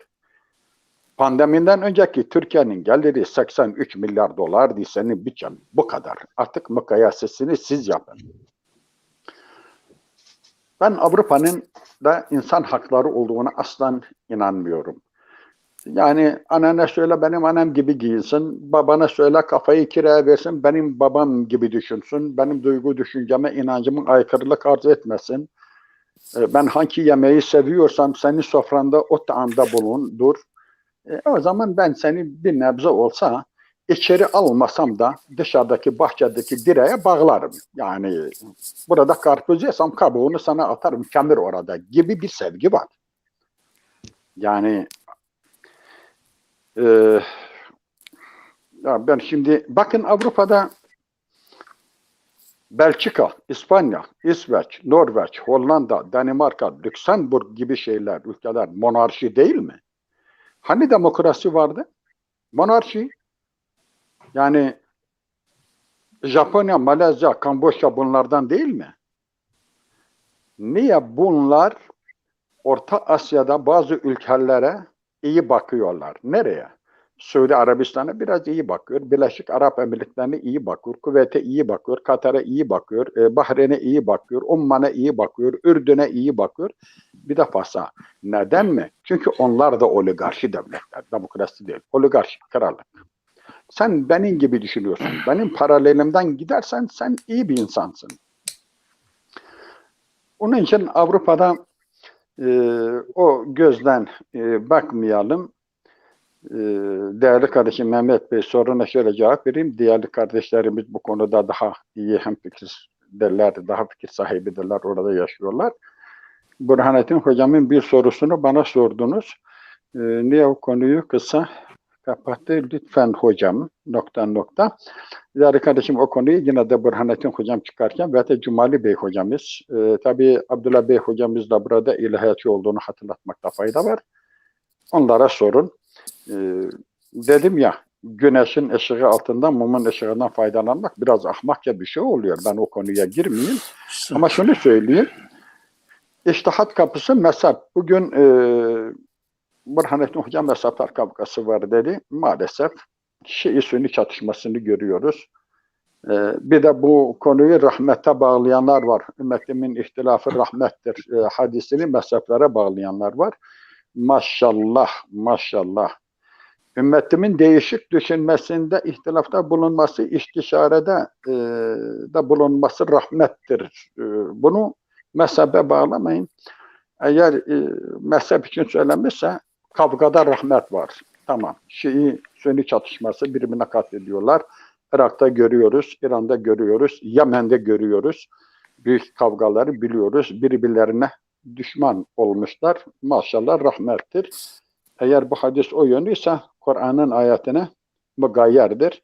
Pandemiden önceki Türkiye'nin geliri 83 milyar dolardı, senin bütçen bu kadar. Artık mukayesesini siz yapın. Ben Avrupa'nın da insan hakları olduğuna asla inanmıyorum. Yani annene söyle benim annem gibi giyinsin, babana söyle kafayı kiraya versin, benim babam gibi düşünsün, benim duygu düşünceme, inancımın aykırılık arz etmesin. Ben hangi yemeği seviyorsam senin sofranda o taamda bulundur. O zaman ben seni bir nebze olsa içeri almasam da dışarıdaki bahçedeki direğe bağlarım. Yani burada karpuz yesem kabuğunu sana atarım, kemir orada gibi bir sevgi var. Yani ya ben şimdi bakın Avrupa'da Belçika, İspanya, İsveç, Norveç, Hollanda, Danimarka, Lüksemburg gibi ülkeler monarşi değil mi? Hani demokrasi vardı? Monarşi. Yani Japonya, Malezya, Kamboçya bunlardan değil mi? Niye bunlar Orta Asya'da bazı ülkelere iyi bakıyorlar? Nereye? Suudi Arabistan'a biraz iyi bakıyor. Birleşik Arap Emirlikleri'ne iyi bakıyor. Kuveyt'e iyi bakıyor. Katar'a iyi bakıyor. Bahreyn'e iyi bakıyor. Umman'a iyi bakıyor. Ürdün'e iyi bakıyor. Bir de Fas'a. Neden mi? Çünkü onlar da oligarşi devletler. Demokrasi değil. Oligarşi, krallık. Sen benim gibi düşünüyorsun. Benim paralelimden gidersen sen iyi bir insansın. Onun için Avrupa'da o gözden bakmayalım. Değerli kardeşim Mehmet Bey soruna şöyle cevap vereyim. Değerli kardeşlerimiz bu konuda daha iyi hemfikirlerdir, daha fikir sahibidirler, orada yaşıyorlar. Burhanettin Hocam'ın bir sorusunu bana sordunuz. Niye o konuyu kısa kapattı? Lütfen hocam, ... Değerli kardeşim o konuyu yine de Burhanettin Hocam çıkarken ve de Cumali Bey Hocamız, tabii Abdullah Bey Hocamız da burada ilahiyatçı olduğunu hatırlatmakta fayda var. Onlara sorun. Dedim ya, güneşin ışığı altında mumun ışığından faydalanmak biraz ahmakça bir şey oluyor. Ben o konuya girmeyeyim. Ama şunu söyleyeyim. İçtihat kapısı mezhep. Bugün Burhanettin Hocam mezhepler kavgası var dedi. Maalesef Şii-Sünni çatışmasını görüyoruz. Bir de bu konuyu rahmete bağlayanlar var. Ümmetimin ihtilafı rahmettir hadisini mezheplere bağlayanlar var. Maşallah, maşallah. Ümmetimin değişik düşünmesinde, ihtilafta bulunması, istişarede de bulunması rahmettir. Bunu mezhebe bağlamayın. Eğer mezhep için söylenmişse kavgada rahmet var. Tamam. Şii-Sünni çatışması birbirine katlediyorlar. Irak'ta görüyoruz, İran'da görüyoruz, Yemen'de görüyoruz. Büyük kavgaları biliyoruz. Birbirlerine düşman olmuşlar. Maşallah rahmettir. Eğer bu hadis o yönlüyse Kur'an'ın ayetine mugayyerdir.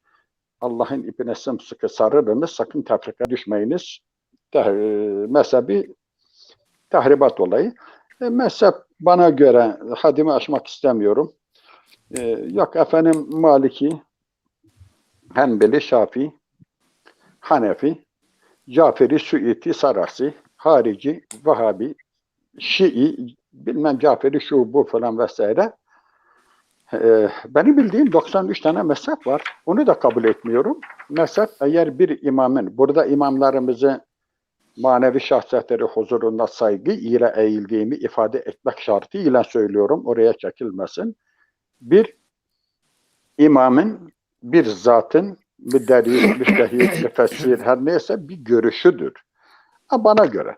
Allah'ın ipine sımsıkı sarılınız, sakın tefrika düşmeyiniz. Mezhebi tahribat olayı. Mezhep bana göre, haddimi aşmak istemiyorum. Yok efendim Maliki, Hanbeli, Şafii, Hanefi, Caferi, Süiti, Sarasi, Harici, Vahabi, Şii, bilmem Caferi, şu bu falan vesaire. Benim bildiğim 93 tane mezhep var. Onu da kabul etmiyorum. Mezhep eğer bir imamın, burada imamlarımızı manevi şahsiyetleri huzurunda saygı ile eğildiğimi ifade etmek şartıyla söylüyorum. Oraya çekilmesin. Bir imamın, bir zatın, bir derviş, bir şehit, bir fesir, her neyse bir görüşüdür. Bana göre.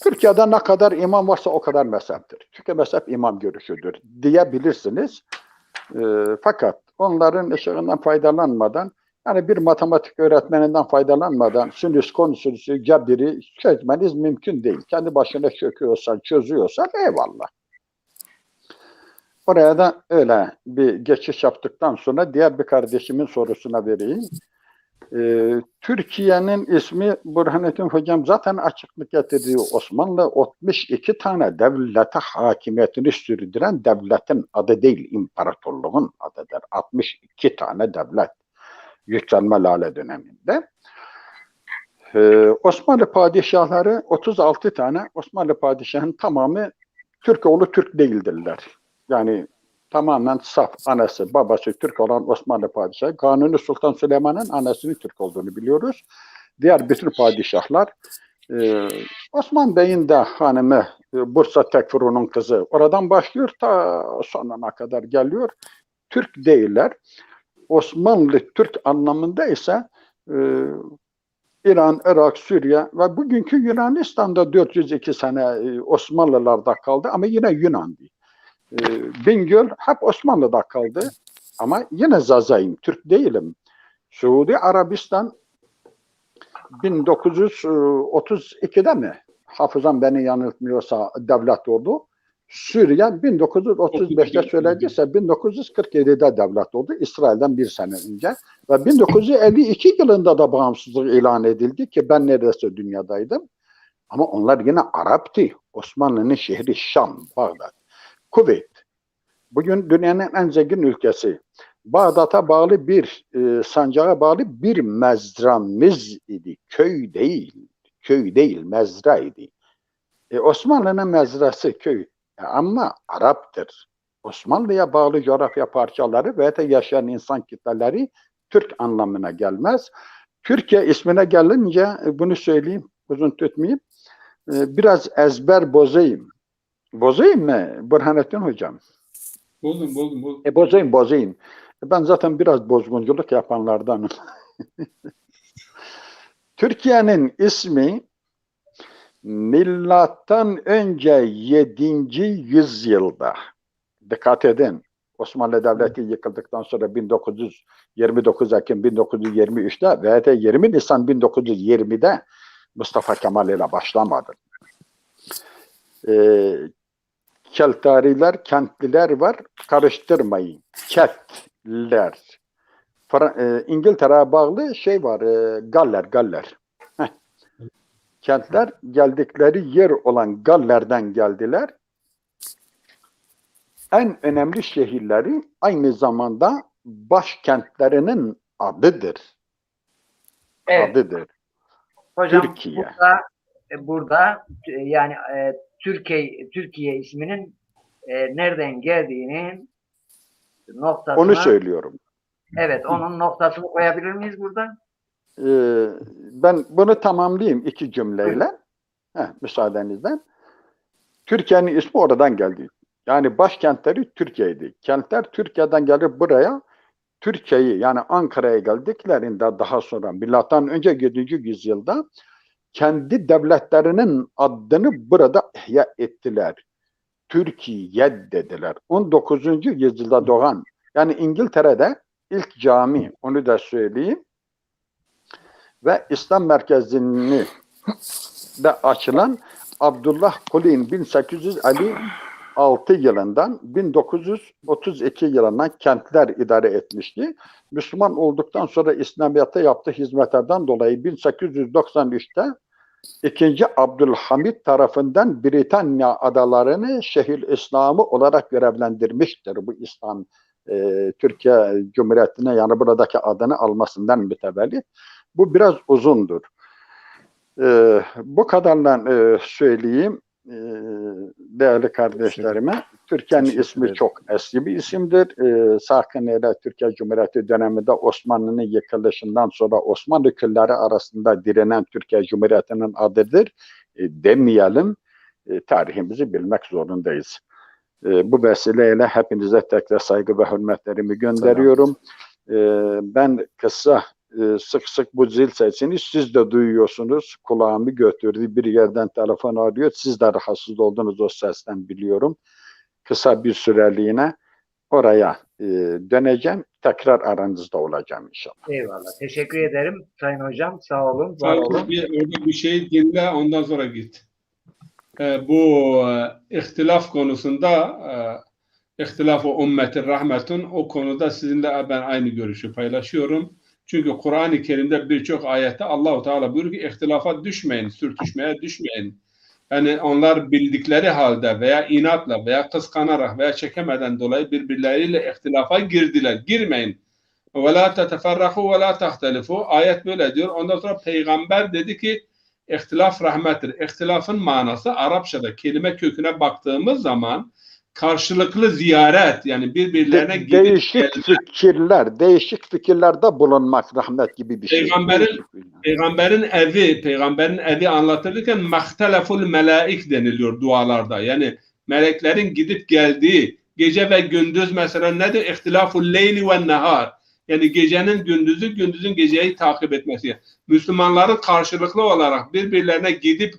Türkiye'de ne kadar imam varsa o kadar mezheptir. Çünkü mezhep imam görüşüdür diyebilirsiniz. Fakat onların ışığından faydalanmadan, yani bir matematik öğretmeninden faydalanmadan sinüs, kosinüsü, cebiri çözmeniz mümkün değil. Kendi başına çöküyorsan, çözüyorsan eyvallah. Oraya da öyle bir geçiş yaptıktan sonra diğer bir kardeşimin sorusuna vereyim. Türkiye'nin ismi Burhanettin Hocam zaten açıklık getirdiği Osmanlı 62 tane devlete hakimiyetini sürdüren devletin adı değil, imparatorluğun adıdır. 62 tane devlet yükselme Lale döneminde. Osmanlı padişahları 36 tane, Osmanlı padişahının tamamı Türkoğlu Türk değildirler. Yani tamamen saf. Annesi, babası Türk olan Osmanlı padişahı. Kanuni Sultan Süleyman'ın annesinin Türk olduğunu biliyoruz. Diğer bütün padişahlar Osman Bey'in de hanımı Bursa Tekfuru'nun kızı. Oradan başlıyor ta sonuna kadar geliyor. Türk değiller. Osmanlı Türk anlamında ise İran, Irak, Suriye ve bugünkü Yunanistan'da 402 sene Osmanlılar'da kaldı ama yine Yunan'dı. Bingöl hep Osmanlı'da kaldı ama yine Zazayım, Türk değilim. Suudi Arabistan 1932'de mi? Hafızam beni yanıltmıyorsa devlet oldu. Suriye 1935'te söylediyse 1947'de devlet oldu. İsrail'den bir sene önce. Ve 1952 yılında da bağımsızlık ilan edildi ki ben neredeyse dünyadaydım. Ama onlar yine Arap'tı. Osmanlı'nın şehri Şam, Bağdat. Kuveyt. Bugün dünyanın en zengin ülkesi. Bağdat'a bağlı bir, sancağa bağlı bir mezramız idi. Köy değil. Köy değil, mezra idi. Osmanlı'nın mezrası köy. Ama Arap'tır. Osmanlı'ya bağlı coğrafya parçaları ve de yaşayan insan kitleleri Türk anlamına gelmez. Türkiye ismine gelince bunu söyleyeyim, uzun tutmayayım. Biraz ezber bozayım. Bozayım mı Burhanettin Hocam? Bozdum. Bozayım. Ben zaten biraz bozgunculuk yapanlardanım. Türkiye'nin ismi milattan önce 7. yüzyılda, dikkat edin, Osmanlı Devleti yıkıldıktan sonra 29 Ekim 1923'te ve de 20 Nisan 1920'de Mustafa Kemal ile başlamadı. Keltariler, kentliler var, karıştırmayın. Keltler. İngiltere'ye bağlı şey var, Galler. Kentler geldikleri yer olan Galler'den geldiler. En önemli şehirleri aynı zamanda başkentlerinin adıdır. Evet. Adıdır. Hocam Türkiye. burada yani Türkiye isminin nereden geldiğinin noktasına. Onu söylüyorum. Evet, onun noktasını koyabilir miyiz burada? Ben bunu tamamlayayım 2 cümleyle. Müsaadenizle. Türkiye'nin ismi oradan geldi. Yani başkentleri Türkiye'ydi. Kentler Türkiye'den gelip buraya Türkiye'yi yani Ankara'ya geldiklerinde daha sonra milattan önce 7. yüzyılda kendi devletlerinin adını burada ihya ettiler. Türkiye dediler. 19. yüzyılda doğan yani İngiltere'de ilk cami, onu da söyleyeyim, ve İslam merkezini de açılan Abdullah Kulin 1856 yılından 1932 yılına kentler idare etmişti. Müslüman olduktan sonra İslamiyet'e yaptığı hizmetlerden dolayı 1893'te 2. Abdülhamit tarafından Britanya adalarını şehir İslamı olarak görevlendirmiştir. Bu İslam Türkiye Cumhuriyeti'ne yani buradaki adını almasından mütevellit. Bu biraz uzundur. Bu kadarla söyleyeyim değerli kardeşlerime. Türkiye'nin ismi çok eski bir isimdir. Sakın öyle Türkiye Cumhuriyeti döneminde Osmanlı'nın yıkılışından sonra Osmanlı külleri arasında direnen Türkiye Cumhuriyeti'nin adıdır demeyelim. Tarihimizi bilmek zorundayız. Bu vesileyle hepinize tekrar saygı ve hürmetlerimi gönderiyorum. Ben kısa sık sık bu zil sesini siz de duyuyorsunuz. Kulağımı götürdü. Bir yerden telefon arıyor. Siz de rahatsız oldunuz o sesten biliyorum. Kısa bir süreliğine oraya döneceğim. Tekrar aranızda olacağım inşallah. Eyvallah. Teşekkür ederim Sayın Hocam. Sağ olun. Var olun. Orada bir şey dinle ondan sonra git. Bu ihtilaf konusunda ihtilaf-ı ümmetin rahmetun o konuda sizinle ben aynı görüşü paylaşıyorum. Çünkü Kur'an-ı Kerim'de birçok ayette Allah-u Teala buyuruyor ki ihtilafa düşmeyin, sürtüşmeye düşmeyin. Yani onlar bildikleri halde veya inatla veya kıskanarak veya çekemeden dolayı birbirleriyle ihtilafa girdiler. Girmeyin. وَلَا تَتَفَرَّقُوا وَلَا تَخْتَلِفُوا Ayet böyle diyor. Ondan sonra Peygamber dedi ki ihtilaf rahmettir. İhtilafın manası Arapçada kelime köküne baktığımız zaman karşılıklı ziyaret, yani birbirlerine gidip değişik fikirlerde bulunmak rahmet gibi bir şey. Peygamberin evi anlatılırken mahteleful melaik deniliyor dualarda. Yani meleklerin gidip geldiği, gece ve gündüz mesela nedir? İhtilaful leyli ve nehar. Yani gecenin gündüzü, gündüzün geceyi takip etmesi. Müslümanların karşılıklı olarak birbirlerine gidip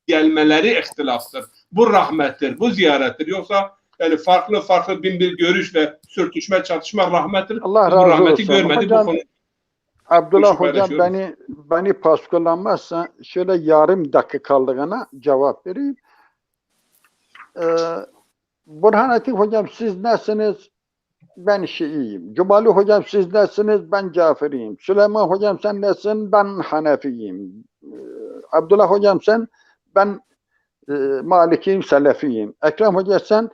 gelmeleri ihtilaftır. Bu rahmettir, bu ziyarettir. Yoksa yani farklı bin bir görüş ve sürtüşme, çatışma rahmettir. Allah Biz bu razı rahmeti olsun. görmedik. Hocam, Bu konu Abdullah görüşü Hocam beni paskullanmazsa şöyle yarım dakikalığına cevap vereyim. Burhanettin Hocam siz nesiniz? Ben Şiiyim. Cumali Hocam siz nesiniz? Ben Caferiyim. Süleyman Hocam sen nesin? Ben Hanefiyim. Abdullah Hocam sen? Ben Malikiyim, Selefiyim. Ekrem Hoca sen?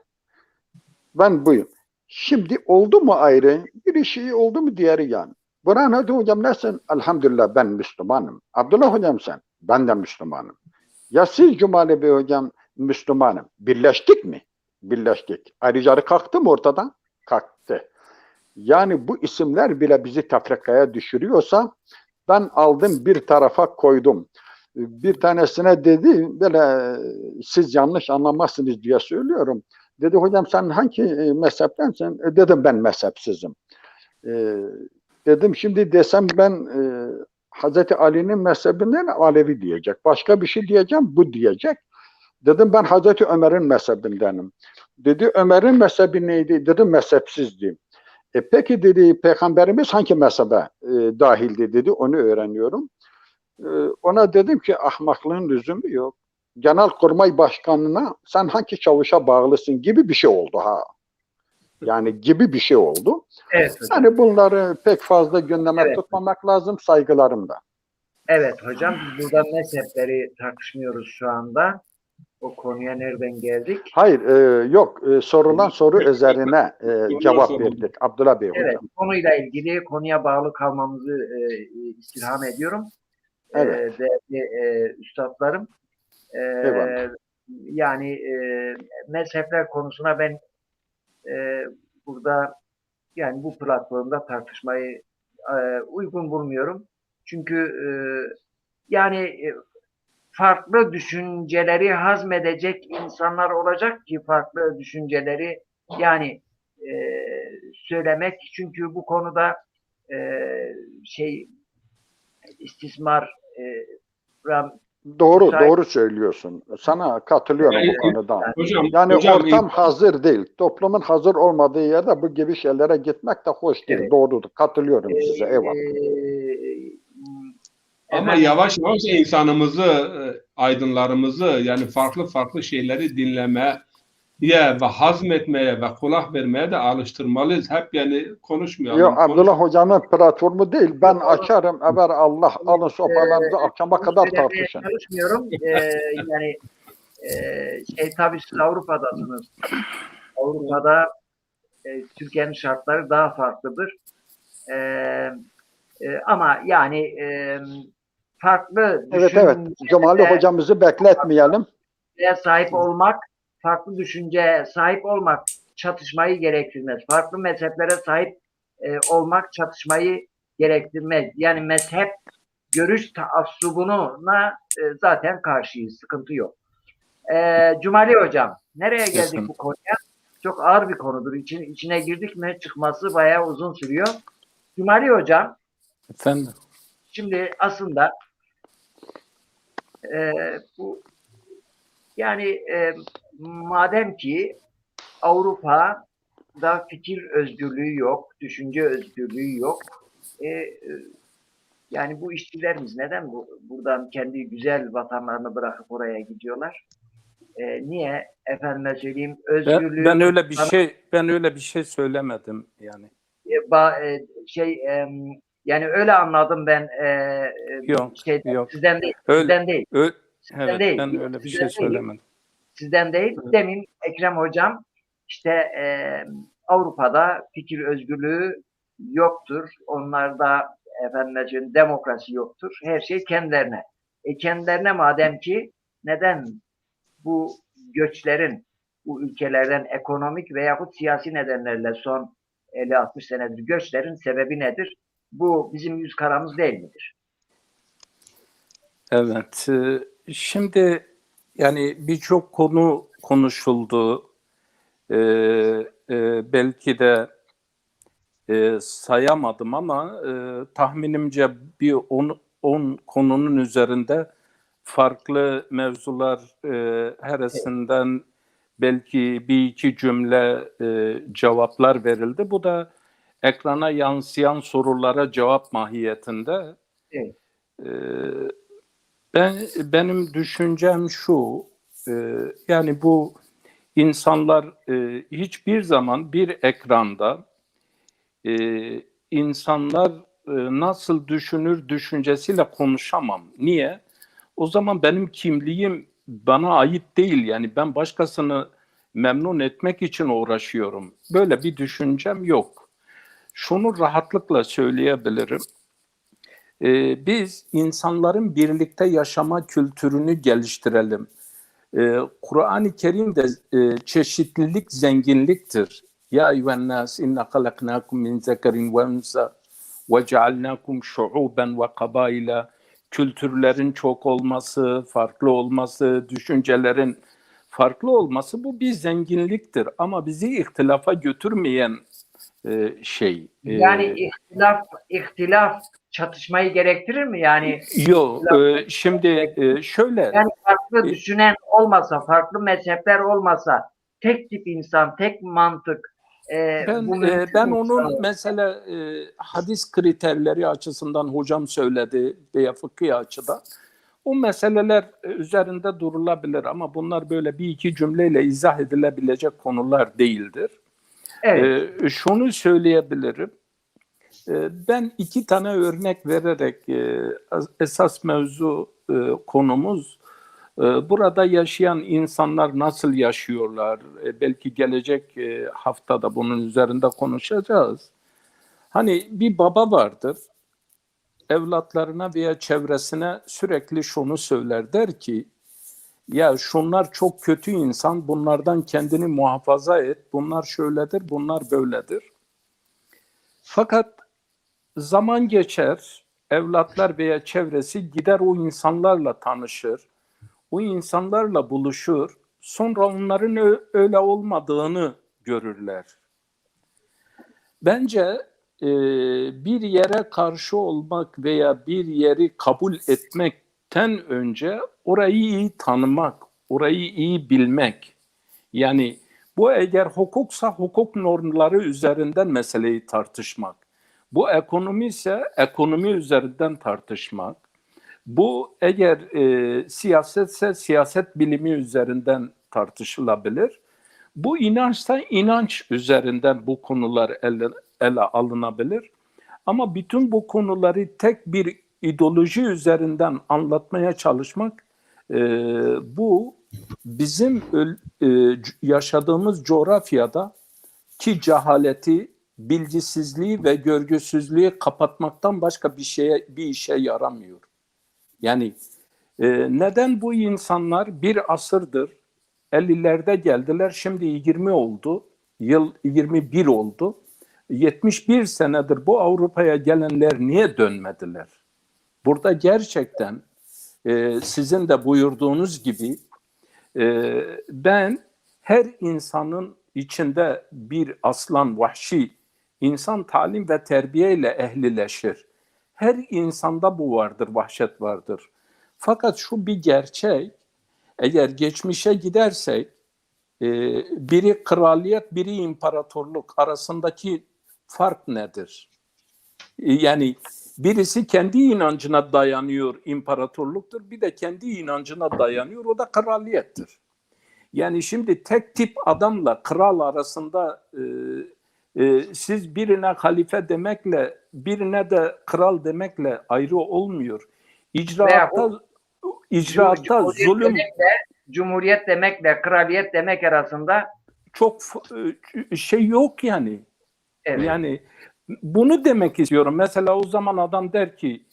Ben buyum. Şimdi oldu mu ayrı? Biri Şii oldu mu diğeri yan. Burhanettin Hocam nesin? Elhamdülillah ben Müslümanım. Abdullah Hocam sen? Ben de Müslümanım. Ya siz Cumali Bey Hocam Müslümanım. Birleştik mi? Birleştik. Ayrıcalık kalktı mı ortadan? Kalktı. Yani bu isimler bile bizi tefrikaya düşürüyorsa ben aldım bir tarafa koydum. Bir tanesine dedi böyle siz yanlış anlamazsınız diye söylüyorum. Dedi hocam sen hangi mezheptensin? Dedim ben mezhepsizim. Dedim şimdi desem ben Hazreti Ali'nin mezhebinden Alevi diyecek. Başka bir şey diyeceğim bu diyecek. Dedim ben Hazreti Ömer'in mezhebindenim. Dedi Ömer'in mezhebi neydi? Dedim mezhepsizdi. Peki dedi Peygamberimiz hangi mezhebe dahildi dedi onu öğreniyorum. Ona dedim ki ahmaklığın lüzumu yok. Genelkurmay Başkanı'na sen hangi çavuşa bağlısın gibi bir şey oldu ha. Yani gibi bir şey oldu. Evet hocam. Yani bunları pek fazla gündeme tutmamak lazım saygılarımda. Evet hocam biz burada mezhepleri tartışmıyoruz şu anda. O konuya nereden geldik? Hayır yok sorulan soru üzerine cevap verdik Abdullah Bey hocam. Evet konuyla ilgili konuya bağlı kalmamızı istirham ediyorum. Evet. Değerli üstadlarım. Yani mezhepler konusuna ben burada yani bu platformda tartışmayı uygun bulmuyorum. Çünkü yani farklı düşünceleri hazmedecek insanlar olacak ki farklı düşünceleri yani söylemek çünkü bu konuda istismar doğru söylüyorsun. Sana katılıyorum bu konuda. Yani ortam hazır değil. Toplumun hazır olmadığı yerde bu gibi şeylere gitmek de hoş değil. Evet. Doğrudur. Katılıyorum size. Eyvallah. Ama yavaş yavaş insanımızı, aydınlarımızı yani farklı şeyleri dinlemeye ve hazmetmeye ve kulak vermeye de alıştırmalıyız. Hep yani konuşmayalım. Yok Abdullah Hocam'ın platformu değil. Ben açarım. Eğer Allah alın sopalarınızı akşama kadar tartışın. Çalışmıyorum. Yani tabii siz Avrupa'dasınız. Avrupa'da Türkiye'nin şartları daha farklıdır. Ama yani farklı evet. Cumali hocamızı bekletmeyelim. Sahip olmak, farklı düşünceye sahip olmak çatışmayı gerektirmez. Farklı mezheplere sahip olmak çatışmayı gerektirmez. Yani mezhep görüş taassubuna zaten karşıyız. Sıkıntı yok. Cumali hocam, nereye geldik bu konuya? Çok ağır bir konudur. İçine girdik mi çıkması bayağı uzun sürüyor. Cumali hocam, efendim. Şimdi aslında bu yani madem ki Avrupa'da fikir özgürlüğü yok, düşünce özgürlüğü yok. Yani bu işçilerimiz neden buradan kendi güzel vatanlarını bırakıp oraya gidiyorlar? Niye? Efendime söyleyeyim özgürlüğü. Ben öyle bir şey söylemedim yani. Yani öyle anladım ben. Yok. Sizden değil. Sizden değil. Sizden değil. Ben öyle bir şey söylemedim. Sizden değil. Demin Ekrem hocam işte Avrupa'da fikir özgürlüğü yoktur. Onlarda efendim demokrasi yoktur. Her şey kendilerine. Kendilerine madem ki neden bu göçlerin bu ülkelerden ekonomik veyahut siyasi nedenlerle son 50-60 senedir göçlerin sebebi nedir? Bu bizim yüz karamız değil midir? Evet. Şimdi yani birçok konu konuşuldu. Belki de sayamadım ama tahminimce bir 10 konunun üzerinde farklı mevzular heresinden belki bir iki cümle cevaplar verildi. Bu da ekrana yansıyan sorulara cevap mahiyetinde. Evet. Benim düşüncem şu, yani bu insanlar hiçbir zaman bir ekranda insanlar nasıl düşünür düşüncesiyle konuşamam. Niye? O zaman benim kimliğim bana ait değil. Yani ben başkasını memnun etmek için uğraşıyorum. Böyle bir düşüncem yok. Şunu rahatlıkla söyleyebilirim. Biz insanların birlikte yaşama kültürünü geliştirelim. Kur'an-ı Kerim'de çeşitlilik zenginliktir. Ya eyyühennâs inna halaknâkum min zekerin ve unsa ve cealnâkum şu'uben ve kabâile. Kültürlerin çok olması, farklı olması, düşüncelerin farklı olması bu bir zenginliktir. Ama bizi ihtilafa götürmeyen şey. Yani ihtilaf çatışmayı gerektirir mi? Yani Yok, şimdi şöyle. Yani farklı düşünen olmasa, farklı mezhepler olmasa, tek tip insan, tek mantık. Ben onun mesela hadis kriterleri açısından hocam söyledi veya fıkhi açıdan. O meseleler üzerinde durulabilir ama bunlar böyle bir iki cümleyle izah edilebilecek konular değildir. Evet. Şunu söyleyebilirim. Ben iki tane örnek vererek esas mevzu konumuz burada yaşayan insanlar nasıl yaşıyorlar? Belki gelecek haftada bunun üzerinde konuşacağız. Hani bir baba vardır, evlatlarına veya çevresine sürekli şunu söyler, der ki, ya şunlar çok kötü insan, bunlardan kendini muhafaza et, bunlar şöyledir, bunlar böyledir. Fakat zaman geçer, evlatlar veya çevresi gider o insanlarla tanışır, o insanlarla buluşur, sonra onların öyle olmadığını görürler. Bence bir yere karşı olmak veya bir yeri kabul etmekten önce orayı iyi tanımak, orayı iyi bilmek. Yani bu eğer hukuksa hukuk normları üzerinden meseleyi tartışmak. Bu ekonomi ise ekonomi üzerinden tartışmak. Bu eğer siyasetse siyaset bilimi üzerinden tartışılabilir. Bu inançsa inanç üzerinden bu konular ele alınabilir. Ama bütün bu konuları tek bir ideoloji üzerinden anlatmaya çalışmak bu bizim yaşadığımız coğrafyada ki cehaleti, bilgisizliği ve görgüsüzlüğü kapatmaktan başka bir işe yaramıyor. Yani neden bu insanlar bir asırdır 50'lerde geldiler, şimdi 20 oldu, yıl 21 oldu. 71 senedir bu Avrupa'ya gelenler niye dönmediler? Burada gerçekten sizin de buyurduğunuz gibi ben her insanın içinde bir aslan, vahşi insan talim ve terbiyeyle ehlileşir. Her insanda bu vardır, vahşet vardır. Fakat şu bir gerçek, eğer geçmişe gidersek, biri kraliyet, biri imparatorluk arasındaki fark nedir? Yani birisi kendi inancına dayanıyor, imparatorluktur. Bir de kendi inancına dayanıyor, o da kraliyettir. Yani şimdi tek tip adamla kral arasında siz birine halife demekle, birine de kral demekle ayrı olmuyor. İcraatta zulüm... Cumhuriyet demekle kraliyet demek arasında çok şey yok yani. Evet. Yani bunu demek istiyorum. Mesela o zaman adam der ki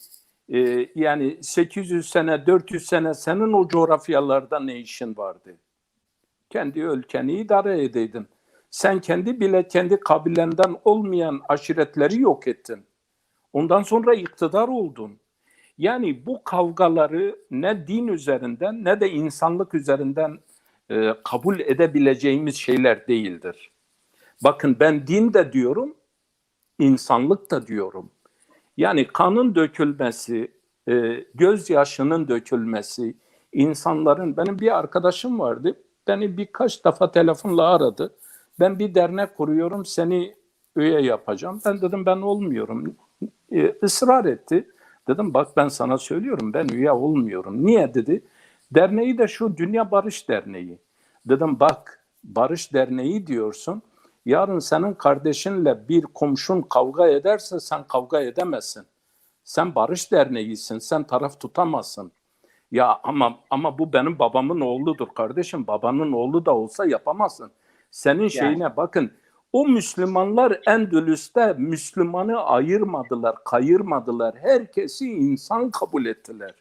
yani 800 sene, 400 sene senin o coğrafyalarda ne işin vardı? kendi ülkeni idare edeydin. Sen kendi kabilenden olmayan aşiretleri yok ettin. Ondan sonra iktidar oldun. Yani bu kavgaları ne din üzerinden ne de insanlık üzerinden kabul edebileceğimiz şeyler değildir. Bakın ben din de diyorum, insanlık da diyorum. Yani kanın dökülmesi, gözyaşının dökülmesi, insanların... Benim bir arkadaşım vardı, beni birkaç defa telefonla aradı. Ben bir dernek kuruyorum, seni üye yapacağım. Ben dedim ben olmuyorum. Israr etti. Dedim bak ben sana söylüyorum, ben üye olmuyorum. Niye dedi? Derneği de şu Dünya Barış Derneği. Dedim bak Barış Derneği diyorsun. Yarın senin kardeşinle bir komşun kavga ederse sen kavga edemezsin. Sen Barış Derneği'sin, sen taraf tutamazsın. Ya ama bu benim babamın oğludur kardeşim. Babanın oğlu da olsa yapamazsın. Senin şeyine bakın. O Müslümanlar Endülüs'te Müslümanı ayırmadılar, kayırmadılar. Herkesi insan kabul ettiler.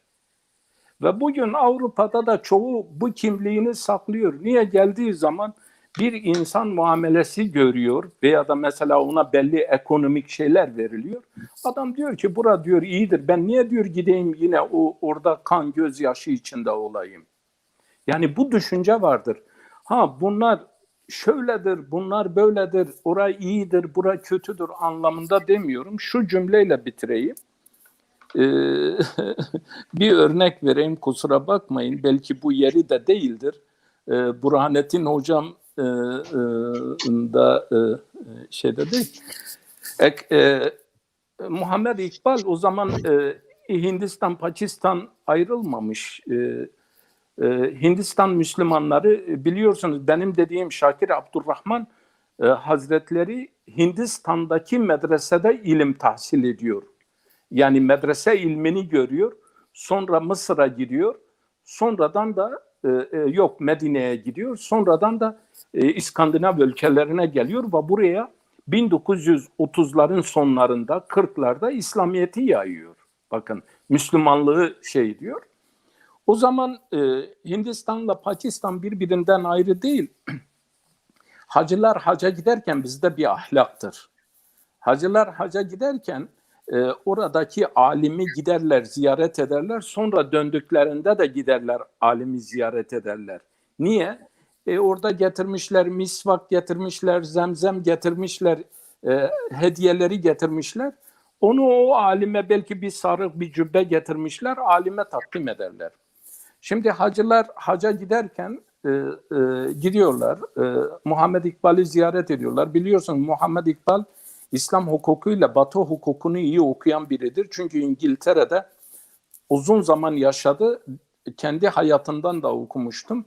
Ve bugün Avrupa'da da çoğu bu kimliğini saklıyor. Niye? Geldiği zaman bir insan muamelesi görüyor veya da mesela ona belli ekonomik şeyler veriliyor. Adam diyor ki bura diyor iyidir. Ben niye diyor gideyim yine orada kan gözyaşı içinde olayım. Yani bu düşünce vardır. Ha bunlar şöyledir, bunlar böyledir, orası iyidir, bura kötüdür anlamında demiyorum. Şu cümleyle bitireyim. Bir örnek vereyim, kusura bakmayın. Belki bu yeri de değildir. Burhanettin hocam da şeyde değil. Muhammed İkbal o zaman Hindistan, Pakistan ayrılmamış. Hindistan Müslümanları biliyorsunuz benim dediğim Şakir Abdurrahman Hazretleri Hindistan'daki medresede ilim tahsil ediyor. Yani medrese ilmini görüyor. Sonra Mısır'a gidiyor. Sonradan da yok Medine'ye gidiyor. Sonradan da İskandinav ülkelerine geliyor ve buraya 1930'ların sonlarında 40'larda İslamiyet'i yayıyor. Bakın Müslümanlığı şey diyor. O zaman Hindistan'la Pakistan birbirinden ayrı değil. Hacılar haca giderken bizde bir ahlaktır. Hacılar haca giderken oradaki alimi giderler, ziyaret ederler. Sonra döndüklerinde de giderler, alimi ziyaret ederler. Niye? Orada getirmişler, misvak getirmişler, zemzem getirmişler, hediyeleri getirmişler. Onu o alime belki bir sarık, bir cübbe getirmişler, alime takdim ederler. Şimdi hacılar haca giderken gidiyorlar, Muhammed İkbal'i ziyaret ediyorlar. Biliyorsun Muhammed İkbal İslam hukukuyla Batı hukukunu iyi okuyan biridir. Çünkü İngiltere'de uzun zaman yaşadı. Kendi hayatından da okumuştum.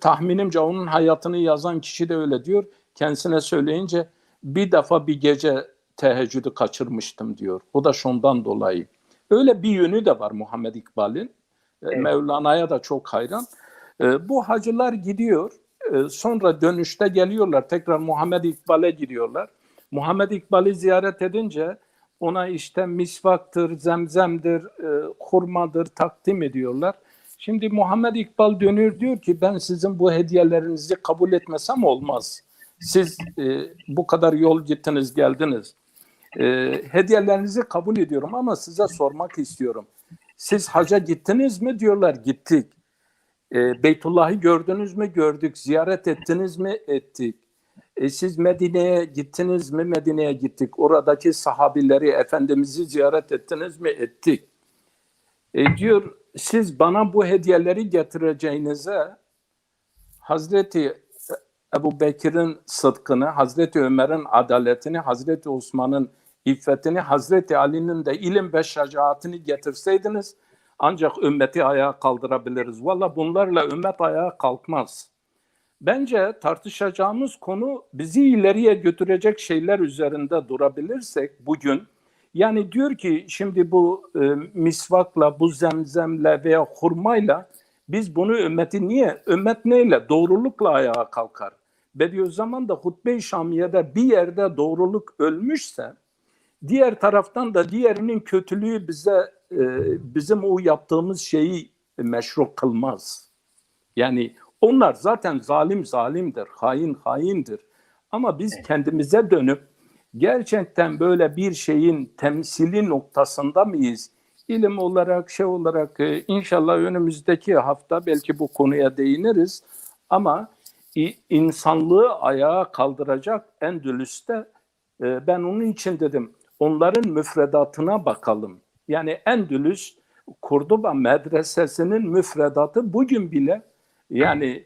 Tahminimce onun hayatını yazan kişi de öyle diyor. Kendisine söyleyince bir defa bir gece teheccüdü kaçırmıştım diyor. O da şundan dolayı. Öyle bir yönü de var Muhammed İkbal'in. Evet. Mevlana'ya da çok hayran. Bu hacılar gidiyor. Sonra dönüşte geliyorlar. Tekrar Muhammed İkbal'e gidiyorlar. Muhammed İkbal'i ziyaret edince ona işte misvaktır, zemzemdir, hurmadır takdim ediyorlar. Şimdi Muhammed İkbal dönüyor diyor ki ben sizin bu hediyelerinizi kabul etmesem olmaz. Siz bu kadar yol gittiniz geldiniz. Hediyelerinizi kabul ediyorum ama size sormak istiyorum. Siz haca gittiniz mi? Diyorlar gittik. Beytullah'ı gördünüz mü? Gördük. Ziyaret ettiniz mi? Ettik. Siz Medine'ye gittiniz mi? Medine'ye gittik. Oradaki sahabileri, Efendimiz'i ziyaret ettiniz mi? Ettik. Diyor siz bana bu hediyeleri getireceğinize Hazreti Ebu Bekir'in sıdkını, Hazreti Ömer'in adaletini, Hazreti Osman'ın iffetini, Hazreti Ali'nin de ilim ve şecaatini getirseydiniz ancak ümmeti ayağa kaldırabiliriz. Valla bunlarla ümmet ayağa kalkmaz. Bence tartışacağımız konu bizi ileriye götürecek şeyler üzerinde durabilirsek bugün, yani diyor ki şimdi bu misvakla, bu zemzemle veya hurmayla biz bunu ümmeti niye? Ümmet neyle? Doğrulukla ayağa kalkar. Bediüzzaman Hutbe-i Şamiye'de bir yerde doğruluk ölmüşse, diğer taraftan da diğerinin kötülüğü bizim o yaptığımız şeyi meşru kılmaz. Yani Onlar zaten zalim zalimdir, hain haindir. Ama biz kendimize dönüp gerçekten böyle bir şeyin temsili noktasında mıyız? İlim olarak, şey olarak inşallah önümüzdeki hafta belki bu konuya değiniriz. Ama insanlığı ayağa kaldıracak Endülüs'te ben onun için dedim onların müfredatına bakalım. Yani Endülüs Kurdoba medresesinin müfredatı bugün bile yani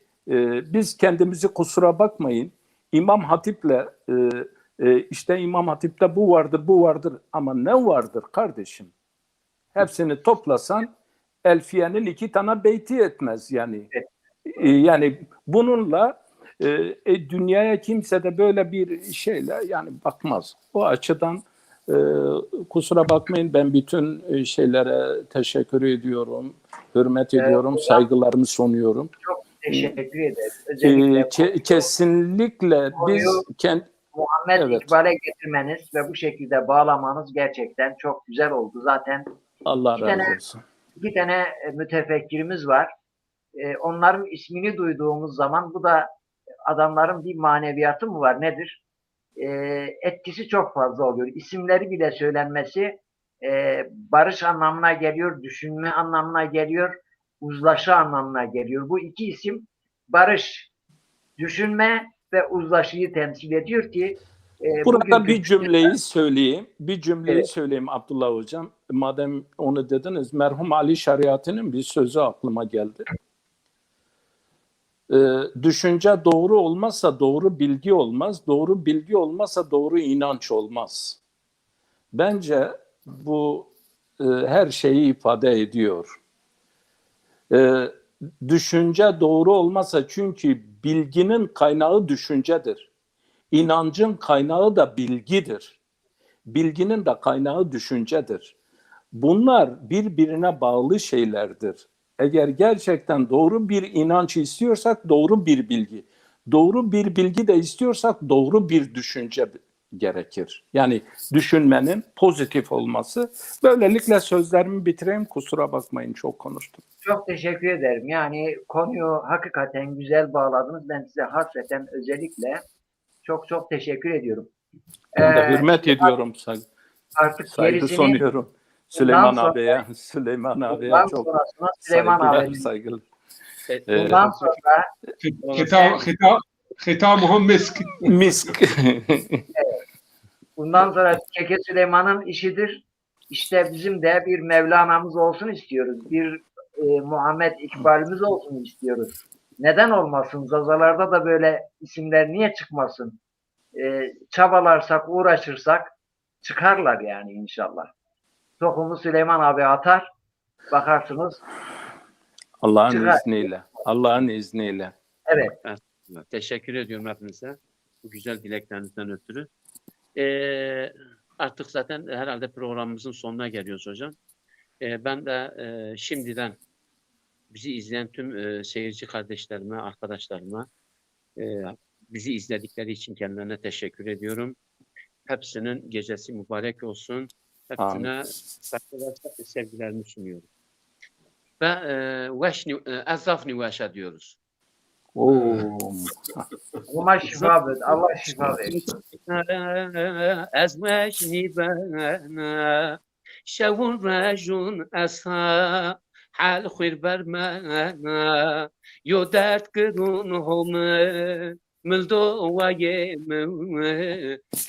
biz kendimizi kusura bakmayın İmam Hatip'le işte İmam Hatip'te bu vardır bu vardır ama ne vardır kardeşim? Hepsini toplasan Elfiye'nin 2 tane beyti etmez yani. Yani bununla dünyaya kimse de böyle bir şeyle yani bakmaz. O açıdan kusura bakmayın ben bütün şeylere teşekkür ediyorum, hürmet ediyorum, saygılarımı sunuyorum. Çok teşekkür ederim. Özellikle kesinlikle biz Muhammed İkbal'e getirmeniz ve bu şekilde bağlamanız gerçekten çok güzel oldu. Zaten Allah razı olsun. 2 tane mütefekkirimiz var. Onların ismini duyduğumuz zaman bu da adamların bir maneviyatı mı var nedir? Etkisi çok fazla oluyor. İsimleri bile söylenmesi barış anlamına geliyor, düşünme anlamına geliyor, uzlaşı anlamına geliyor. Bu 2 isim barış, düşünme ve uzlaşıyı temsil ediyor ki burada bir cümleyi söyleyeyim. Bir cümleyi söyleyeyim Abdullah Hocam. Madem onu dediniz, merhum Ali Şariati'nin bir sözü aklıma geldi. Düşünce doğru olmazsa doğru bilgi olmaz. Doğru bilgi olmazsa doğru inanç olmaz. Bence bu her şeyi ifade ediyor. Düşünce doğru olmazsa çünkü bilginin kaynağı düşüncedir. İnancın kaynağı da bilgidir. Bilginin de kaynağı düşüncedir. Bunlar birbirine bağlı şeylerdir. Eğer gerçekten doğru bir inanç istiyorsak doğru bir bilgi. Doğru bir bilgi de istiyorsak doğru bir düşünce gerekir. Yani düşünmenin pozitif olması. Böylelikle sözlerimi bitireyim. Kusura bakmayın çok konuştum. Çok teşekkür ederim. Yani konuyu hakikaten güzel bağladınız. Ben size hasreten özellikle çok teşekkür ediyorum. Ben de hürmet ediyorum. Artık saygı gerisini sunuyorum. Süleyman abiye çok Süleyman abi saygılar. Bundan sonra Hitamuhum misk. Misk. Bundan sonra Keke Süleyman'ın işidir. İşte bizim de bir Mevlana'mız olsun istiyoruz. Bir Muhammed İkbal'imiz olsun istiyoruz. Neden olmasın? Zazalarda da böyle isimler niye çıkmasın? Çabalarsak, uğraşırsak çıkarlar yani inşallah. Tohumu Süleyman abi atar. Bakarsınız. Allah'ın izniyle. Allah'ın izniyle. Evet. Teşekkür ediyorum hepinize. Bu güzel dileklerinizden ötürü. Artık zaten herhalde programımızın sonuna geliyoruz hocam. Ben de şimdiden bizi izleyen tüm seyirci kardeşlerime, arkadaşlarıma bizi izledikleri için kendilerine teşekkür ediyorum. Hepsinin gecesi mübarek olsun. Hepsine sevgilerimi sunuyorum. Ve ezafni veşe diyoruz. Allah şifa ver. Allah şifa versin. Ezveşni bana şevun rejun esa hal khir bermana yo dert kırun home ملدو وایه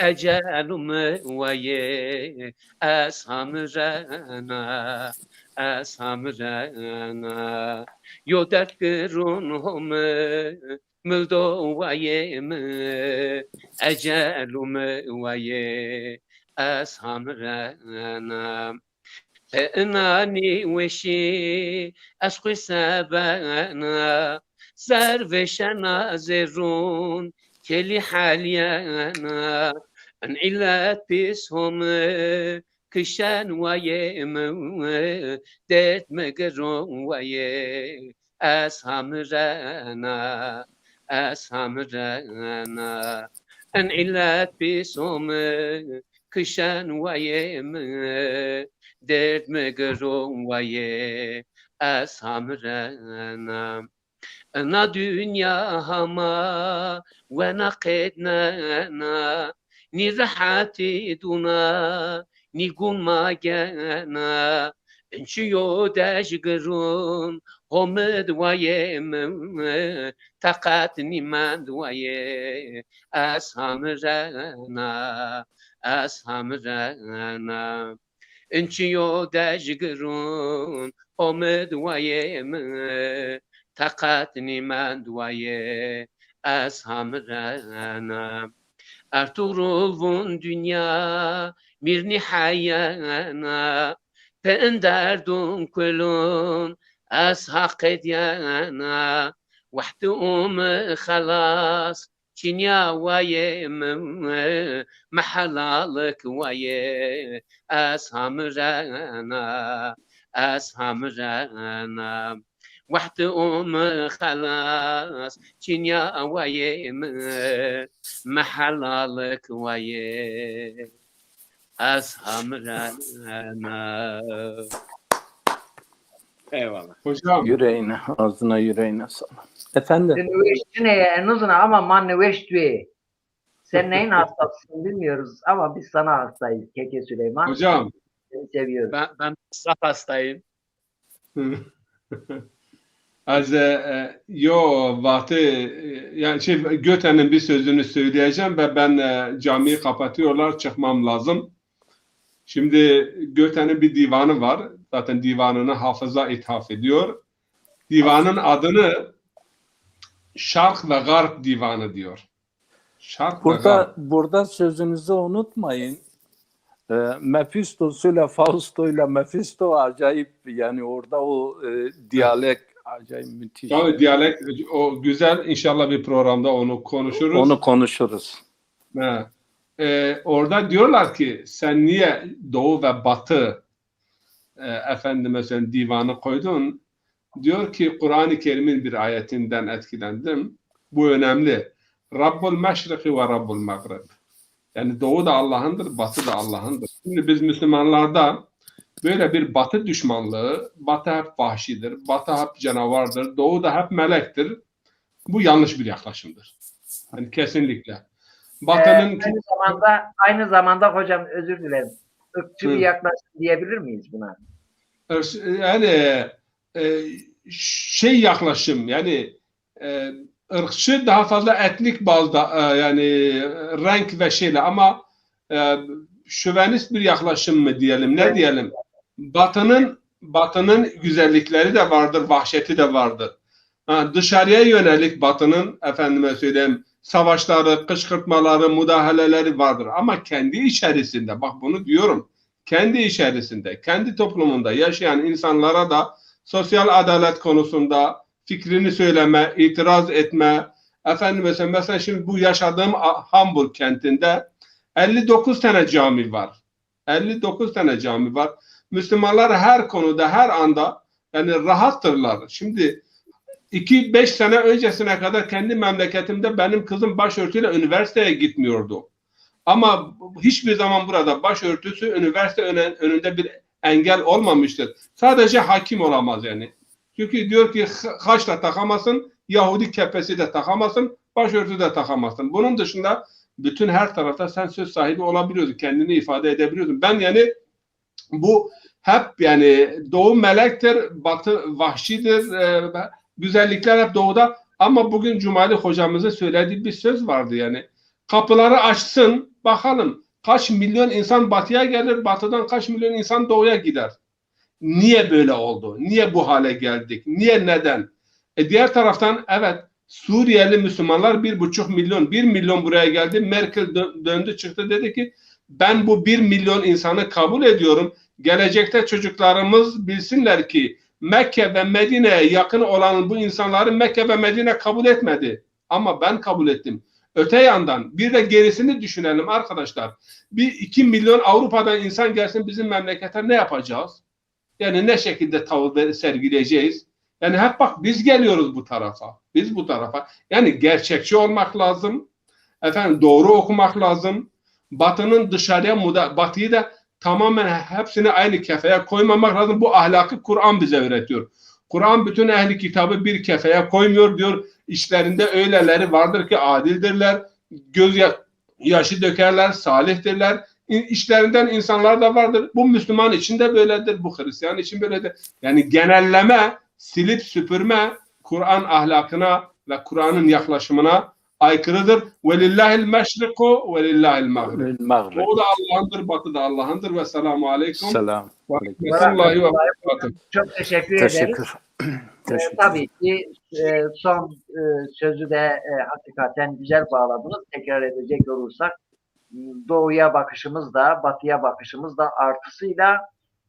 اجلم وایه اسام رنا یو درد کرون هم ملدو وایه اجلم وایه اسام رنا انانی وشی اشخی سبنا سروشنا زرون کلی حالیانا ان علت پیسهم کشن ویم دت مگرون وی از همرنا ان علت پیسهم کشن ویم دت مگرون وی از همرنا Na dünya hama ve na qedna ni rahati duna ni gun magana enchiyo dashgurun homid wayem taqat ni man waye ashamrana enchiyo dashgurun homid wayem taqat ni man waye ashamrana Ertuğrul vun dünya mirni hayana Penderdun kulun az hak edyana Vahdi khalas Çinya vaye mahalalık vaye ashamrana Vahdi khalas Çinya vaye mahalalık vaye ashamrana. Eyvallah. Hocam. Yüreğine, ağzına yüreğine sana. Efendim? Nüveşçine en uzun ama man nüveştüye. Sen neyin hastasısın bilmiyoruz ama biz sana hastayız Keke Süleyman. Hocam. Seni seviyoruz. Ben saf hastayım. Az yo vakti yani Göte'nin bir sözünü söyleyeceğim ve ben camiyi kapatıyorlar, çıkmam lazım. Şimdi Göte'nin bir divanı var. Zaten divanını hafıza ithaf ediyor. Divanın adını Şark ve Garp Divanı diyor. Şark ve Garp. Burada sözünüzü unutmayın. Mephisto ile Fausto ile Mephisto acayip, yani orada o diyalek acayip müthiş. Tabii diyalek o güzel, inşallah bir programda onu konuşuruz. Onu konuşuruz. Orada diyorlar ki sen niye Doğu ve Batı efendime sen divanı koydun? Diyor ki Kur'an-ı Kerim'in bir ayetinden etkilendim. Bu önemli. Rabbul Meşriki ve Rabbul Mağrib. Yani Doğu da Allah'ındır, Batı da Allah'ındır. Şimdi biz Müslümanlarda böyle bir Batı düşmanlığı, Batı hep vahşidir, Batı hep canavardır, Doğu da hep melektir. Bu yanlış bir yaklaşımdır. Yani kesinlikle. Batı'nın aynı zamanda hocam özür dilerim. Irkçı bir yaklaşım diyebilir miyiz buna? Yani yaklaşım yani ırkçı daha fazla etnik bazda yani renk ve şeyle ama şövenist bir yaklaşım mı diyelim, ne diyelim? Batı'nın güzellikleri de vardır, vahşeti de vardır. Dışarıya yönelik Batı'nın efendime söyleyeyim savaşları, kışkırtmaları, müdahaleleri vardır. Ama kendi içerisinde, bak bunu diyorum, kendi içerisinde, kendi toplumunda yaşayan insanlara da sosyal adalet konusunda fikrini söyleme, itiraz etme, mesela şimdi bu yaşadığım Hamburg kentinde 59 tane cami var. 59 tane cami var. Müslümanlar her konuda, her anda yani rahattırlar. Şimdi 2-5 sene öncesine kadar kendi memleketimde benim kızım başörtüyle üniversiteye gitmiyordu. Ama hiçbir zaman burada başörtüsü üniversite önünde bir engel olmamıştır. Sadece hakim olamaz yani. Çünkü diyor ki haç da takamazsın, Yahudi kepesi de takamazsın, başörtü de takamazsın. Bunun dışında bütün her tarafta sen söz sahibi olabiliyorsun, kendini ifade edebiliyorsun. Ben yani bu hep yani Doğu melektir, Batı vahşidir, güzellikler hep Doğu'da. Ama bugün Cumali hocamızın söylediği bir söz vardı yani. Kapıları açsın, bakalım kaç milyon insan Batı'ya gelir, Batı'dan kaç milyon insan Doğu'ya gider. Niye böyle oldu? Niye bu hale geldik? Niye, neden? Diğer taraftan evet Suriyeli Müslümanlar 1,5 milyon, 1 milyon buraya geldi. Merkel döndü çıktı dedi ki ben bu 1 milyon insanı kabul ediyorum. Gelecekte çocuklarımız bilsinler ki Mekke ve Medine'ye yakın olan bu insanları Mekke ve Medine kabul etmedi. Ama ben kabul ettim. Öte yandan bir de gerisini düşünelim arkadaşlar. 2 milyon Avrupa'dan insan gelsin bizim memlekete ne yapacağız? Yani ne şekilde tavır sergileyeceğiz? Yani hep bak biz geliyoruz bu tarafa. Biz bu tarafa. Yani gerçekçi olmak lazım. Efendim doğru okumak lazım. Batı'nın dışarıya Batı'yı da tamamen hepsini aynı kefeye koymamak lazım. Bu ahlakı Kur'an bize öğretiyor. Kur'an bütün ehli kitabı bir kefeye koymuyor diyor. İşlerinde öyleleri vardır ki adildirler. Yaşı dökerler, salihtirler. İşlerinden insanlar da vardır. Bu Müslüman için de böyledir. Bu Hristiyan için böyledir. Yani genelleme, silip süpürme Kur'an ahlakına ve Kur'an'ın yaklaşımına aykırıdır. Velillahil meşriku velillahil mağrib. Doğu da Allah'ındır, batı da Allah'ındır ve selamu aleyküm. Selam. Rahmetullahi ve berekatuhu. Çok teşekkür ederiz. Tabii ki son sözü de hakikaten güzel bağladınız. Tekrar edecek olursak doğuya bakışımız da batıya bakışımız da artısıyla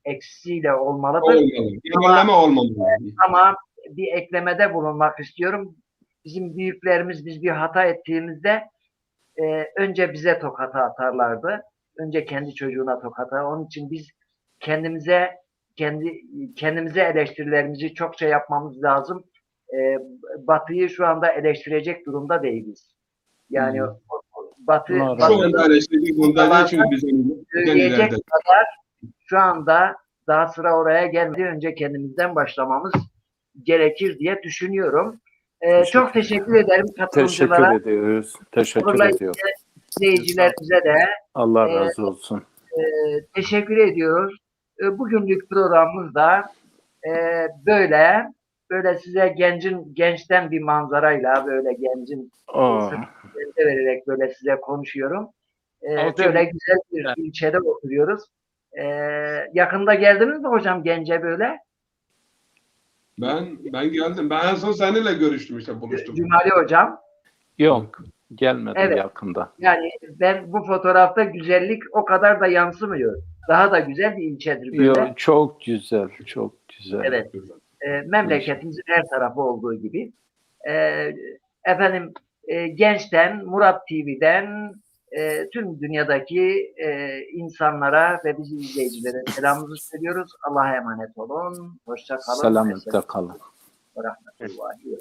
eksisiyle olmalıdır. Olmalı. Genelleme olmamalı. Ama bir eklemede bulunmak istiyorum. Bizim büyüklerimiz biz bir hata ettiğimizde önce bize tokata atarlardı. Önce kendi çocuğuna tokata. Onun için biz kendimize eleştirilerimizi çokça yapmamız lazım. Batı'yı şu anda eleştirecek durumda değiliz. Yani Batı Şu anda eleştirecek durumda değil çünkü bizim söyleyecek kadar şu anda daha sıra oraya gelmedi. Önce kendimizden başlamamız gerekir diye düşünüyorum. Çok teşekkür ederim katılımcılara. Teşekkür ediyoruz. Teşekkür ediyoruz. İzleyicilerimize de Allah razı olsun. teşekkür ediyoruz. Bugünlük programımız da böyle size gençten bir manzarayla böyle gencin sırtını vererek böyle size konuşuyorum. Böyle güzel bir ilçede oturuyoruz. Yakında geldiniz mi hocam Gence böyle? Ben geldim. Ben en son seninle görüştüm işte buluştum. Cumali hocam. Yok. Gelmedim Evet. yakında. Yani ben bu fotoğrafta güzellik o kadar da yansımıyor. Daha da güzel bir ilçedir böyle. Yok, çok güzel. Çok güzel. Evet. Memleketimizin her tarafı olduğu gibi. Efendim Genç'ten, Murat TV'den tüm dünyadaki insanlara ve bizi izleyicilere selamımızı söylüyoruz. Allah'a emanet olun. Hoşça kalın. Selametle kalın. Rahmetullahi ve